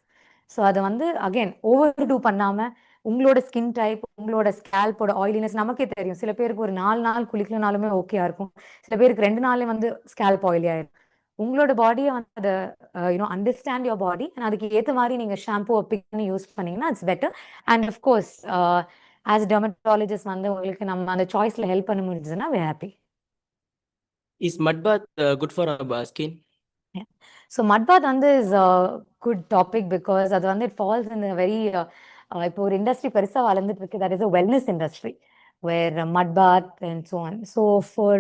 So அதை வந்து அகைன் ஓவர் டூ பண்ணாமல் உங்களோட ஸ்கின் டைப், உங்களோட ஸ்கேல்போட ஆயிலினஸ் நமக்கே தெரியும். சில பேருக்கு ஒரு 4 நாள் குளிக்கலனாலுமே ஓகேயா இருக்கும், சில பேருக்கு 2 நாளே வந்து ஸ்கேல்ப் ஆயிலி ஆயிடும். உங்களோட பாடியை வந்து அதை அண்டர்ஸ்டாண்ட் யோர் பாடி, அண்ட் அதுக்கு ஏற்ற மாதிரி நீங்கள் ஷாம்புவை பிக் பண்ணி யூஸ் பண்ணிங்கன்னா it's better. And of course as dermatologist வந்து உங்களுக்கு நம்ம அந்த சாய்ஸில் ஹெல்ப் பண்ண முடிஞ்சதுன்னா we happy. Is mud bath good for our skin? Yeah. So mud bath வந்து is a good topic because அது வந்து it falls in a very இப்போ ஒரு இண்டஸ்ட்ரி பெருசாக வளர்ந்துட்டு இருக்கு, that is a wellness industry where mud bath and so on. So for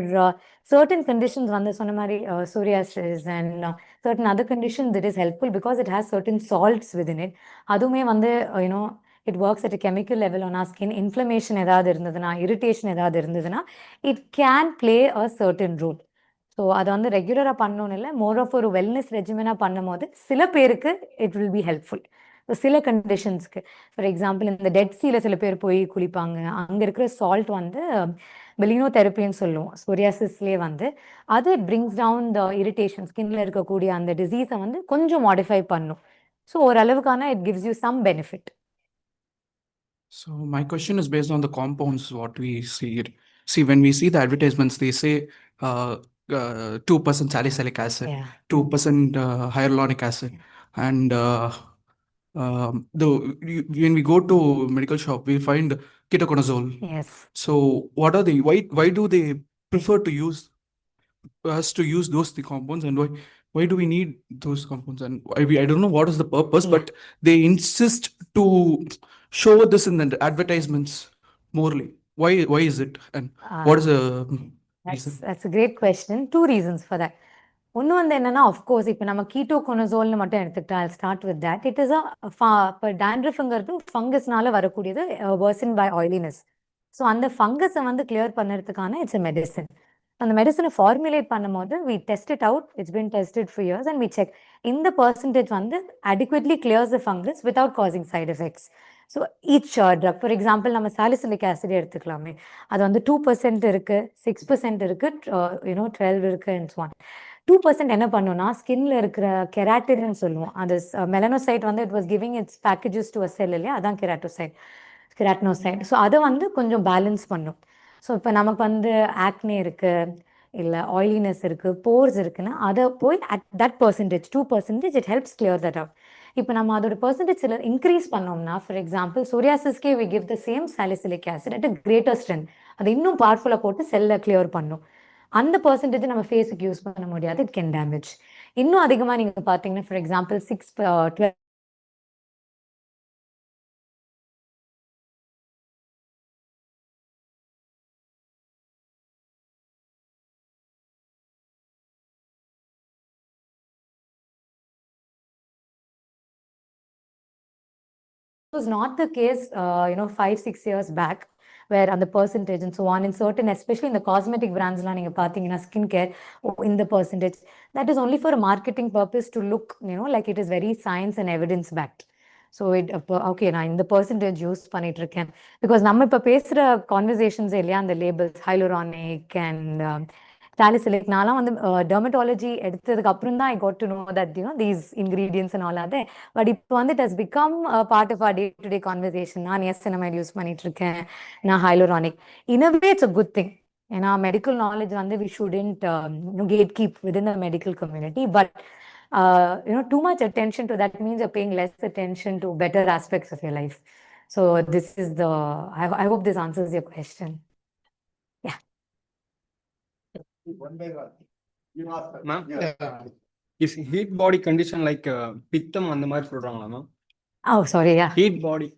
certain conditions வந்து சொன்ன மாதிரி psoriasis and certain other conditions it is helpful because it has certain salts within it. அதுவுமே வந்து it works at a chemical level on our skin. Inflammation ஏதாவது இருந்ததுன்னா, irritation ஏதாவது இருந்ததுன்னா it can play a certain role. So அதை வந்து ரெகுலராக பண்ணணும்னு இல்லை, மோர் ஆஃப் ஒரு வெல்னஸ் ரெஜிமெனாக பண்ணும் போது சில பேருக்கு it will be helpful. So சில கண்டிஷன்ஸ்க்கு, ஃபார் எக்ஸாம்பிள் இந்த டெட் சீல சில பேர் போய் குளிப்பாங்க, அங்கே இருக்கிற சால்ட் வந்து பெலினோ தெரப்பின்னு சொல்லுவோம் சோரியாசிஸ்லேயே வந்து, அது it brings down the irritation, ஸ்கின்ல இருக்கக்கூடிய அந்த டிசீஸை வந்து கொஞ்சம் மாடிஃபை பண்ணும். ஸோ ஓரளவுக்கான it gives you some benefit. So my question is based on the compounds, what we see it. See, when we see the advertisements, they say 2% salicylic acid, Yeah. 2% hyaluronic acid, and when we go to medical shop, we find ketoconazole. Yes. So what are they? Why do they prefer to use us to use those three compounds, and why do we need those compounds? And I don't know what is the purpose, Yeah. but they insist to show this in the advertisements morely. Why is it, and what is the reason? That's a great question. 2 reasons for that. ஒன்று வந்து என்னன்னா of course இப்போ நம்ம கீட்டோகோனசோல்னு மட்டும் எடுத்துக்கிட்டா I'll start with that. It is இப்போ dandruffங்கிறது ஃபங்கஸ்னால வரக்கூடியது worsened by oiliness. So அந்த ஃபங்கஸை வந்து கிளியர் பண்ணுறதுக்கான இட்ஸ் a மெடிசன். அந்த மெடிசனை ஃபார்முலேட் பண்ணும்போது we test it out, it's been tested for years and we check இந்த percentage வந்து adequately clears the fungus without causing side effects. So each drug, for example நம்ம salicylic acid எடுத்துக்கலாமே, அது வந்து 2% இருக்கு, 6% இருக்கு, 12 இருக்கு and so on. 2% என்ன பண்ணுன்னா ஸ்கின்ல இருக்கிற கெராட்டின்னு சொல்லுவோம். அது மெலனோசைட் வந்து it was giving its packages to a cell இல்லையா, அதான் கெராட்டினோசைட். ஸோ அதை வந்து கொஞ்சம் பேலன்ஸ் பண்ணும். ஸோ இப்போ நமக்கு வந்து ஆக்னே இருக்கு, இல்லை ஆயிலினஸ் இருக்கு, போர்ஸ் இருக்குன்னா அதை போய் at that percentage 2% it helps clear that out. இப்போ நம்ம அதோட பர்சன்டேஜ் சில இன்க்ரீஸ் பண்ணோம்னா, ஃபார் எக்ஸாம்பிள் சொரியாசிஸ்கே we give the same salicylic acid at a greater strength. அது இன்னும் பவர்ஃபுல்லாக போட்டு செல்லை கிளியர் பண்ணும். அந்த பர்சன்டேஜ் நம்ம ஃபேஸுக்கு யூஸ் பண்ண முடியாது, இட் கேன் டேமேஜ். இன்னும் அதிகமாக நீங்கள் பார்த்தீங்கன்னா for example 6-12 was not the case, 5-6 years back, where on the percentage and so on in certain, especially in the cosmetic brands, நீங்க பார்த்தீங்கன்னா skincare, in the percentage, that is only for a marketing purpose to look, like it is very science and evidence backed. So okay, நான் இந்த percentage use பண்ணிட்டு இருக்கேன். Because நம்ம இப்போ பேசுகிற conversations இல்லையா, அந்த லேபிள்ஸ் ஹைலோரானிக் அண்ட் salicylic, நான்லாம் வந்து dermatology எடுத்ததுக்கு அப்புறம் தான் I got to know that these ingredients and all are there. But இப்போ வந்து it has become a part of our day-to-day conversation. நான் niacinamide யூஸ் பண்ணிட்டு இருக்கேன், நான் hyaluronic. In a way, it's a good thing. ஏன்னா medical knowledge வந்து we shouldn't gatekeep within the medical community. But too much attention to that means you're paying less attention to better aspects of your life. So this is I hope this answers your question. Yeah. One by one. You ask her. Ma'am, Yeah. is heat body condition like பித்தம் அந்த மாதிரி சொல்றாங்களா ma'am? Oh, sorry, yeah. Heat body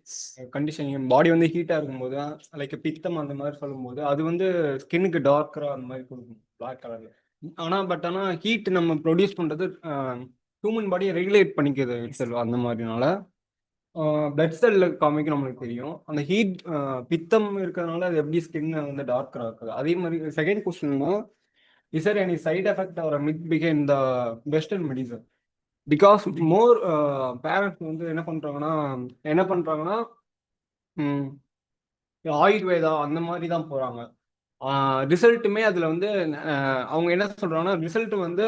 condition, body வந்து ஹீட்டா இருக்கும்போது like பித்தம் அந்த மாதிரி சொல்லும்போது அது வந்து ஸ்கின்னுக்கு டார்க்கரா அந்த மாதிரி கொடுக்கும், பிளாக் கலர்ல. ஆனா ஹீட் நம்ம ப்ரொடியூஸ் பண்றது ஹியூமன் பாடியை ரெகுலேட் பண்ணிக்கிறது itself. அந்த மாதிரினால பிளட் செல்ல காமிக்க நம்மளுக்கு தெரியும். அந்த ஹீட் பித்தம் இருக்கிறதுனால அது எப்படி ஸ்கின்னை வந்து டார்க்கரா இருக்குது. அதே மாதிரி second question, is there any side effect or a myth behind the western medicine? Because more parents வந்து என்ன பண்றாங்கன்னா ஆயுர்வேதா அந்த மாதிரி தான் போறாங்க. ரிசல்ட்டுமே அதுல வந்து அவங்க என்ன சொல்றாங்கன்னா, ரிசல்ட் வந்து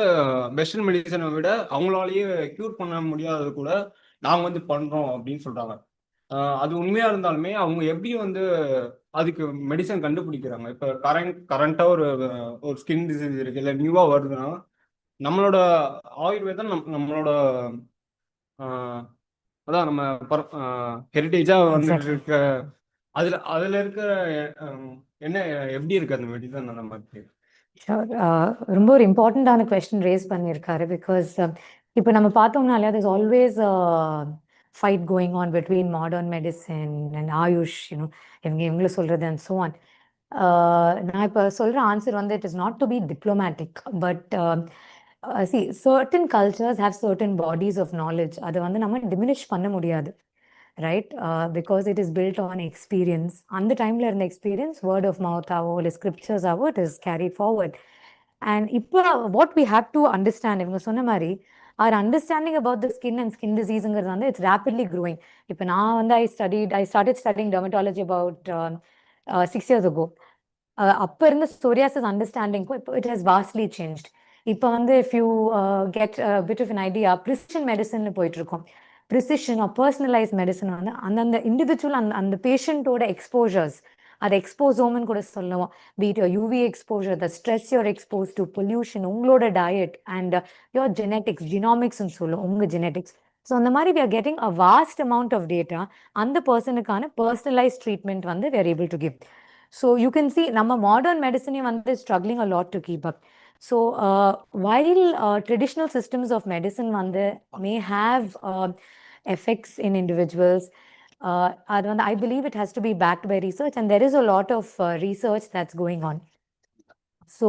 வெஸ்டர்ன் மெடிசனை விட அவங்களாலேயே கியூர் பண்ண முடியாதது கூட நாங்க வந்து பண்றோம் அப்படின்னு சொல்றாங்க. அது உண்மையா இருந்தாலுமே அவங்க எப்படி வந்து அதுக்கு மெடிசன் கண்டுபிடிக்கிறாங்க? இப்ப கரண்டா ஒரு ஸ்கின் டிசீஸ் இருக்கு, இல்லை நியூவா வருதுன்னா நம்மளோட ஆயுர்வேதம் நம்மளோட அதான் நம்ம ஹெரிட்டேஜா வந்துட்டு இருக்க அதுல இருக்க என்ன எப்படி இருக்கு அந்த மெடிசன் அந்த மாதிரி? ரொம்ப ஒரு இம்பார்ட்டண்டான கொஸ்டின் ரேஸ் பண்ணியிருக்காரு. பிகாஸ் இப்போ நம்ம பார்த்தோம்னாலே there's always a fight going on between modern medicine and AYUSH, இவங்களை சொல்றது and so on. நான் இப்போ சொல்ற ஆன்சர் வந்து it is not to be diplomatic, but see, certain cultures have certain bodies of knowledge. அதை வந்து நம்ம diminish பண்ண முடியாது, right? Because it is built on experience. அந்த டைம்ல இருந்த experience, word of mouth ஆவோ இல்லை scriptures ஆவோ, it is carried forward. And இப்போ what we have to understand, இவங்க சொன்ன மாதிரி our understanding about the skin and skin diseaseங்கிறது வந்து it's rapidly growing. இப்போ நான் வந்து I started studying dermatology about 6 years ago. அப்போ இருந்த psoriasis understanding இப்போ it has vastly changed. இப்போ வந்து if you get a bit of an idea, precision medicine போயிட்டு இருக்கோம். ப்ரிசிஷன் ஆர் பர்சனலைஸ் மெடிசன் வந்து அந்தந்த இண்டிவிஜுவல் அந்த பேஷண்ட்டோட எக்ஸ்போஜர்ஸ், அதை எக்ஸ்போசோம்னு கூட சொல்லுவோம். Be it UV exposure, the stress you're expose to, pollution, உங்களோட டயட் அண்ட் யோர் ஜெனட்டிக்ஸ், ஜினாமிக்ஸ்ன்னு சொல்லுவோம், உங்கள் ஜெனட்டிக்ஸ். ஸோ அந்த மாதிரி we are getting a vast amount of data. அந்த பர்சனுக்கான பர்சனலைஸ் ட்ரீட்மெண்ட் வந்து we are able to give. So you can see நம்ம modern மெடிசனே வந்து struggling a lot to keep up. So while traditional systems of medicine வந்து may have effects in individuals, I believe it has to be backed by research, and there is a lot of research that's going on. So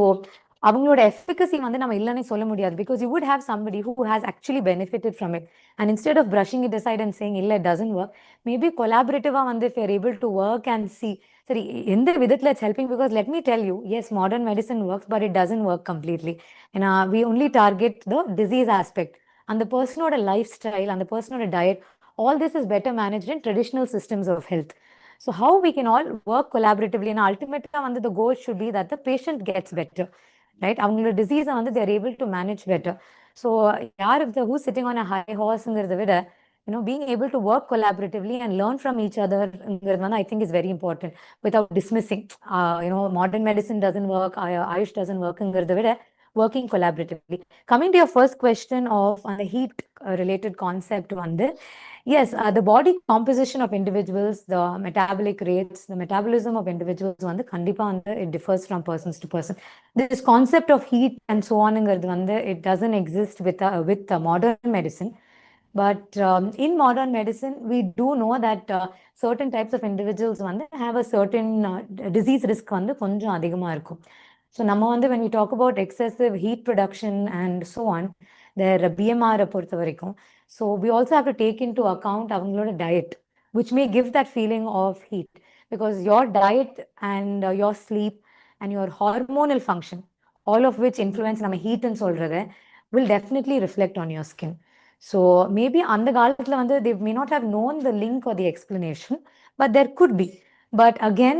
அவங்களோட efficacy வந்து நம்ம இல்லைன்னே சொல்ல முடியாது, because you would have somebody who has actually benefited from it. And instead of brushing it aside and saying இல்லை doesn't work, maybe கொலாபரேட்டிவாக வந்து if you're able to work and see சரி எந்த விதத்தில் it's helping. Because let me tell you, yes modern medicine works but it doesn't work completely. ஏன்னா we only target the disease aspect. அந்த பர்சனோட lifestyle, அந்த பர்சனோட diet, all this is better managed in traditional systems of health. So how we can all work collaboratively, and ultimately the goal should be that the patient gets better, right? அவங்களோட டிசீஸை வந்து they are able to manage better. So யார் who's sitting on a high horseங்கிறத விட being able to work collaboratively and learn from each other I think is very important, without dismissing modern medicine doesn't work, Ayush doesn't work working collaboratively. Coming to your first question of on the heat related concept yes, the body composition of individuals, the metabolic rates, the metabolism of individuals kandipa it differs from persons to person. This concept of heat and so on it doesn't exist with modern medicine. But in modern medicine, we do know that certain types of individuals have a certain disease risk konjam adhigama irukum. So when we talk about excessive heat production and so on, their BMR பொறுத்த வரைக்கும், so we also have to take into account avangaloda diet, which may give that feeling of heat, because your diet and your sleep and your hormonal function, all of which influence நம்ம heat and சொல்றத, will definitely reflect on your skin. So maybe அந்த காலத்துல they may not have known the link or the explanation, but there could be. But again,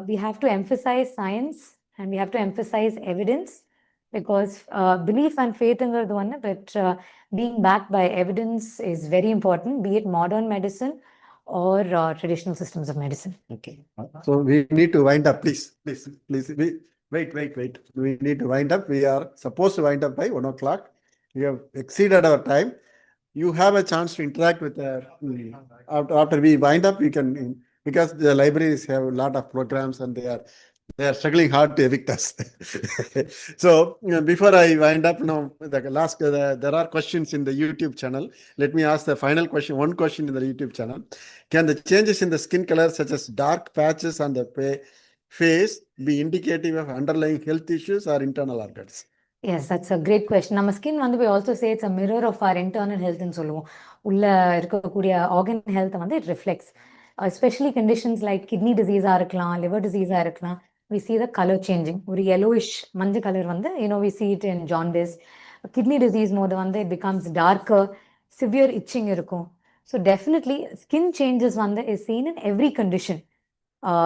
we have to emphasize science and we have to emphasize evidence, because belief and faith but being backed by evidence is very important, be it modern medicine or traditional systems of medicine. Okay. So we need to wind up, please. Wait. We need to wind up. We are supposed to wind up by 1 o'clock. We have exceeded our time. You have a chance to interact with after we wind up, we can, because the libraries have a lot of programs and they are struggling hard to evict us. So before I wind up now, there are questions in the YouTube channel. Let me ask the final question, one question in the YouTube channel. Can the changes in the skin color, such as dark patches on the face, be indicative of underlying health issues or internal organs? Yes, that's a great question. Our skin we also say it's a mirror of our internal health and சொல்லுவோம். உள்ள இருக்கக்கூடிய organ health it reflects. Especially conditions like kidney disease இருக்கலாம், liver disease இருக்கலாம், we see the color changing. ஒரு yellowish மஞ்சள் color we see it in jaundice. Kidney disease mode it becomes darker, severe itching இருக்கும். So definitely skin changes is seen in every condition.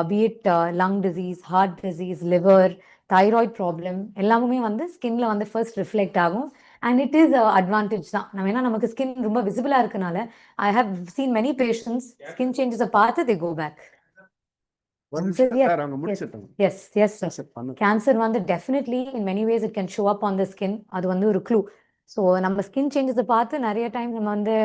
Be it lung disease, heart disease, liver, thyroid problem, எல்லாமே skinல first reflect ஆகும், and it is advantage தான். நமக்கு skin ரொம்ப visible இருக்கனால, I have seen many patients skin changes பார்த்து they go back. Yes, sir. Cancer definitely in many ways it can show up on the skin. அது ஒரு clue. So நம்ம skin changes பார்த்து நிறைய time நம்ம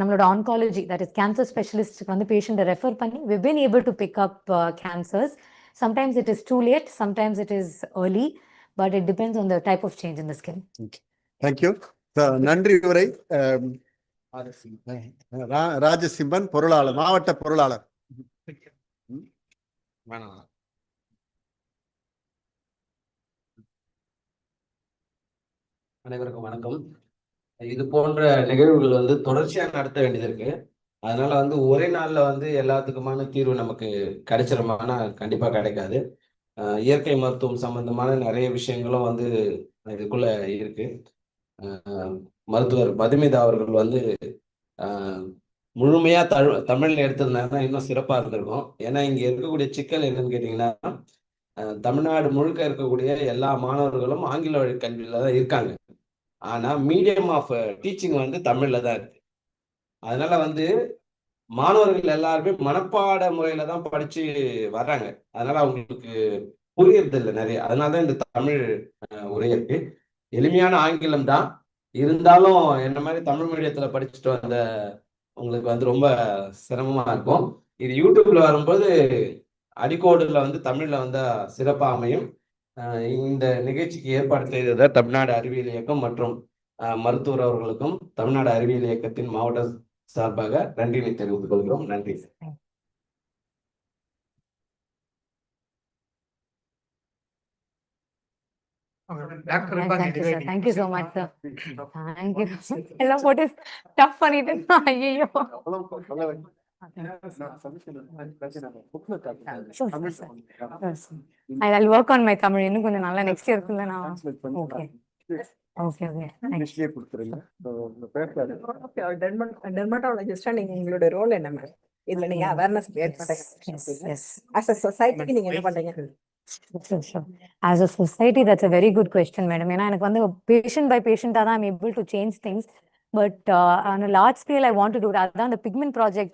நம்மளோட oncology, that is cancer specialist patient refer பண்ணி we've been able to pick up cancers. Sometimes it is too late, sometimes it is early, but it depends on the type of change in the skin. Okay. Thank you. நன்றி உரை ராஜசிம்மன், பொருளாளர், மாவட்ட பொருளாளர். அனைவருக்கும் வணக்கம். இது போன்ற நிகழ்வுகள் தொடர்ச்சியா நடத்த வேண்டியது இருக்கு. அதனால ஒரே நாள்ல எல்லாத்துக்குமான தீர்வு நமக்கு கிடைச்சிருமானா கண்டிப்பா கிடைக்காது. இயற்கை மருத்துவம் சம்பந்தமான நிறைய விஷயங்களும் இதுக்குள்ள இருக்கு. மருத்துவர் மதுமிதா அவர்கள் முழுமையா தமிழ்ல எடுத்திருந்தாங்கன்னா இன்னும் சிறப்பா இருந்திருக்கும். ஏன்னா இங்க இருக்கக்கூடிய சிக்கல் என்னன்னு கேட்டீங்கன்னா, தமிழ்நாடு முழுக்க இருக்கக்கூடிய எல்லா மாணவர்களும் ஆங்கில வழி கல்வியில தான் இருக்காங்க. ஆனா மீடியம் ஆஃப் டீச்சிங் தமிழ்ல தான் இருக்கு. அதனால மாணவர்கள் எல்லாருமே மனப்பாட முறையில தான் படிச்சு வர்றாங்க. அதனால அவங்களுக்கு புரியறது இல்லை நிறைய. அதனாலதான் இந்த தமிழ் உரை இருக்கு. எளிமையான ஆங்கிலம் தான் இருந்தாலும் என்ன மாதிரி தமிழ் மீடியத்துல படிச்சுட்டு வந்த உங்களுக்கு ரொம்ப சிரமமா இருக்கும். இது யூடியூப்ல வரும்போது அடிக்கோடுல தமிழ்ல சிறப்பா அமையும். இந்த நிகழ்ச்சிக்கு ஏற்பாடு செய்ததை தமிழ்நாடு அறிவியல் இயக்கம் மற்றும் மருத்துவர் அவர்களுக்கும் தமிழ்நாடு அறிவியல் இயக்கத்தின் மாவட்ட சார்பாக நன்றியை தெரிவித்துக் கொள்கிறோம். நன்றி. Thank you, sir. Thank you so much, sir. Thank you. எல்லாம் போட்டு tough பண்ணிட்டு ஐயோ. I'll work on my Tamil. இன்னும் கொஞ்சம் நல்லா next year குள்ள நான் okay. Okay, okay. Thank you. டெர்மட்டாலஜிஸ்டா நீங்க உங்களோட ரோல் என்ன மேம்? இதுல நீங்க அவேர்னஸ் கிரியேட் பண்றீங்க. Yes, yes. As a society நீங்க என்ன பண்றீங்க? Sure, sure. As a society, that's a very good question, madam. ஏன்னா எனக்கு வந்து patient by patient தான் I'm able to change things. But on a large scale, I want to do that. அதான் the pigment project.